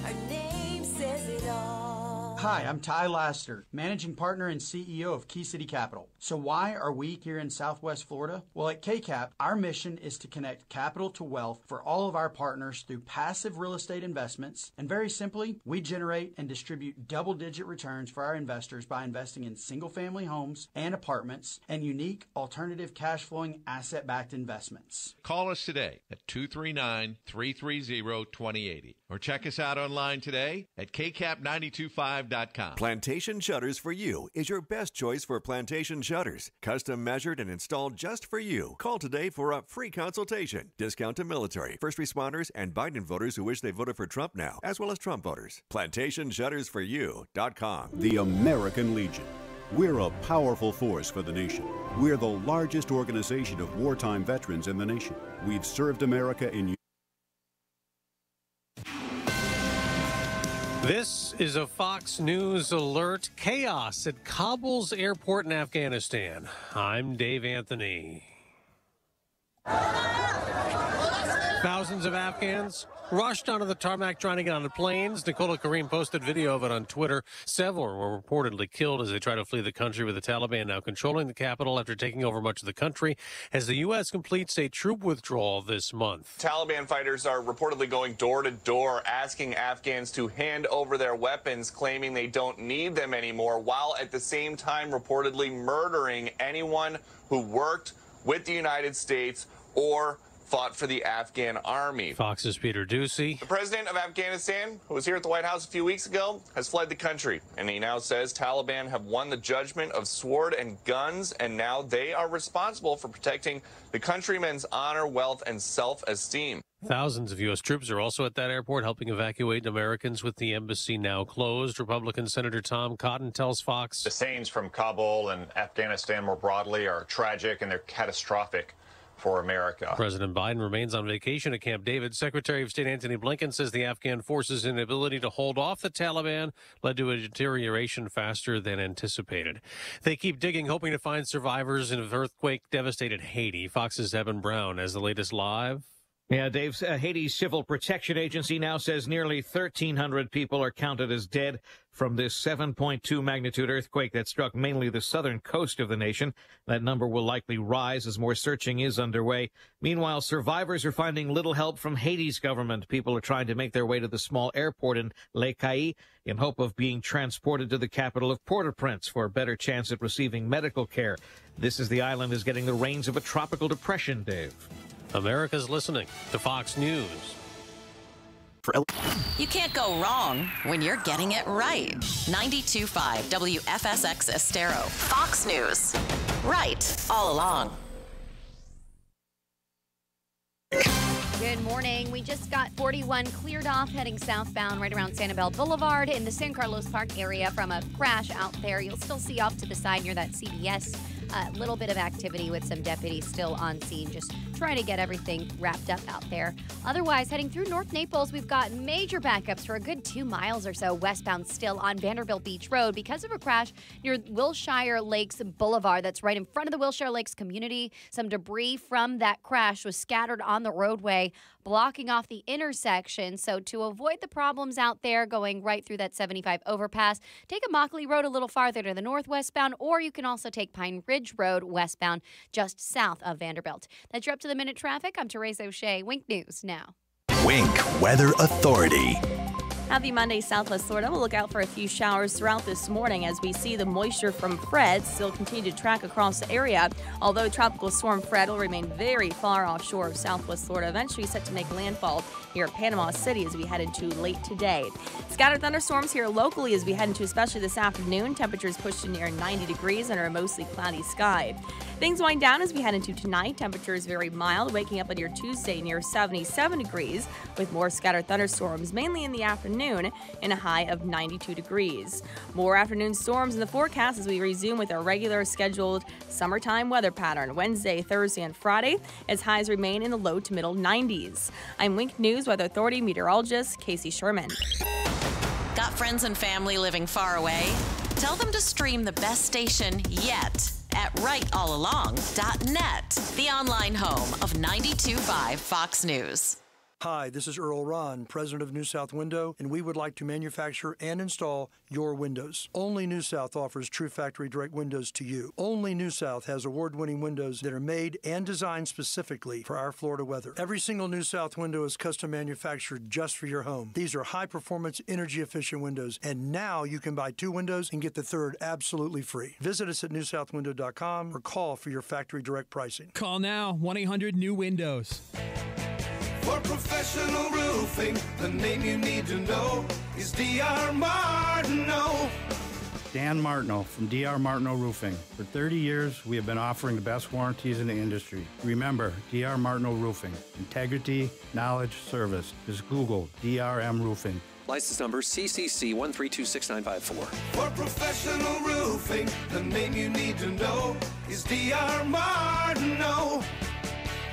Our name says it all. Hi, I'm Ty Laster, Managing Partner and CEO of Key City Capital. So why are we here in Southwest Florida? Well, at KCAP, our mission is to connect capital to wealth for all of our partners through passive real estate investments. And very simply, we generate and distribute double-digit returns for our investors by investing in single-family homes and apartments and unique alternative cash-flowing asset-backed investments. Call us today at 239-330-2080 or check us out online today at kcap925.com. Plantation Shutters for You is your best choice for plantation shutters. Custom measured and installed just for you. Call today for a free consultation. Discount to military, first responders, and Biden voters who wish they voted for Trump now, as well as Trump voters. PlantationShuttersForYou.com. The American Legion. We're a powerful force for the nation. We're the largest organization of wartime veterans in the nation. We've served America in. This is a Fox News alert. Chaos at Kabul's airport in Afghanistan. I'm Dave Anthony. Thousands of Afghans rushed onto the tarmac trying to get on the planes. Nicola Kareem posted video of it on Twitter. Several were reportedly killed as they try to flee the country, with the Taliban now controlling the capital after taking over much of the country as the U.S. completes a troop withdrawal this month. Taliban fighters are reportedly going door to door, asking Afghans to hand over their weapons, claiming they don't need them anymore, while at the same time reportedly murdering anyone who worked with the United States or fought for the Afghan army. Fox's Peter Doocy. The president of Afghanistan, who was here at the White House a few weeks ago, has fled the country, and he now says Taliban have won the judgment of sword and guns, and now they are responsible for protecting the countrymen's honor, wealth, and self-esteem. Thousands of U.S. troops are also at that airport helping evacuate Americans with the embassy now closed. Republican Senator Tom Cotton tells Fox. The scenes from Kabul and Afghanistan more broadly are tragic and they're catastrophic for America. President Biden remains on vacation at Camp David. Secretary of State Antony Blinken says the Afghan forces' inability to hold off the Taliban led to a deterioration faster than anticipated. They keep digging, hoping to find survivors in an earthquake-devastated Haiti. Fox's Evan Brown has the latest live. Yeah, Dave, Haiti's Civil Protection Agency now says nearly 1,300 people are counted as dead from this 7.2 magnitude earthquake that struck mainly the southern coast of the nation. That number will likely rise as more searching is underway. Meanwhile, survivors are finding little help from Haiti's government. People are trying to make their way to the small airport in Les Cayes in hope of being transported to the capital of Port-au-Prince for a better chance at receiving medical care. This is the island is getting the reins of a tropical depression, Dave. America's listening to Fox News. You can't go wrong when you're getting it right. 92.5 WFSX Estero. Fox News. Right all along. Good morning. We just got 41 cleared off heading southbound right around Sanibel Boulevard in the San Carlos Park area from a crash out there. You'll still see off to the side near that CBS. A little bit of activity with some deputies still on scene, just trying to get everything wrapped up out there. Otherwise, heading through North Naples, we've got major backups for a good 2 miles or so westbound still on Vanderbilt Beach Road because of a crash near Wilshire Lakes Boulevard. That's right in front of the Wilshire Lakes community. Some debris from that crash was scattered on the roadway, blocking off the intersection. So to avoid the problems out there going right through that 75 overpass, take a Mockley Road a little farther to the northwestbound, or you can also take Pine Ridge Road westbound just south of Vanderbilt. That's your up-to-the-minute traffic. I'm Therese O'Shea. Wink News now. Wink Weather Authority. Happy Monday, Southwest Florida. We'll look out for a few showers throughout this morning as we see the moisture from Fred still continue to track across the area. Although Tropical Storm Fred will remain very far offshore of Southwest Florida, eventually set to make landfall here at Panama City as we head into late today. Scattered thunderstorms here locally as we head into especially this afternoon. Temperatures pushed to near 90 degrees under a mostly cloudy sky. Things wind down as we head into tonight. Temperatures very mild, waking up on your Tuesday near 77 degrees with more scattered thunderstorms, mainly in the afternoon. afternoon and a high of 92 degrees. More afternoon storms in the forecast as we resume with our regular scheduled summertime weather pattern Wednesday, Thursday, and Friday as highs remain in the low to middle 90s. I'm Wink News Weather Authority meteorologist Casey Sherman. Got friends and family living far away? Tell them to stream the best station yet at rightallalong.net, the online home of 92.5 Fox News. Hi, this is Earl Ron, president of New South Window, and we would like to manufacture and install your windows. Only New South offers true factory direct windows to you. Only New South has award-winning windows that are made and designed specifically for our Florida weather. Every single New South window is custom manufactured just for your home. These are high-performance, energy-efficient windows, and now you can buy 2 windows and get the third absolutely free. Visit us at newsouthwindow.com or call for your factory direct pricing. Call now, 1-800-NEW-WINDOWS. For professional roofing, the name you need to know is D.R. Martineau. Dan Martineau from D.R. Martineau Roofing. For 30 years, we have been offering the best warranties in the industry. Remember, D.R. Martineau Roofing. Integrity, knowledge, service. Just Google DRM Roofing. License number CCC 1326954. For professional roofing, the name you need to know is D.R. Martineau.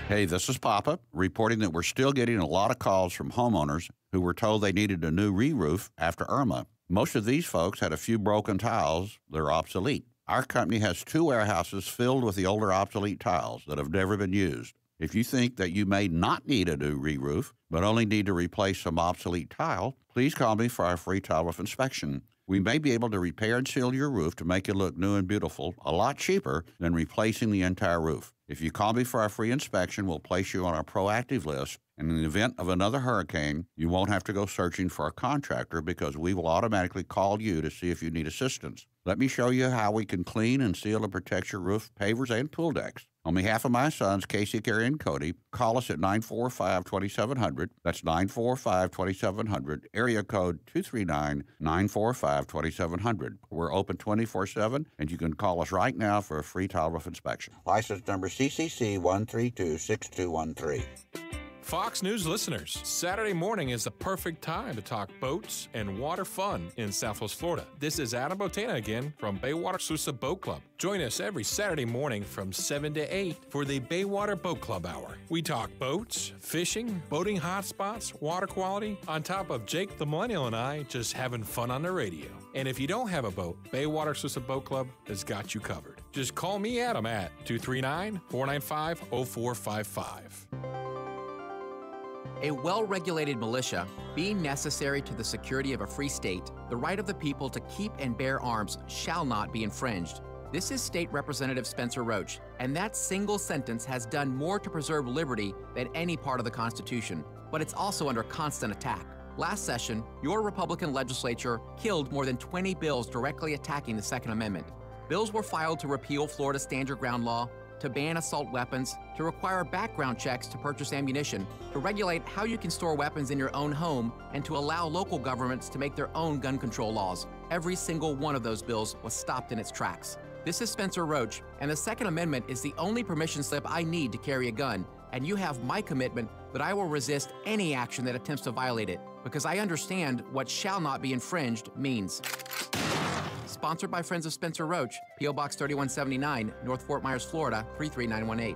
Hey, this is Papa, reporting that we're still getting a lot of calls from homeowners who were told they needed a new re-roof after Irma. Most of these folks had a few broken tiles that are obsolete. Our company has 2 warehouses filled with the older obsolete tiles that have never been used. If you think that you may not need a new re-roof, but only need to replace some obsolete tile, please call me for our free tile roof inspection. We may be able to repair and seal your roof to make it look new and beautiful, a lot cheaper than replacing the entire roof. If you call me for our free inspection, we'll place you on our proactive list, and in the event of another hurricane, you won't have to go searching for a contractor because we will automatically call you to see if you need assistance. Let me show you how we can clean and seal and protect your roof, pavers, and pool decks. On behalf of my sons, Casey, Carrie, and Cody, call us at 945-2700. That's 945-2700, area code 239-945-2700. We're open 24/7, and you can call us right now for a free tile roof inspection. License number CCC 1326213. Fox News listeners, Saturday morning is the perfect time to talk boats and water fun in Southwest Florida. This is Adam Botana again from Bayswater Sousa Boat Club. Join us every Saturday morning from 7 to 8 for the Bayswater Boat Club Hour. We talk boats, fishing, boating hotspots, water quality, on top of Jake the Millennial and I just having fun on the radio. And if you don't have a boat, Bayswater Sousa Boat Club has got you covered. Just call me, Adam, at 239-495-0455. A well-regulated militia, being necessary to the security of a free state, the right of the people to keep and bear arms shall not be infringed. This is State Representative Spencer Roach, and that single sentence has done more to preserve liberty than any part of the Constitution, but it's also under constant attack. Last session, your Republican legislature killed more than 20 bills directly attacking the Second Amendment. Bills were filed to repeal Florida's Stand Your Ground law, to ban assault weapons, to require background checks to purchase ammunition, to regulate how you can store weapons in your own home, and to allow local governments to make their own gun control laws. Every single one of those bills was stopped in its tracks. This is Spencer Roach, and the Second Amendment is the only permission slip I need to carry a gun, and you have my commitment that I will resist any action that attempts to violate it, because I understand what shall not be infringed means. Sponsored by Friends of Spencer Roach, P.O. Box 3179, North Fort Myers, Florida, 33918.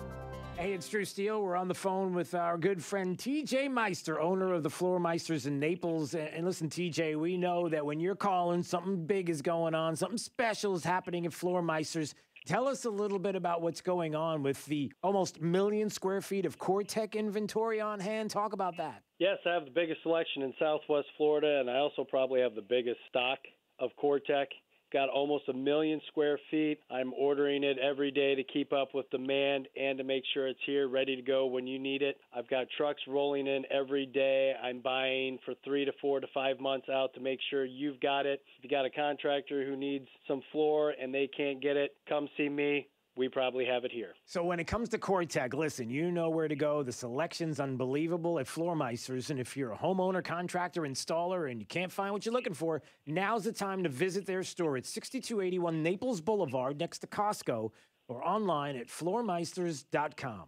Hey, it's Drew Steele. We're on the phone with our good friend TJ Meister, owner of the Floor Meisters in Naples. And listen, TJ, we know that when you're calling, something big is going on, something special is happening at Floor Meisters. Tell us a little bit about what's going on with the almost 1 million square feet of CoreTech inventory on hand. Talk about that. Yes, I have the biggest selection in Southwest Florida, and I also probably have the biggest stock of CoreTech. Got almost 1 million square feet. I'm ordering it every day to keep up with demand and to make sure it's here, ready to go when you need it. I've got trucks rolling in every day. I'm buying for 3 to 4 to 5 months out to make sure you've got it. If you got a contractor who needs some floor and they can't get it, come see me. We probably have it here. So when it comes to CoreTech, listen, you know where to go. The selection's unbelievable at Floor Meisters. And if you're a homeowner, contractor, installer, and you can't find what you're looking for, now's the time to visit their store at 6281 Naples Boulevard next to Costco or online at floormeisters.com.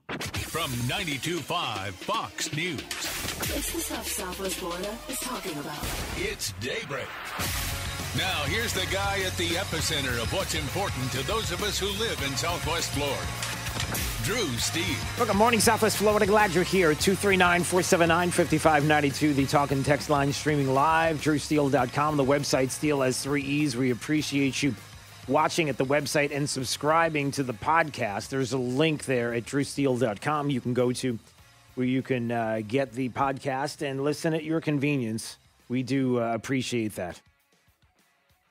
from 92.5 Fox News. It's the stuff Southwest Florida is talking about. It's Daybreak. Now, here's the guy at the epicenter of what's important to those of us who live in Southwest Florida. Drew Steele. Good morning, Southwest Florida. Glad you're here. 239-479-5592. The talk and text line streaming live. DrewSteele.com. The website, Steele has 3 E's. We appreciate you watching at the website and subscribing to the podcast. There's a link there at DrewSteele.com you can go to where you can get the podcast and listen at your convenience. We do appreciate that.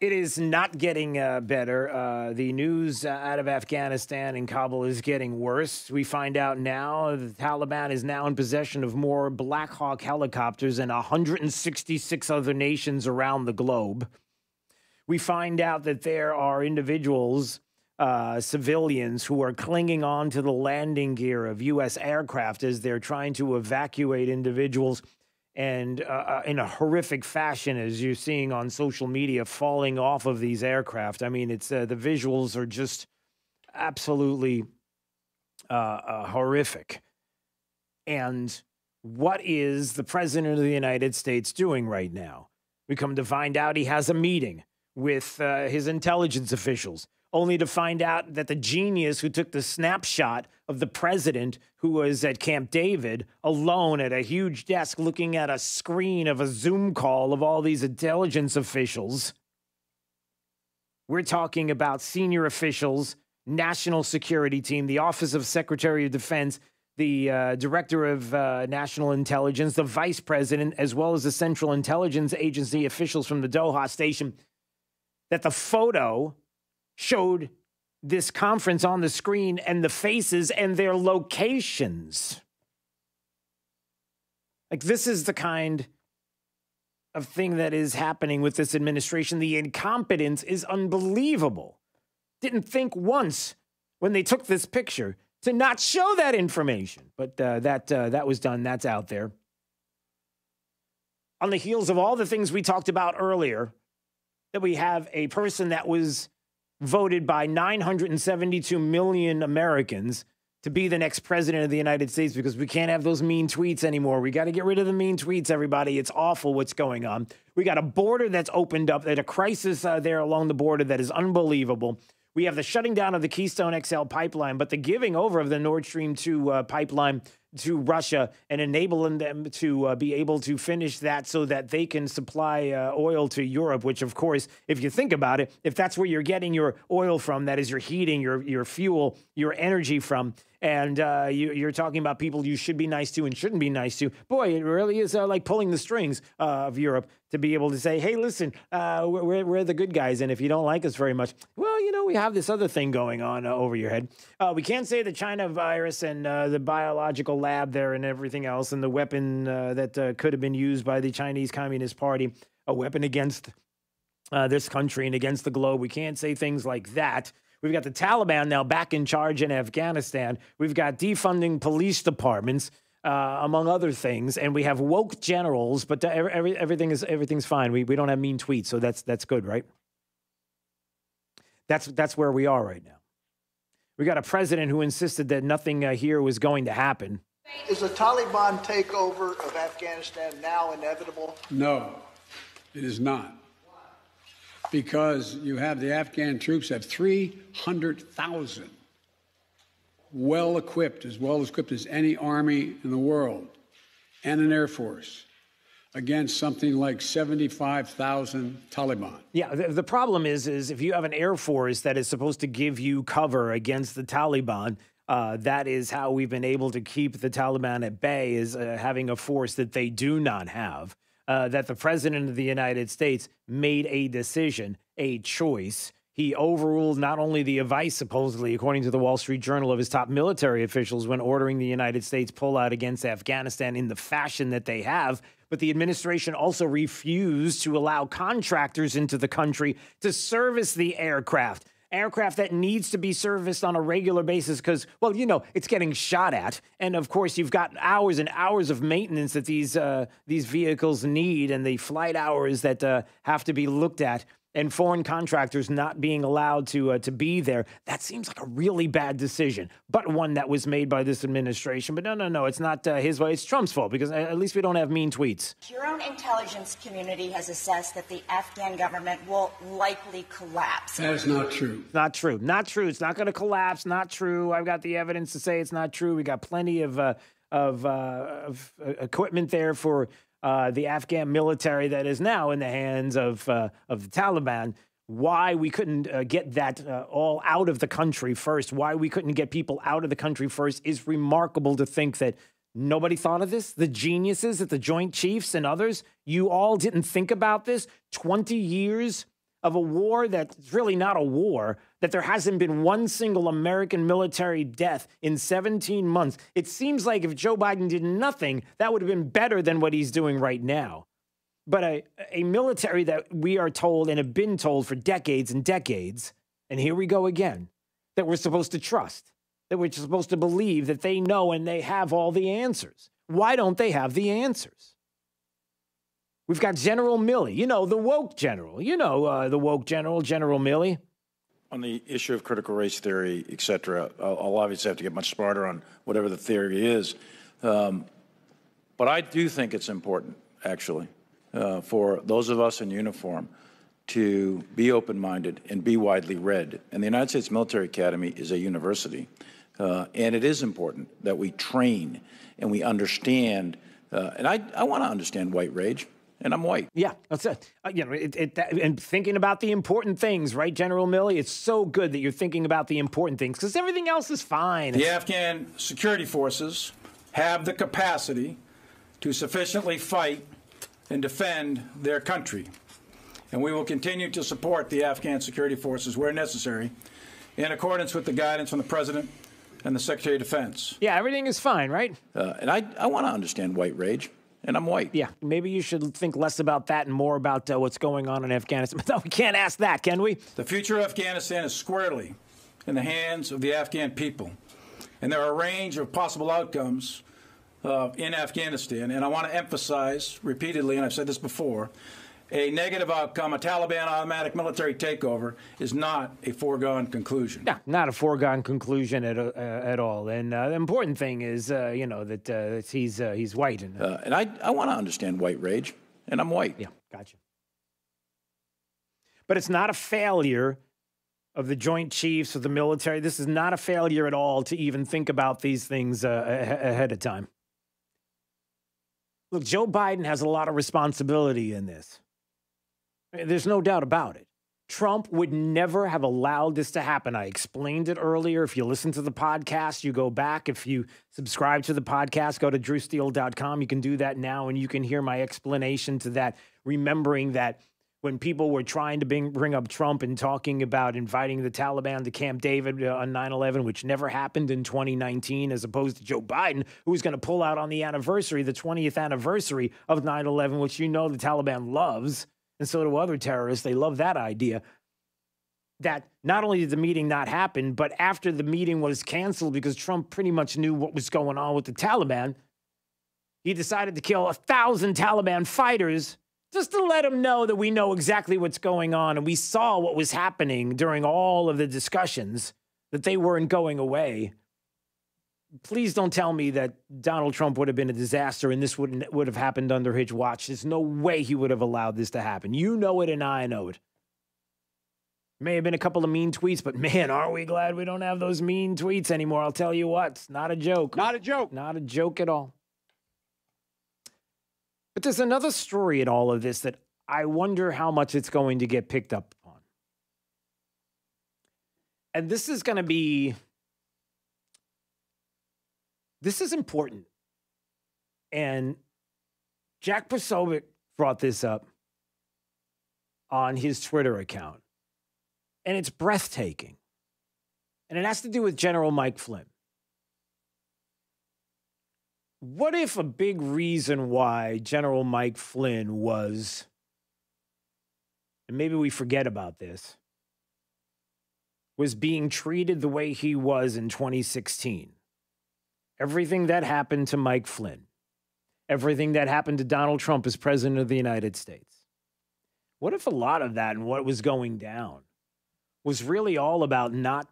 It is not getting better. The news out of Afghanistan and Kabul is getting worse. We find out now the Taliban is now in possession of more Black Hawk helicopters than 166 other nations around the globe. We find out that there are individuals, civilians, who are clinging on to the landing gear of U.S. aircraft as they're trying to evacuate individuals. And in a horrific fashion, as you're seeing on social media, falling off of these aircraft. I mean, it's the visuals are just absolutely horrific. And what is the president of the United States doing right now? We come to find out he has a meeting with his intelligence officials, only to find out that the genius who took the snapshot of the president who was at Camp David alone at a huge desk looking at a screen of a Zoom call of all these intelligence officials. We're talking about senior officials, National Security Team, the Office of Secretary of Defense, the Director of National Intelligence, the Vice President, as well as the Central Intelligence Agency officials from the Doha station, that the photo showed this conference on the screen and the faces and their locations. Like, this is the kind of thing that is happening with this administration. The incompetence is unbelievable. Didn't think once when they took this picture to not show that information. But that was done. That's out there. On the heels of all the things we talked about earlier, that we have a person that was voted by 972 million Americans to be the next president of the United States, because we can't have those mean tweets anymore. We got to get rid of the mean tweets, everybody. It's awful what's going on. We got a border that's opened up, that a crisis there along the border that is unbelievable. We have the shutting down of the Keystone XL pipeline, but the giving over of the Nord Stream 2 pipeline to Russia and enabling them to be able to finish that so that they can supply oil to Europe, which, of course, if you think about it, if that's where you're getting your oil from, that is your heating, your fuel, your energy from, and you're talking about people you should be nice to and shouldn't be nice to. Boy, it really is like pulling the strings of Europe to be able to say, hey, listen, we're the good guys, and if you don't like us very much, well, you know, we have this other thing going on over your head. We can't say the China virus and the biological lab there and everything else and the weapon that could have been used by the Chinese Communist Party, a weapon against this country and against the globe. We can't say things like that. We've got the Taliban now back in charge in Afghanistan. We've got defunding police departments, among other things, and we have woke generals. But everything's fine. We don't have mean tweets, so that's good, right? That's where we are right now. We got a president who insisted that nothing here was going to happen. Is the Taliban takeover of Afghanistan now inevitable? No, it is not. Because you have the Afghan troops have 300,000 well-equipped as any army in the world, and an air force against something like 75,000 Taliban. Yeah, the problem is if you have an air force that is supposed to give you cover against the Taliban, that is how we've been able to keep the Taliban at bay, is having a force that they do not have. That the president of the United States made a decision, a choice. He overruled not only the advice, supposedly, according to the Wall Street Journal, of his top military officials when ordering the United States pull out against Afghanistan in the fashion that they have, but the administration also refused to allow contractors into the country to service the aircraft that needs to be serviced on a regular basis because, well, you know, it's getting shot at. And, of course, you've got hours and hours of maintenance that these vehicles need, and the flight hours that have to be looked at and foreign contractors not being allowed to be there. That seems like a really bad decision, but one that was made by this administration. But no, it's not his way. It's Trump's fault, because at least we don't have mean tweets. Your own intelligence community has assessed that the Afghan government will likely collapse. That is not true. Not true. Not true. It's not going to collapse. Not true. I've got the evidence to say it's not true. We got plenty of equipment there for the Afghan military that is now in the hands of the Taliban. Why we couldn't get that all out of the country first, why we couldn't get people out of the country first, is remarkable to think that nobody thought of this. The geniuses at the Joint Chiefs and others, you all didn't think about this. 20 years of a war that's really not a war, that there hasn't been one single American military death in 17 months. It seems like if Joe Biden did nothing, that would have been better than what he's doing right now. But a military that we are told and have been told for decades and decades, and here we go again, that we're supposed to trust, that we're supposed to believe that they know and they have all the answers. Why don't they have the answers? We've got General Milley, the woke general, the woke general, General Milley. On the issue of critical race theory, et cetera, I'll obviously have to get much smarter on whatever the theory is. But I do think it's important, actually, for those of us in uniform to be open-minded and be widely read. And the United States Military Academy is a university. And it is important that we train and we understand. And I want to understand white rage. And I'm white. Yeah, that's it. And thinking about the important things, right, General Milley? It's so good that you're thinking about the important things, because everything else is fine. The Afghan security forces have the capacity to sufficiently fight and defend their country. And we will continue to support the Afghan security forces where necessary, in accordance with the guidance from the President and the Secretary of Defense. Yeah, everything is fine, right? And I want to understand white rage. And I'm white. Yeah, maybe you should think less about that and more about what's going on in Afghanistan. But no, we can't ask that, can we? The future of Afghanistan is squarely in the hands of the Afghan people. And there are a range of possible outcomes in Afghanistan. And I want to emphasize repeatedly, and I've said this before, a negative outcome, a Taliban automatic military takeover, is not a foregone conclusion. Yeah, not a foregone conclusion at all. And the important thing is, that he's white. And I want to understand white rage, and I'm white. Yeah, gotcha. But it's not a failure of the Joint Chiefs, of the military. This is not a failure at all to even think about these things ahead of time. Look, Joe Biden has a lot of responsibility in this. There's no doubt about it. Trump would never have allowed this to happen. I explained it earlier. If you listen to the podcast, you go back. If you subscribe to the podcast, go to drewsteele.com. You can do that now, and you can hear my explanation to that, remembering that when people were trying to bring up Trump and talking about inviting the Taliban to Camp David on 9/11, which never happened in 2019, as opposed to Joe Biden, who was going to pull out on the anniversary, the 20th anniversary of 9/11, which the Taliban loves. And so do other terrorists. They love that idea. That not only did the meeting not happen, but after the meeting was canceled because Trump pretty much knew what was going on with the Taliban, he decided to kill 1,000 Taliban fighters just to let them know that we know exactly what's going on. And we saw what was happening during all of the discussions, that they weren't going away. Please don't tell me that Donald Trump would have been a disaster and this would have happened under his watch. There's no way he would have allowed this to happen. You know it and I know it. May have been a couple of mean tweets, but man, aren't we glad we don't have those mean tweets anymore. I'll tell you what, it's not a joke. Not a joke. Not a joke at all. But there's another story in all of this that I wonder how much it's going to get picked up on. And this is going to be... This is important. And Jack Posobiec brought this up on his Twitter account. And it's breathtaking. And it has to do with General Mike Flynn. What if a big reason why General Mike Flynn was, and maybe we forget about this, was being treated the way he was in 2016? Everything that happened to Mike Flynn, everything that happened to Donald Trump as president of the United States. What if a lot of that and what was going down was really all about not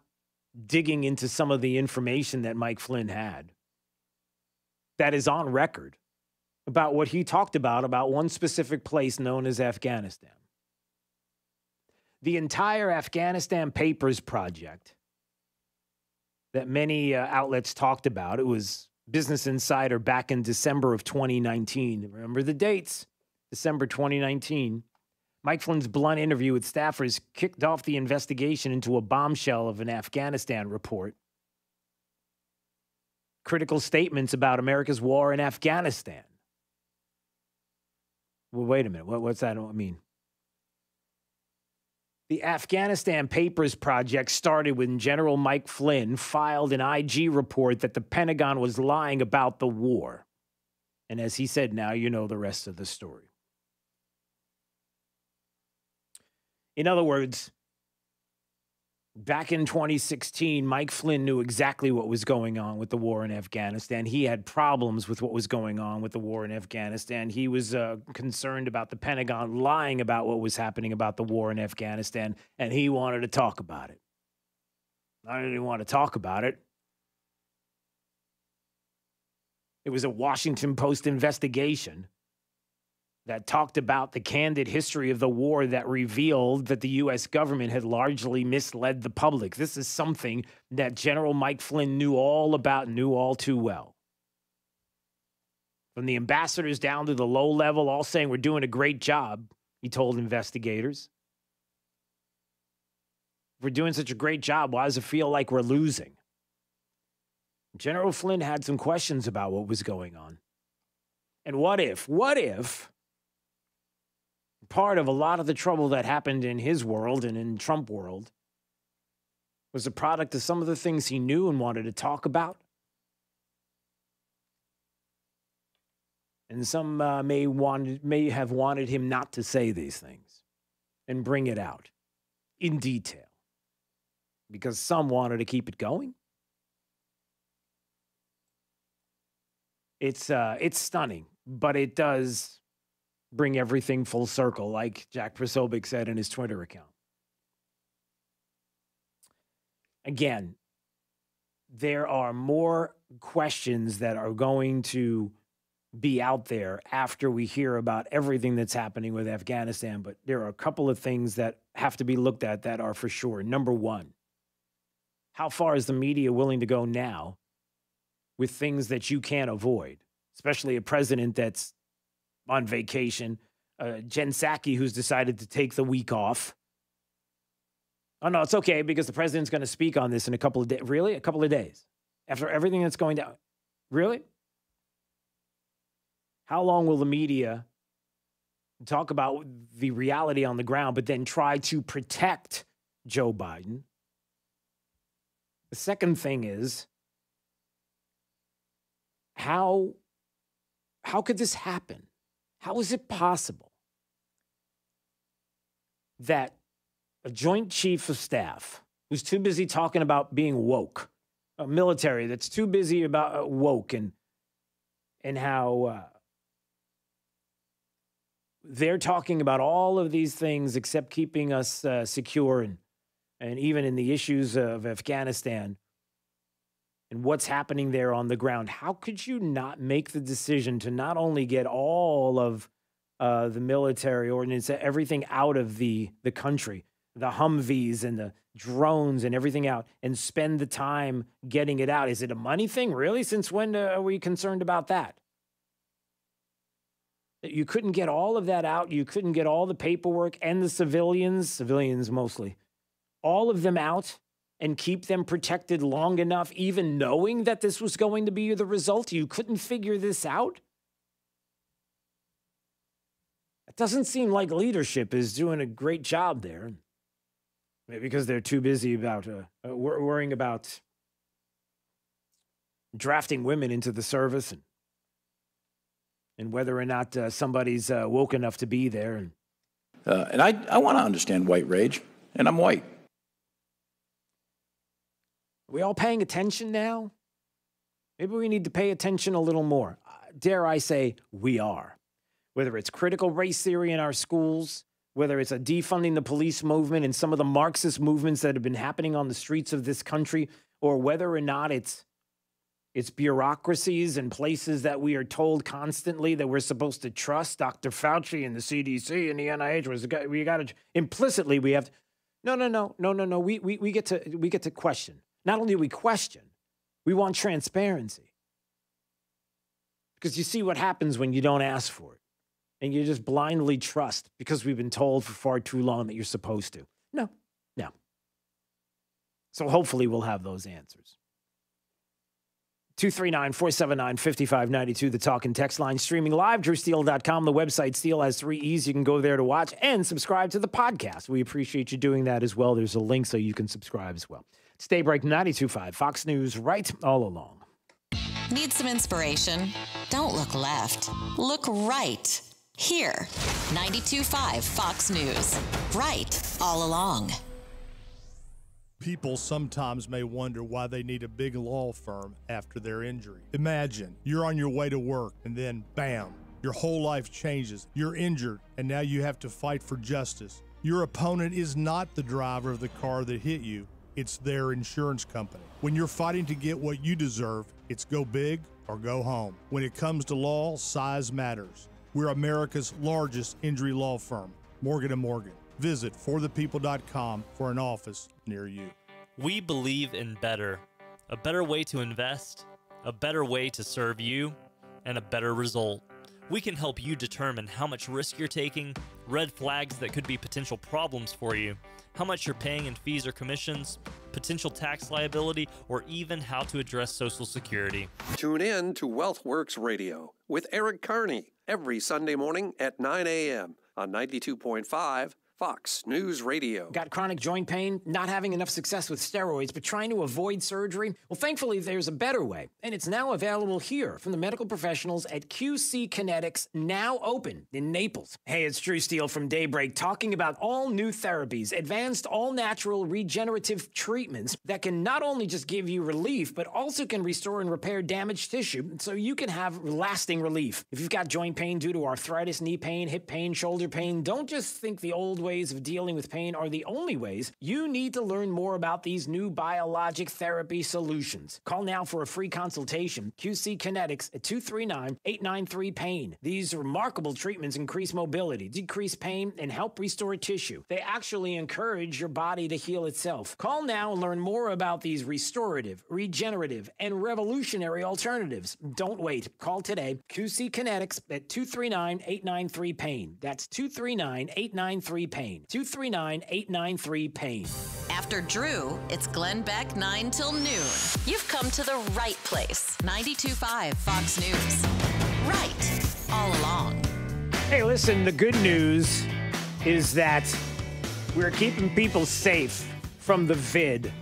digging into some of the information that Mike Flynn had that is on record about what he talked about one specific place known as Afghanistan? The entire Afghanistan Papers project that many outlets talked about, it was Business Insider back in December of 2019. Remember the dates? December 2019. Mike Flynn's blunt interview with staffers kicked off the investigation into a bombshell of an Afghanistan report. Critical statements about America's war in Afghanistan. Well, wait a minute. What's that mean? The Afghanistan Papers project started when General Mike Flynn filed an IG report that the Pentagon was lying about the war. And as he said, now you know the rest of the story. In other words, back in 2016, Mike Flynn knew exactly what was going on with the war in Afghanistan. He had problems with what was going on with the war in Afghanistan. He was concerned about the Pentagon lying about what was happening about the war in Afghanistan, and he wanted to talk about it. I didn't want to talk about it. It was a Washington Post investigation that talked about the candid history of the war that revealed that the U.S. government had largely misled the public. This is something that General Mike Flynn knew all about, knew all too well. From the ambassadors down to the low level, all saying we're doing a great job, he told investigators. If we're doing such a great job, why does it feel like we're losing? General Flynn had some questions about what was going on. And what if part of a lot of the trouble that happened in his world and in Trump world was a product of some of the things he knew and wanted to talk about? And some may have wanted him not to say these things and bring it out in detail because some wanted to keep it going. It's stunning, but it does bring everything full circle, like Jack Posobiec said in his Twitter account. Again, there are more questions that are going to be out there after we hear about everything that's happening with Afghanistan, but there are a couple of things that have to be looked at that are for sure. Number one, how far is the media willing to go now with things that you can't avoid, especially a president that's on vacation, Jen Psaki, who's decided to take the week off. Oh, no, it's okay because the president's going to speak on this in a couple of days. Really? A couple of days? After everything that's going down? Really? How long will the media talk about the reality on the ground, but then try to protect Joe Biden? The second thing is, how could this happen? How is it possible that a Joint Chief of Staff who's too busy talking about being woke, a military that's too busy about woke and how they're talking about all of these things except keeping us secure and even in the issues of Afghanistan and what's happening there on the ground, how could you not make the decision to not only get all of the military ordnance, everything out of the country, the Humvees and the drones and everything out, and spend the time getting it out? Is it a money thing, really? Since when are we concerned about that? You couldn't get all of that out. You couldn't get all the paperwork and the civilians mostly, all of them out, and keep them protected long enough, even knowing that this was going to be the result? You couldn't figure this out? It doesn't seem like leadership is doing a great job there. Maybe because they're too busy about worrying about drafting women into the service and whether or not somebody's woke enough to be there. And I want to understand white rage, and I'm white. Are we all paying attention now? Maybe we need to pay attention a little more. Dare I say, we are. Whether it's critical race theory in our schools, whether it's a defunding the police movement and some of the Marxist movements that have been happening on the streets of this country, or whether or not it's bureaucracies and places that we are told constantly that we're supposed to trust, Dr. Fauci and the CDC and the NIH. We got to implicitly we have to, no. We get to question. Not only do we question, we want transparency. Because you see what happens when you don't ask for it. And you just blindly trust because we've been told for far too long that you're supposed to. No. So hopefully we'll have those answers. 239-479-5592, the talk and text line. Streaming live, drewsteele.com. The website, Steele has 3 E's. You can go there to watch and subscribe to the podcast. We appreciate you doing that as well. There's a link so you can subscribe as well. It's Daybreak 92.5, Fox News, right all along. Need some inspiration? Don't look left. Look right. Here, 92.5 Fox News. Right all along. People sometimes may wonder why they need a big law firm after their injury. Imagine you're on your way to work and then, bam, your whole life changes. You're injured and now you have to fight for justice. Your opponent is not the driver of the car that hit you. It's their insurance company. When you're fighting to get what you deserve, it's go big or go home. When it comes to law, size matters. We're America's largest injury law firm, Morgan & Morgan. Visit forthepeople.com for an office near you. We believe in better. A better way to invest, a better way to serve you, and a better result. We can help you determine how much risk you're taking, red flags that could be potential problems for you, how much you're paying in fees or commissions, potential tax liability, or even how to address Social Security. Tune in to WealthWorks Radio with Eric Carney every Sunday morning at 9 a.m. on 92.5 Fox News Radio. Got chronic joint pain, not having enough success with steroids, but trying to avoid surgery? Well, thankfully, there's a better way, and it's now available here from the medical professionals at QC Kinetics, now open in Naples. Hey, it's Drew Steele from Daybreak, talking about all new therapies, advanced all-natural regenerative treatments that can not only just give you relief, but also can restore and repair damaged tissue so you can have lasting relief. If you've got joint pain due to arthritis, knee pain, hip pain, shoulder pain, don't just think the old ways of dealing with pain are the only ways. You need to learn more about these new biologic therapy solutions. Call now for a free consultation. QC Kinetics at 239-893-PAIN. These remarkable treatments increase mobility, decrease pain, and help restore tissue. They actually encourage your body to heal itself. Call now and learn more about these restorative, regenerative, and revolutionary alternatives. Don't wait. Call today. QC Kinetics at 239-893-PAIN. That's 239-893-PAIN. 239-893-PAIN. After Drew, it's Glenn Beck 9 till noon. You've come to the right place. 92.5 Fox News. Right all along. Hey, listen, the good news is that we're keeping people safe from the vid.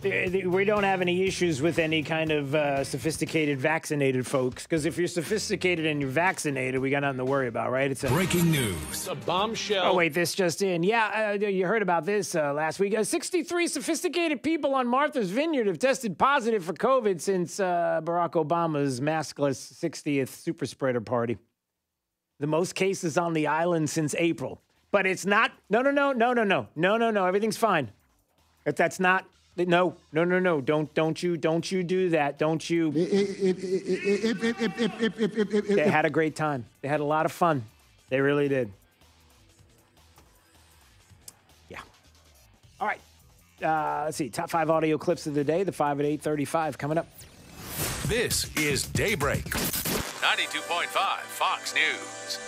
We don't have any issues with any kind of sophisticated vaccinated folks, because if you're sophisticated and you're vaccinated, we got nothing to worry about, right? It's breaking news. A bombshell. Oh, wait, this just in. Yeah, you heard about this last week. 63 sophisticated people on Martha's Vineyard have tested positive for COVID since Barack Obama's maskless 60th super spreader party. The most cases on the island since April. But it's not. No. Everything's fine. If that's not. No. Don't you do that. Don't you. They had a great time. They had a lot of fun. They really did. Yeah. All right. Let's see. Top 5 audio clips of the day. The 5 at 8:35 coming up. This is Daybreak. 92.5 Fox News.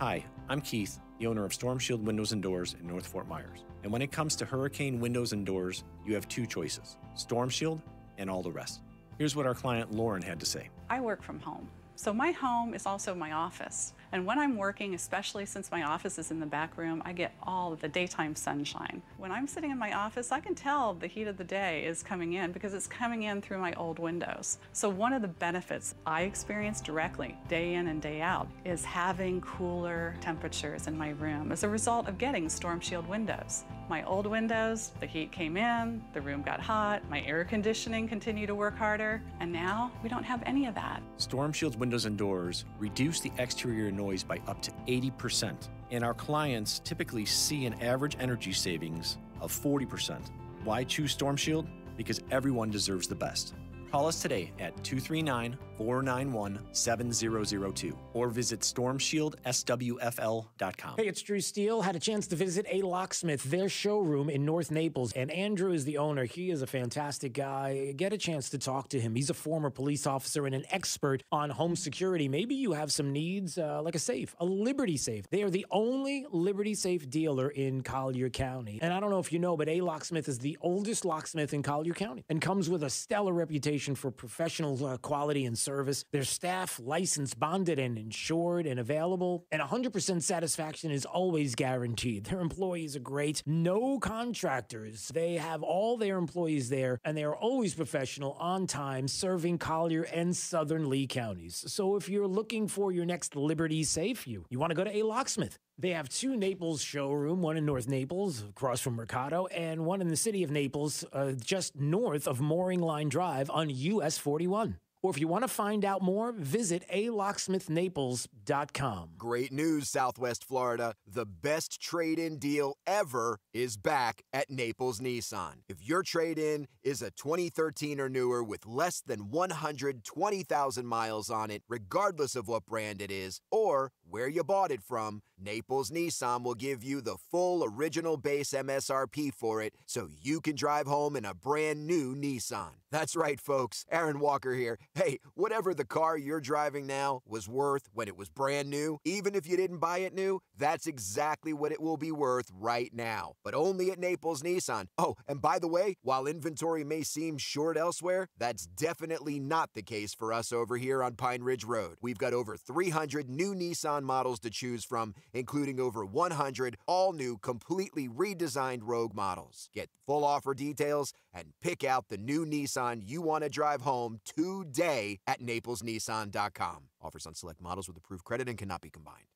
Hi, I'm Keith, the owner of Storm Shield Windows and Doors in North Fort Myers. And when it comes to hurricane windows and doors, you have 2 choices, Storm Shield and all the rest. Here's what our client Lauren had to say. I work from home, so my home is also my office. And when I'm working, especially since my office is in the back room, I get all of the daytime sunshine. When I'm sitting in my office, I can tell the heat of the day is coming in because it's coming in through my old windows. So one of the benefits I experience directly, day in and day out, is having cooler temperatures in my room as a result of getting Storm Shield windows. My old windows, the heat came in, the room got hot, my air conditioning continued to work harder, and now we don't have any of that. Storm Shield's windows and doors reduce the exterior noise by up to 80% and our clients typically see an average energy savings of 40%. Why choose Storm Shield? Because everyone deserves the best. Call us today at 239-491-7002 or visit stormshieldSWFL.com. Hey, it's Drew Steele. Had a chance to visit A Locksmith, their showroom in North Naples, and Andrew is the owner. He is a fantastic guy. Get a chance to talk to him. He's a former police officer and an expert on home security. Maybe you have some needs like a safe, a Liberty safe. They are the only Liberty safe dealer in Collier County. And I don't know if you know, but A Locksmith is the oldest locksmith in Collier County and comes with a stellar reputation for professional quality and service. Their staff licensed, bonded, and insured and available, and 100% satisfaction is always guaranteed. Their employees are great. No contractors. They have all their employees there, and they are always professional, on time, serving Collier and Southern Lee counties. So if you're looking for your next Liberty safe, you want to go to A Locksmith. They have 2 Naples showroom, one in North Naples, across from Mercado, and one in the city of Naples, just north of Mooring Line Drive on US 41. Or if you want to find out more, visit alocksmithnaples.com. Great news, Southwest Florida. The best trade-in deal ever is back at Naples Nissan. If your trade-in is a 2013 or newer with less than 120,000 miles on it, regardless of what brand it is or where you bought it from, Naples Nissan will give you the full original base MSRP for it so you can drive home in a brand new Nissan. That's right, folks. Aaron Walker here. Hey, whatever the car you're driving now was worth when it was brand new, even if you didn't buy it new, that's exactly what it will be worth right now. But only at Naples Nissan. Oh, and by the way, while inventory may seem short elsewhere, that's definitely not the case for us over here on Pine Ridge Road. We've got over 300 new Nissan models to choose from, including over 100 all-new, completely redesigned Rogue models. Get full offer details and pick out the new Nissan you want to drive home today at naplesnissan.com. Offers on select models with approved credit and cannot be combined.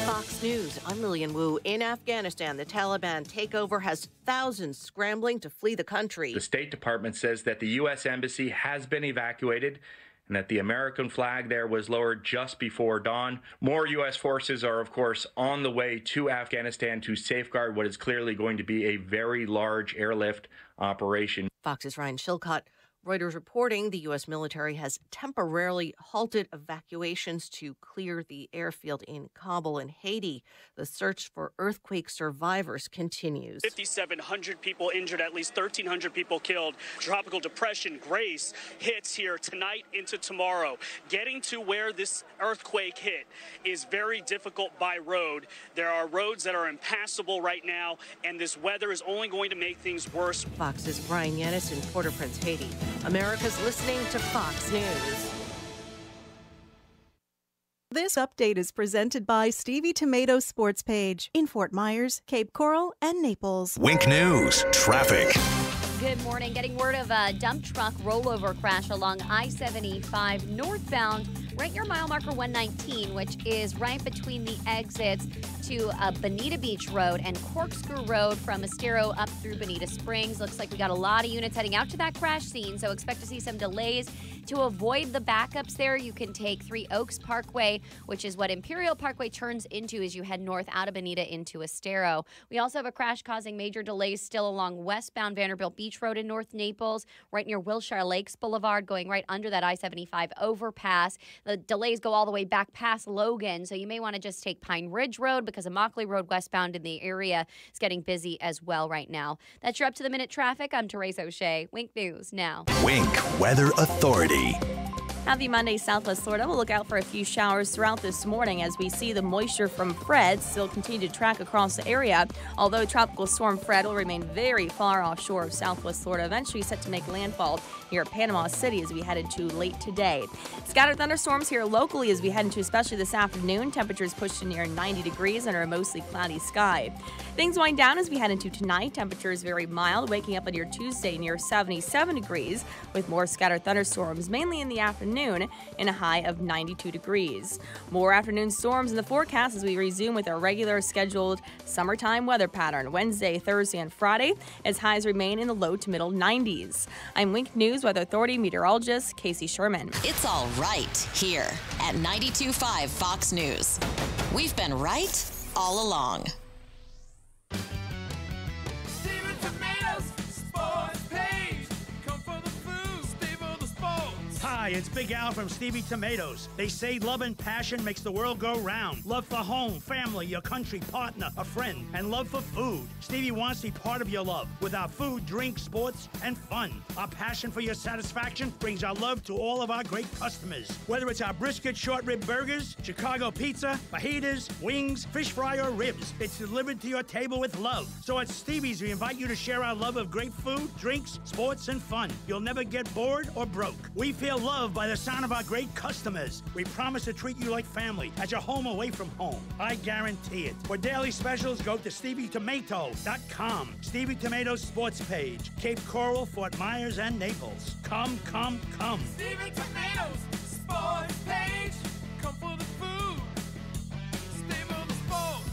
Fox News, I'm Lillian Wu. In Afghanistan, the Taliban takeover has thousands scrambling to flee the country. The State Department says that the U.S. Embassy has been evacuated and that the American flag there was lowered just before dawn. More U.S. forces are, of course, on the way to Afghanistan to safeguard what is clearly going to be a very large airlift operation. Fox's Ryan Shilcott. Reuters reporting the U.S. military has temporarily halted evacuations to clear the airfield in Kabul and Haiti. The search for earthquake survivors continues. 5,700 people injured, at least 1,300 people killed. Tropical depression Grace hits here tonight into tomorrow. Getting to where this earthquake hit is very difficult by road. There are roads that are impassable right now, and this weather is only going to make things worse. Fox's Brian Yanis in Port-au-Prince, Haiti. America's listening to Fox News. This update is presented by Stevie Tomato's Sports Page in Fort Myers, Cape Coral, and Naples. Wink News, traffic. Good morning. Getting word of a dump truck rollover crash along I-75 northbound right near mile marker 119, which is right between the exits to Bonita Beach Road and Corkscrew Road from Estero up through Bonita Springs. Looks like we got a lot of units heading out to that crash scene, so expect to see some delays. To avoid the backups there, you can take 3 Oaks Parkway, which is what Imperial Parkway turns into as you head north out of Bonita into Estero. We also have a crash causing major delays still along westbound Vanderbilt Beach Road in North Naples, right near Wilshire Lakes Boulevard, going right under that I-75 overpass. The delays go all the way back past Logan, so you may want to just take Pine Ridge Road because Immokalee Road westbound in the area is getting busy as well right now. That's your up-to-the-minute traffic. I'm Therese O'Shea. Wink News now. Wink Weather Authority. Happy Monday, Southwest Florida. We'll look out for a few showers throughout this morning as we see the moisture from Fred still continue to track across the area. Although Tropical Storm Fred will remain very far offshore of Southwest Florida, eventually set to make landfall here at Panama City as we head into late today. Scattered thunderstorms here locally as we head into especially this afternoon. Temperatures push to near 90 degrees under a mostly cloudy sky. Things wind down as we head into tonight. Temperatures very mild, waking up on your Tuesday near 77 degrees with more scattered thunderstorms mainly in the afternoon. afternoon in a high of 92 degrees. More afternoon storms in the forecast as we resume with our regular scheduled summertime weather pattern Wednesday, Thursday, and Friday as highs remain in the low to middle 90s. I'm Wink News Weather Authority meteorologist Casey Sherman. It's all right here at 92.5 Fox News. We've been right all along. Hi, it's Big Al from Stevie Tomatoes. They say love and passion makes the world go round. Love for home, family, your country, partner, a friend, and love for food. Stevie wants to be part of your love with our food, drink, sports, and fun. Our passion for your satisfaction brings our love to all of our great customers. Whether it's our brisket short rib burgers, Chicago pizza, fajitas, wings, fish fry, or ribs, it's delivered to your table with love. So at Stevie's, we invite you to share our love of great food, drinks, sports, and fun. You'll never get bored or broke. We feel loved by the sound of our great customers. We promise to treat you like family at your home away from home. I guarantee it. For daily specials, go to StevieTomato.com. Stevie Tomatoes sports page. Cape Coral, Fort Myers, and Naples. Come, come, come. Stevie Tomatoes sports page. Come for the food. Stay for the sports.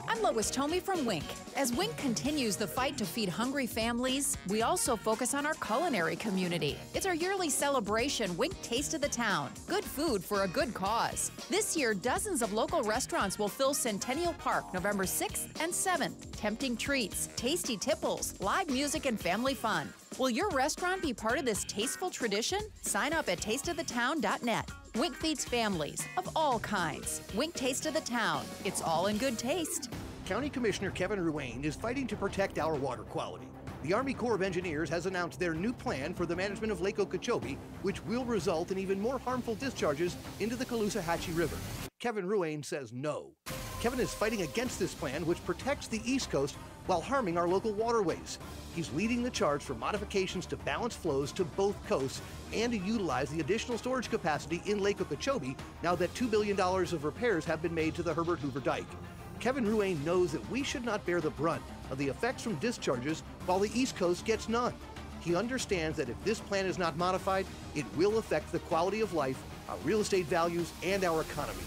I'm Lois Tomey from Wink. As Wink continues the fight to feed hungry families, we also focus on our culinary community. It's our yearly celebration, Wink Taste of the Town. Good food for a good cause. This year, dozens of local restaurants will fill Centennial Park November 6th and 7th. Tempting treats, tasty tipples, live music, and family fun. Will your restaurant be part of this tasteful tradition? Sign up at tasteofthetown.net. Wink feeds families of all kinds. Wink Taste of the Town. It's all in good taste. County Commissioner Kevin Ruane is fighting to protect our water quality. The Army Corps of Engineers has announced their new plan for the management of Lake Okeechobee, which will result in even more harmful discharges into the Caloosahatchee River. Kevin Ruane says no. Kevin is fighting against this plan, which protects the East Coast while harming our local waterways. He's leading the charge for modifications to balance flows to both coasts and to utilize the additional storage capacity in Lake Okeechobee now that $2 billion of repairs have been made to the Herbert Hoover Dike. Kevin Ruane knows that we should not bear the brunt of the effects from discharges while the East Coast gets none. He understands that if this plan is not modified, it will affect the quality of life, our real estate values, and our economy.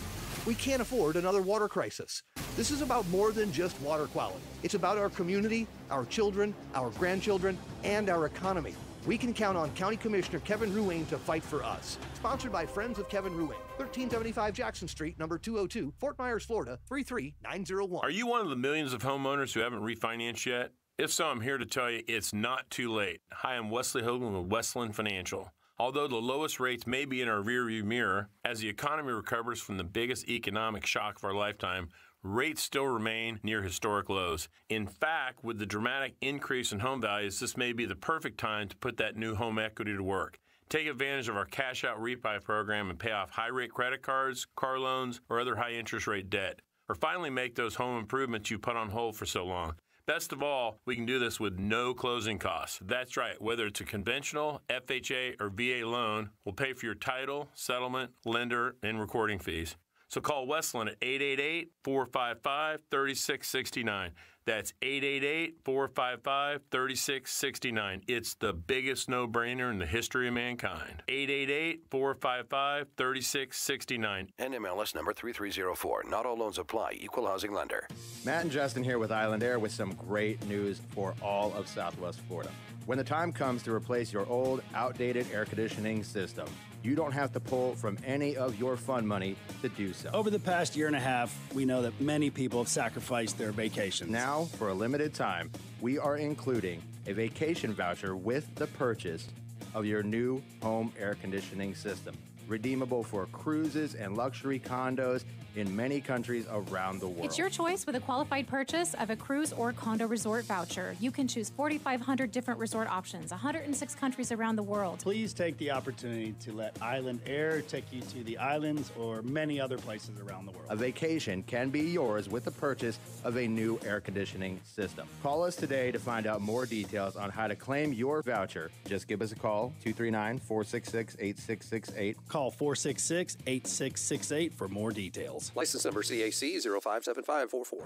We can't afford another water crisis. This is about more than just water quality. It's about our community, our children, our grandchildren, and our economy. We can count on County Commissioner Kevin Ruane to fight for us. Sponsored by Friends of Kevin Ruane, 1375 Jackson Street, number 202, Fort Myers, Florida, 33901. Are you one of the millions of homeowners who haven't refinanced yet? If so, I'm here to tell you it's not too late. Hi, I'm Wesley Hoagland with Westland Financial. Although the lowest rates may be in our rearview mirror, as the economy recovers from the biggest economic shock of our lifetime, rates still remain near historic lows. In fact, with the dramatic increase in home values, this may be the perfect time to put that new home equity to work. Take advantage of our cash out refi program and pay off high-rate credit cards, car loans, or other high-interest rate debt. Or finally make those home improvements you put on hold for so long. Best of all, we can do this with no closing costs. That's right, whether it's a conventional, FHA, or VA loan, we'll pay for your title, settlement, lender, and recording fees. So call Westland at 888-455-3669. That's 888-455-3669. It's the biggest no-brainer in the history of mankind. 888-455-3669. NMLS number 3304. Not all loans apply. Equal housing lender. Matt and Justin here with Island Air with some great news for all of Southwest Florida. When the time comes to replace your old, outdated air conditioning system, you don't have to pull from any of your fund money to do so. Over the past year and a half, we know that many people have sacrificed their vacations. Now, for a limited time, we are including a vacation voucher with the purchase of your new home air conditioning system. Redeemable for cruises and luxury condos in many countries around the world. It's your choice with a qualified purchase of a cruise or condo resort voucher. You can choose 4,500 different resort options, 106 countries around the world. Please take the opportunity to let Island Air take you to the islands or many other places around the world. A vacation can be yours with the purchase of a new air conditioning system. Call us today to find out more details on how to claim your voucher. Just give us a call, 239-466-8668. Call 466-8668 for more details. License number CAC 057544.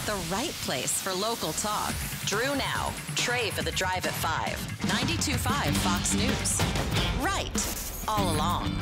The right place for local talk. Drew now. Trey for the drive at 5. 92.5 Fox News. Right. All along.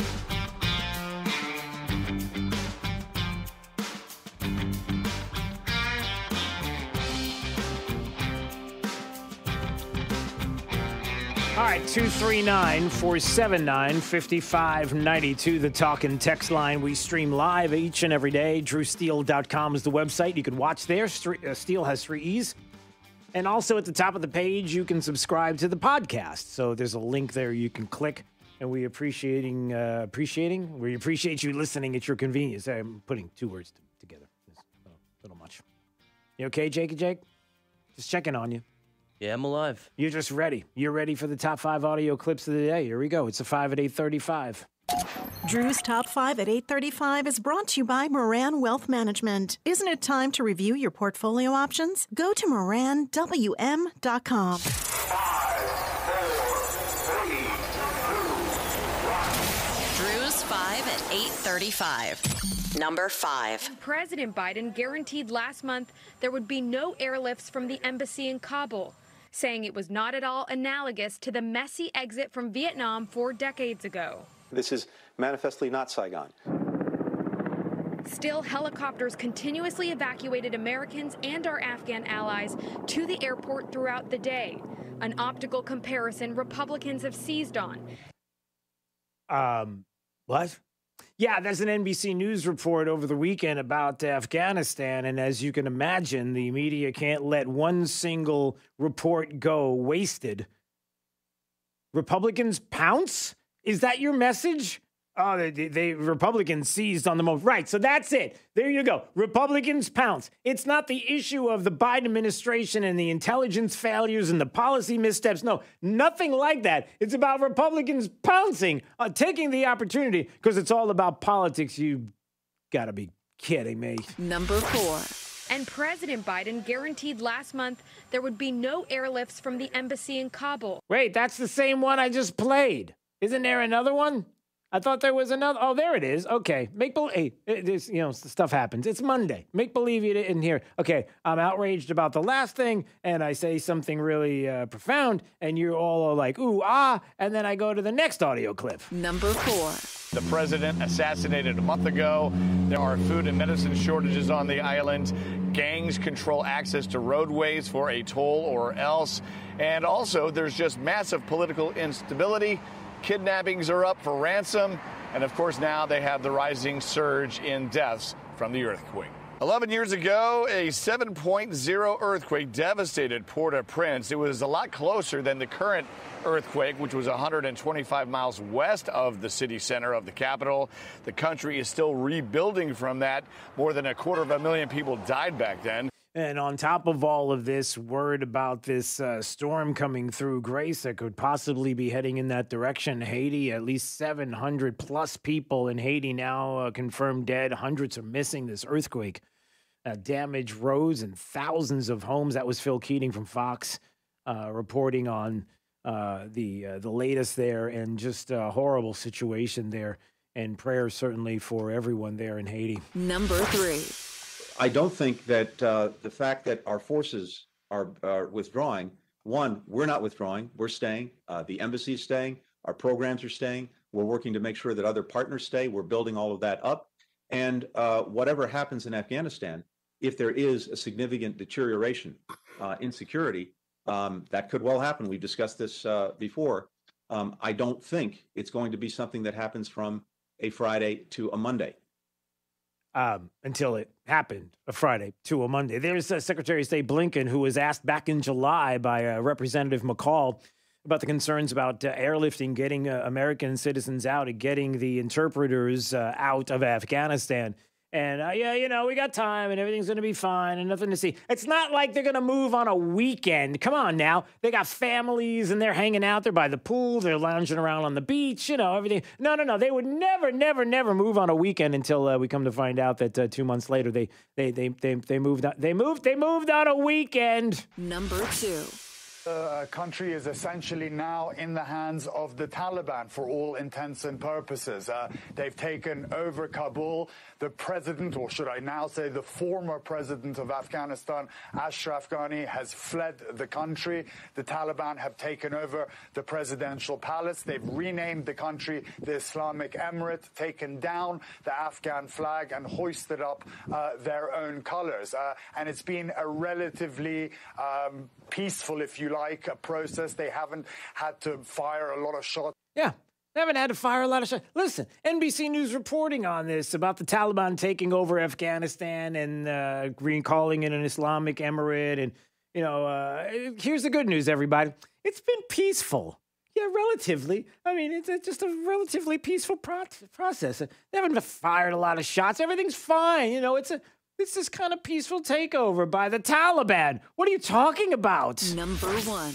All right, 239-479-5592, the talk and text line. We stream live each and every day. DrewSteele.com is the website. You can watch there. Steele has 3 E's. And also at the top of the page, you can subscribe to the podcast. So there's a link there you can click. And we appreciate you listening at your convenience. I'm putting 2 words together. It's a little much. You okay, Jake? Just checking on you. Yeah, I'm alive. You're just ready. You're ready for the top 5 audio clips of the day. Here we go. It's a 5 at 8:35. Drew's Top 5 at 8:35 is brought to you by Moran Wealth Management. Isn't it time to review your portfolio options? Go to moranwm.com. Drew's 5 at 8:35. Number 5. President Biden guaranteed last month there would be no airlifts from the embassy in Kabul, saying it was not at all analogous to the messy exit from Vietnam 4 decades ago. This is manifestly not Saigon. Still, helicopters continuously evacuated Americans and our Afghan allies to the airport throughout the day, an optical comparison Republicans have seized on. What? Yeah, there's an NBC News report over the weekend about Afghanistan, and as you can imagine, the media can't let one single report go wasted. Republicans pounce? Is that your message? Oh, they Republicans seized on the moment. Right, so that's it. There you go. Republicans pounce. It's not the issue of the Biden administration and the intelligence failures and the policy missteps. No, nothing like that. It's about Republicans pouncing, taking the opportunity, because it's all about politics. You gotta be kidding me. Number 4. And President Biden guaranteed last month there would be no airlifts from the embassy in Kabul. Wait, that's the same one I just played. Isn't there another one? I thought there was another. Oh, there it is. Okay. Make believe. Hey, stuff happens. It's Monday. Make believe you didn't hear. Okay. I'm outraged about the last thing, and I say something really profound, and you're all like, ooh, ah, and then I go to the next audio clip. Number 4. The president assassinated a month ago. There are food and medicine shortages on the island. Gangs control access to roadways for a toll or else. And also, there's just massive political instability. Kidnappings are up for ransom, and of course now they have the rising surge in deaths from the earthquake. 11 years ago, a 7.0 earthquake devastated Port-au-Prince. It was a lot closer than the current earthquake, which was 125 miles west of the city center of the capital. The country is still rebuilding from that. More than 250,000 people died back then. And on top of all of this, word about this storm coming through Grace that could possibly be heading in that direction. Haiti, at least 700 plus people in Haiti now confirmed dead. Hundreds are missing. This earthquake damaged roads and thousands of homes. That was Phil Keating from Fox reporting on the latest there, and just a horrible situation there. And prayers certainly for everyone there in Haiti. Number 3. I don't think that the fact that our forces are withdrawing, one, we're not withdrawing, we're staying, the embassy is staying, our programs are staying, we're working to make sure that other partners stay, we're building all of that up. And whatever happens in Afghanistan, if there is a significant deterioration in security, that could well happen. We've discussed this before. I don't think it's going to be something that happens from a Friday to a Monday. Until it happened, a Friday to a Monday. There's Secretary of State Blinken, who was asked back in July by Representative McCall about the concerns about airlifting, getting American citizens out and getting the interpreters out of Afghanistan. And, we got time and everything's going to be fine and nothing to see. It's not like they're going to move on a weekend. Come on now. They got families and they're hanging out there by the pool. They're lounging around on the beach, everything. No. They would never move on a weekend until we come to find out that 2 months later they moved on. They moved on a weekend. Number 2. The country is essentially now in the hands of the Taliban for all intents and purposes. They've taken over Kabul. The president, or should I now say the former president of Afghanistan, Ashraf Ghani, has fled the country. The Taliban have taken over the presidential palace. They've renamed the country the Islamic Emirate, taken down the Afghan flag and hoisted up their own colors. And it's been a relatively peaceful, if you like, a process. They haven't had to fire a lot of shots. Yeah, they haven't had to fire a lot of shots. Listen, NBC News reporting on this about the Taliban taking over Afghanistan and calling it an Islamic Emirate. And, you know, here's the good news, everybody. It's been peaceful. Yeah, relatively. I mean, it's just a relatively peaceful process. They haven't fired a lot of shots. Everything's fine. You know, it's this kind of peaceful takeover by the Taliban. What are you talking about? Number one.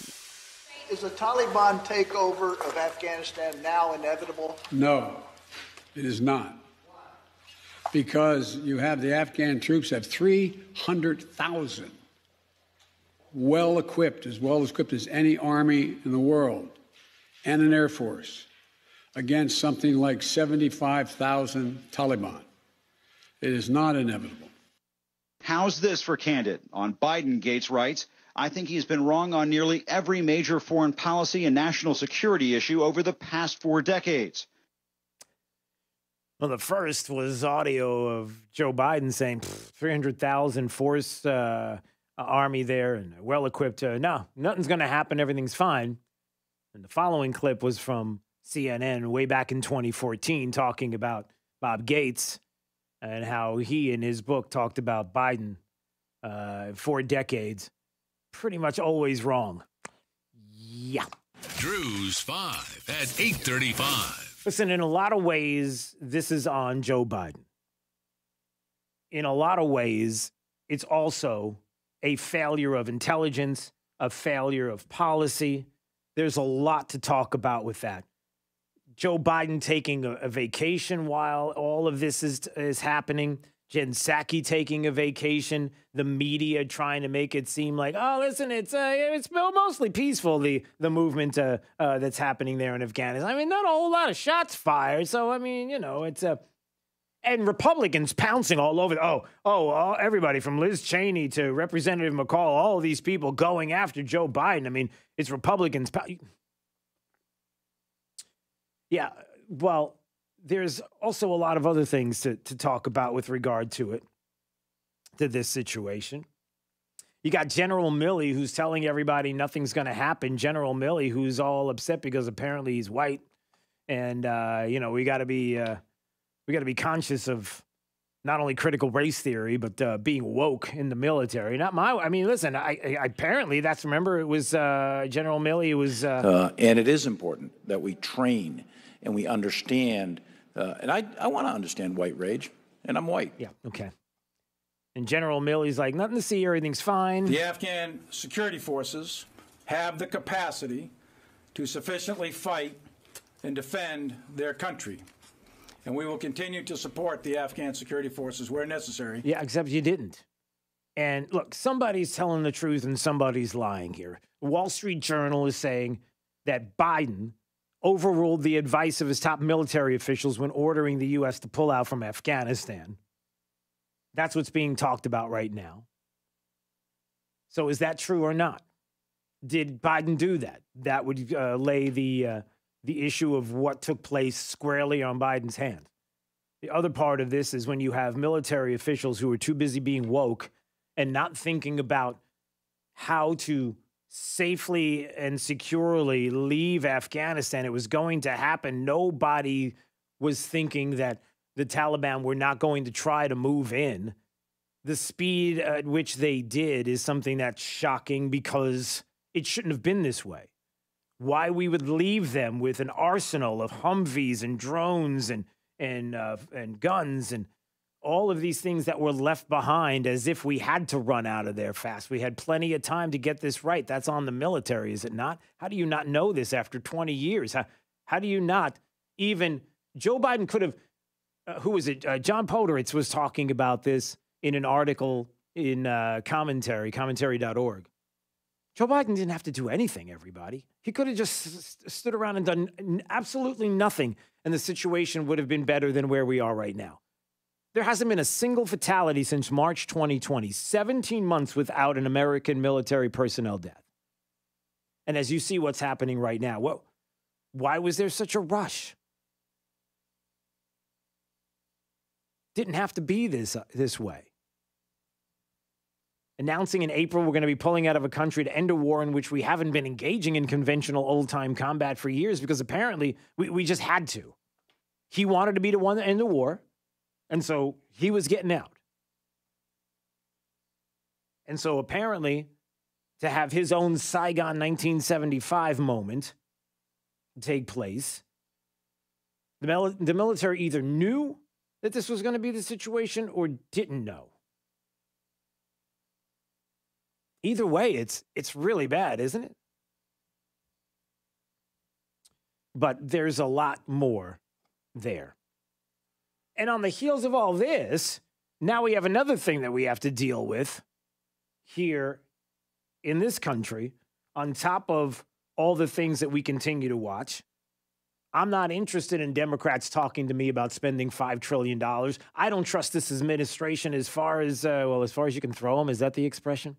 Is a Taliban takeover of Afghanistan now inevitable? No, it is not. Because you have the Afghan troops have 300,000 well-equipped as any army in the world, and an air force against something like 75,000 Taliban. It is not inevitable. How's this for candid? On Biden, Gates writes, I think he's been wrong on nearly every major foreign policy and national security issue over the past 4 decades. Well, the first was audio of Joe Biden saying 300,000 force army there and well-equipped. No, nothing's going to happen. Everything's fine. And the following clip was from CNN way back in 2014 talking about Bob Gates and how he, in his book, talked about Biden 4 decades. Pretty much always wrong. Yeah. Drew's 5 at 8:35. Listen, in a lot of ways, this is on Joe Biden. In a lot of ways, it's also a failure of intelligence, a failure of policy. There's a lot to talk about with that. Joe Biden taking a vacation while all of this is happening. Jen Psaki taking a vacation. The media trying to make it seem like, oh, listen, it's mostly peaceful, the movement that's happening there in Afghanistan. I mean, not a whole lot of shots fired. So, I mean, you know, it's and Republicans pouncing all over. Everybody from Liz Cheney to Representative McCall, all of these people going after Joe Biden. I mean, it's Republicans. Yeah, well, there's also a lot of other things to talk about with regard to this situation. You got General Milley, who's telling everybody nothing's going to happen. General Milley, who's all upset because apparently he's white, and we got to be conscious of not only critical race theory but being woke in the military. Listen, apparently that's, remember, it was General Milley. It was, and it is important that we train and we understand. And I want to understand white rage, and I'm white. Yeah, okay. And General Milley's like, nothing to see, everything's fine. The Afghan security forces have the capacity to sufficiently fight and defend their country. And we will continue to support the Afghan security forces where necessary. Yeah, except you didn't. And look, somebody's telling the truth and somebody's lying here. The Wall Street Journal is saying that Biden overruled the advice of his top military officials when ordering the U.S. to pull out from Afghanistan. That's what's being talked about right now. So is that true or not? Did Biden do that? That would lay the issue of what took place squarely on Biden's hands. The other part of this is when you have military officials who are too busy being woke and not thinking about how to safely and securely leave Afghanistan. It was going to happen. Nobody was thinking that the Taliban were not going to try to move in. The speed at which they did is something that's shocking because it shouldn't have been this way. Why we would leave them with an arsenal of Humvees and drones and guns and all of these things that were left behind as if we had to run out of there fast. We had plenty of time to get this right. That's on the military, is it not? How do you not know this after 20 years? How do you not even... Joe Biden could have... who was it? John Podhoretz was talking about this in an article in commentary.org. Joe Biden didn't have to do anything, everybody. He could have just stood around and done absolutely nothing, and the situation would have been better than where we are right now. There hasn't been a single fatality since March 2020, 17 months without an American military personnel death. And as you see what's happening right now, why was there such a rush? Didn't have to be this way. Announcing in April we're going to be pulling out of a country to end a war in which we haven't been engaging in conventional old-time combat for years because apparently we just had to. He wanted to be the one to end the war, and so he was getting out. And so apparently to have his own Saigon 1975 moment take place, the military either knew that this was going to be the situation or didn't know. Either way, it's really bad, isn't it? But there's a lot more there. And on the heels of all this, now we have another thing that we have to deal with here in this country, on top of all the things that we continue to watch. I'm not interested in Democrats talking to me about spending $5 trillion. I don't trust this administration as far as you can throw them. Is that the expression?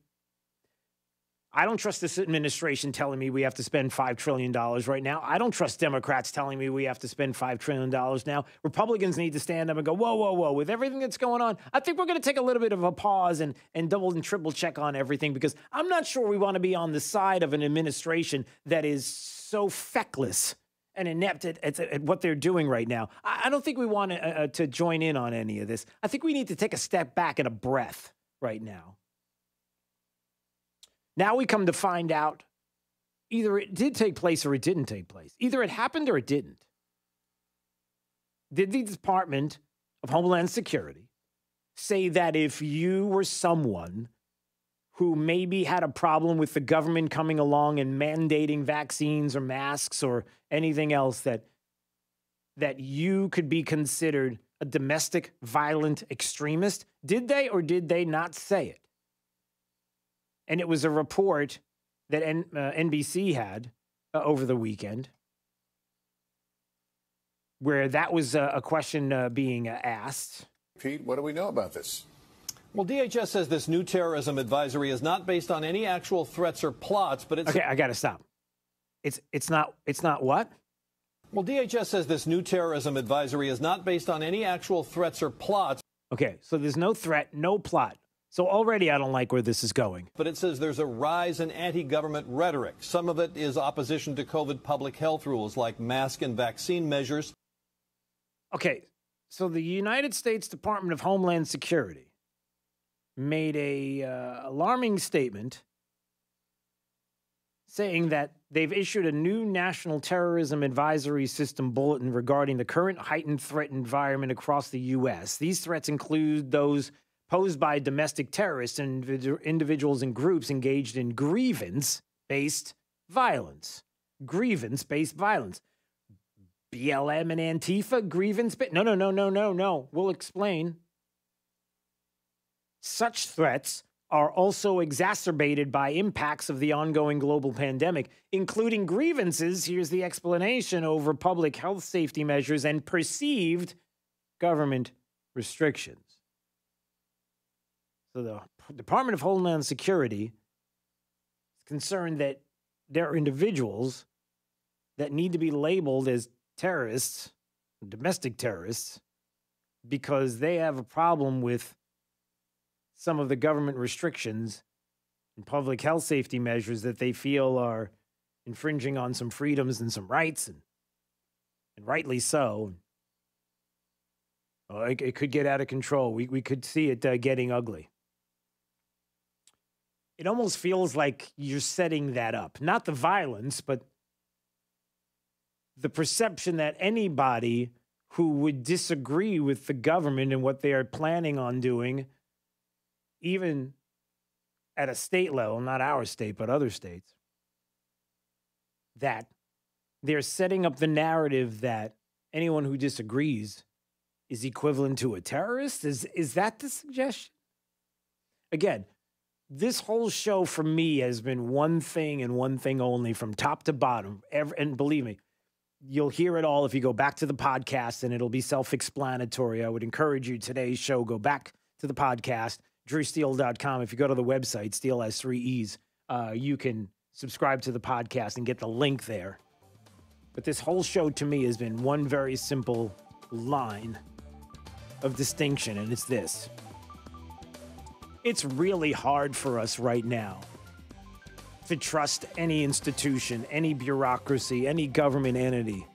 I don't trust this administration telling me we have to spend $5 trillion right now. I don't trust Democrats telling me we have to spend $5 trillion now. Republicans need to stand up and go, whoa. With everything that's going on, I think we're going to take a little bit of a pause and double and triple check on everything, because I'm not sure we want to be on the side of an administration that is so feckless and inept at what they're doing right now. I don't think we want to join in on any of this. I think we need to take a step back and a breath right now. Now we come to find out either it did take place or it didn't take place. Either it happened or it didn't. Did the Department of Homeland Security say that if you were someone who maybe had a problem with the government coming along and mandating vaccines or masks or anything else, that you could be considered a domestic violent extremist? Did they or did they not say it? And it was a report that NBC had over the weekend where that was a question being asked. Pete, what do we know about this? Well, DHS says this new terrorism advisory is not based on any actual threats or plots, but it's... Okay, I got to stop. It's not what? Well, DHS says this new terrorism advisory is not based on any actual threats or plots. Okay, so there's no threat, no plot. So already I don't like where this is going. But it says there's a rise in anti-government rhetoric. Some of it is opposition to COVID public health rules like mask and vaccine measures. Okay, so the United States Department of Homeland Security made a alarming statement saying that they've issued a new National Terrorism Advisory System bulletin regarding the current heightened threat environment across the U.S. These threats include those posed by domestic terrorists and individuals and groups engaged in grievance-based violence. Grievance-based violence. BLM and Antifa grievance-based... No. We'll explain. Such threats are also exacerbated by impacts of the ongoing global pandemic, including grievances, here's the explanation, over public health safety measures and perceived government restrictions. So the Department of Homeland Security is concerned that there are individuals that need to be labeled as terrorists, domestic terrorists, because they have a problem with some of the government restrictions and public health safety measures that they feel are infringing on some freedoms and some rights, and rightly so. It could get out of control. We could see it getting ugly. It almost feels like you're setting that up. Not the violence, but the perception that anybody who would disagree with the government and what they are planning on doing, even at a state level, not our state, but other states, that they're setting up the narrative that anyone who disagrees is equivalent to a terrorist? Is that the suggestion? Again, This whole show for me has been one thing and one thing only from top to bottom. And believe me, you'll hear it all if you go back to the podcast, and it'll be self-explanatory. I would encourage you, today's show, go back to the podcast, drewsteele.com. If you go to the website, Steele has 3 E's, you can subscribe to the podcast and get the link there. But this whole show to me has been one very simple line of distinction, and it's this. It's really hard for us right now to trust any institution, any bureaucracy, any government entity,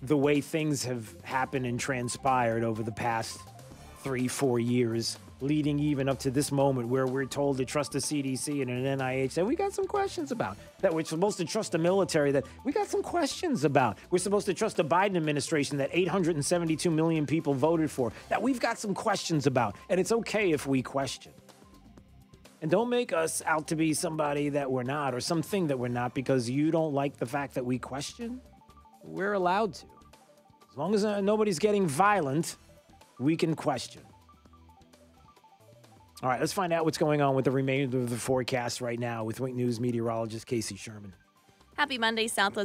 the way things have happened and transpired over the past 3-4 years, leading even up to this moment where we're told to trust the CDC and an NIH that we got some questions about, that we're supposed to trust the military that we got some questions about. We're supposed to trust the Biden administration that 872 million people voted for, that we've got some questions about. And it's okay if we question. And don't make us out to be somebody that we're not or something that we're not because you don't like the fact that we question. We're allowed to. As long as nobody's getting violent, we can question. All right, let's find out what's going on with the remainder of the forecast right now with Wink News meteorologist Casey Sherman. Happy Monday, Southwest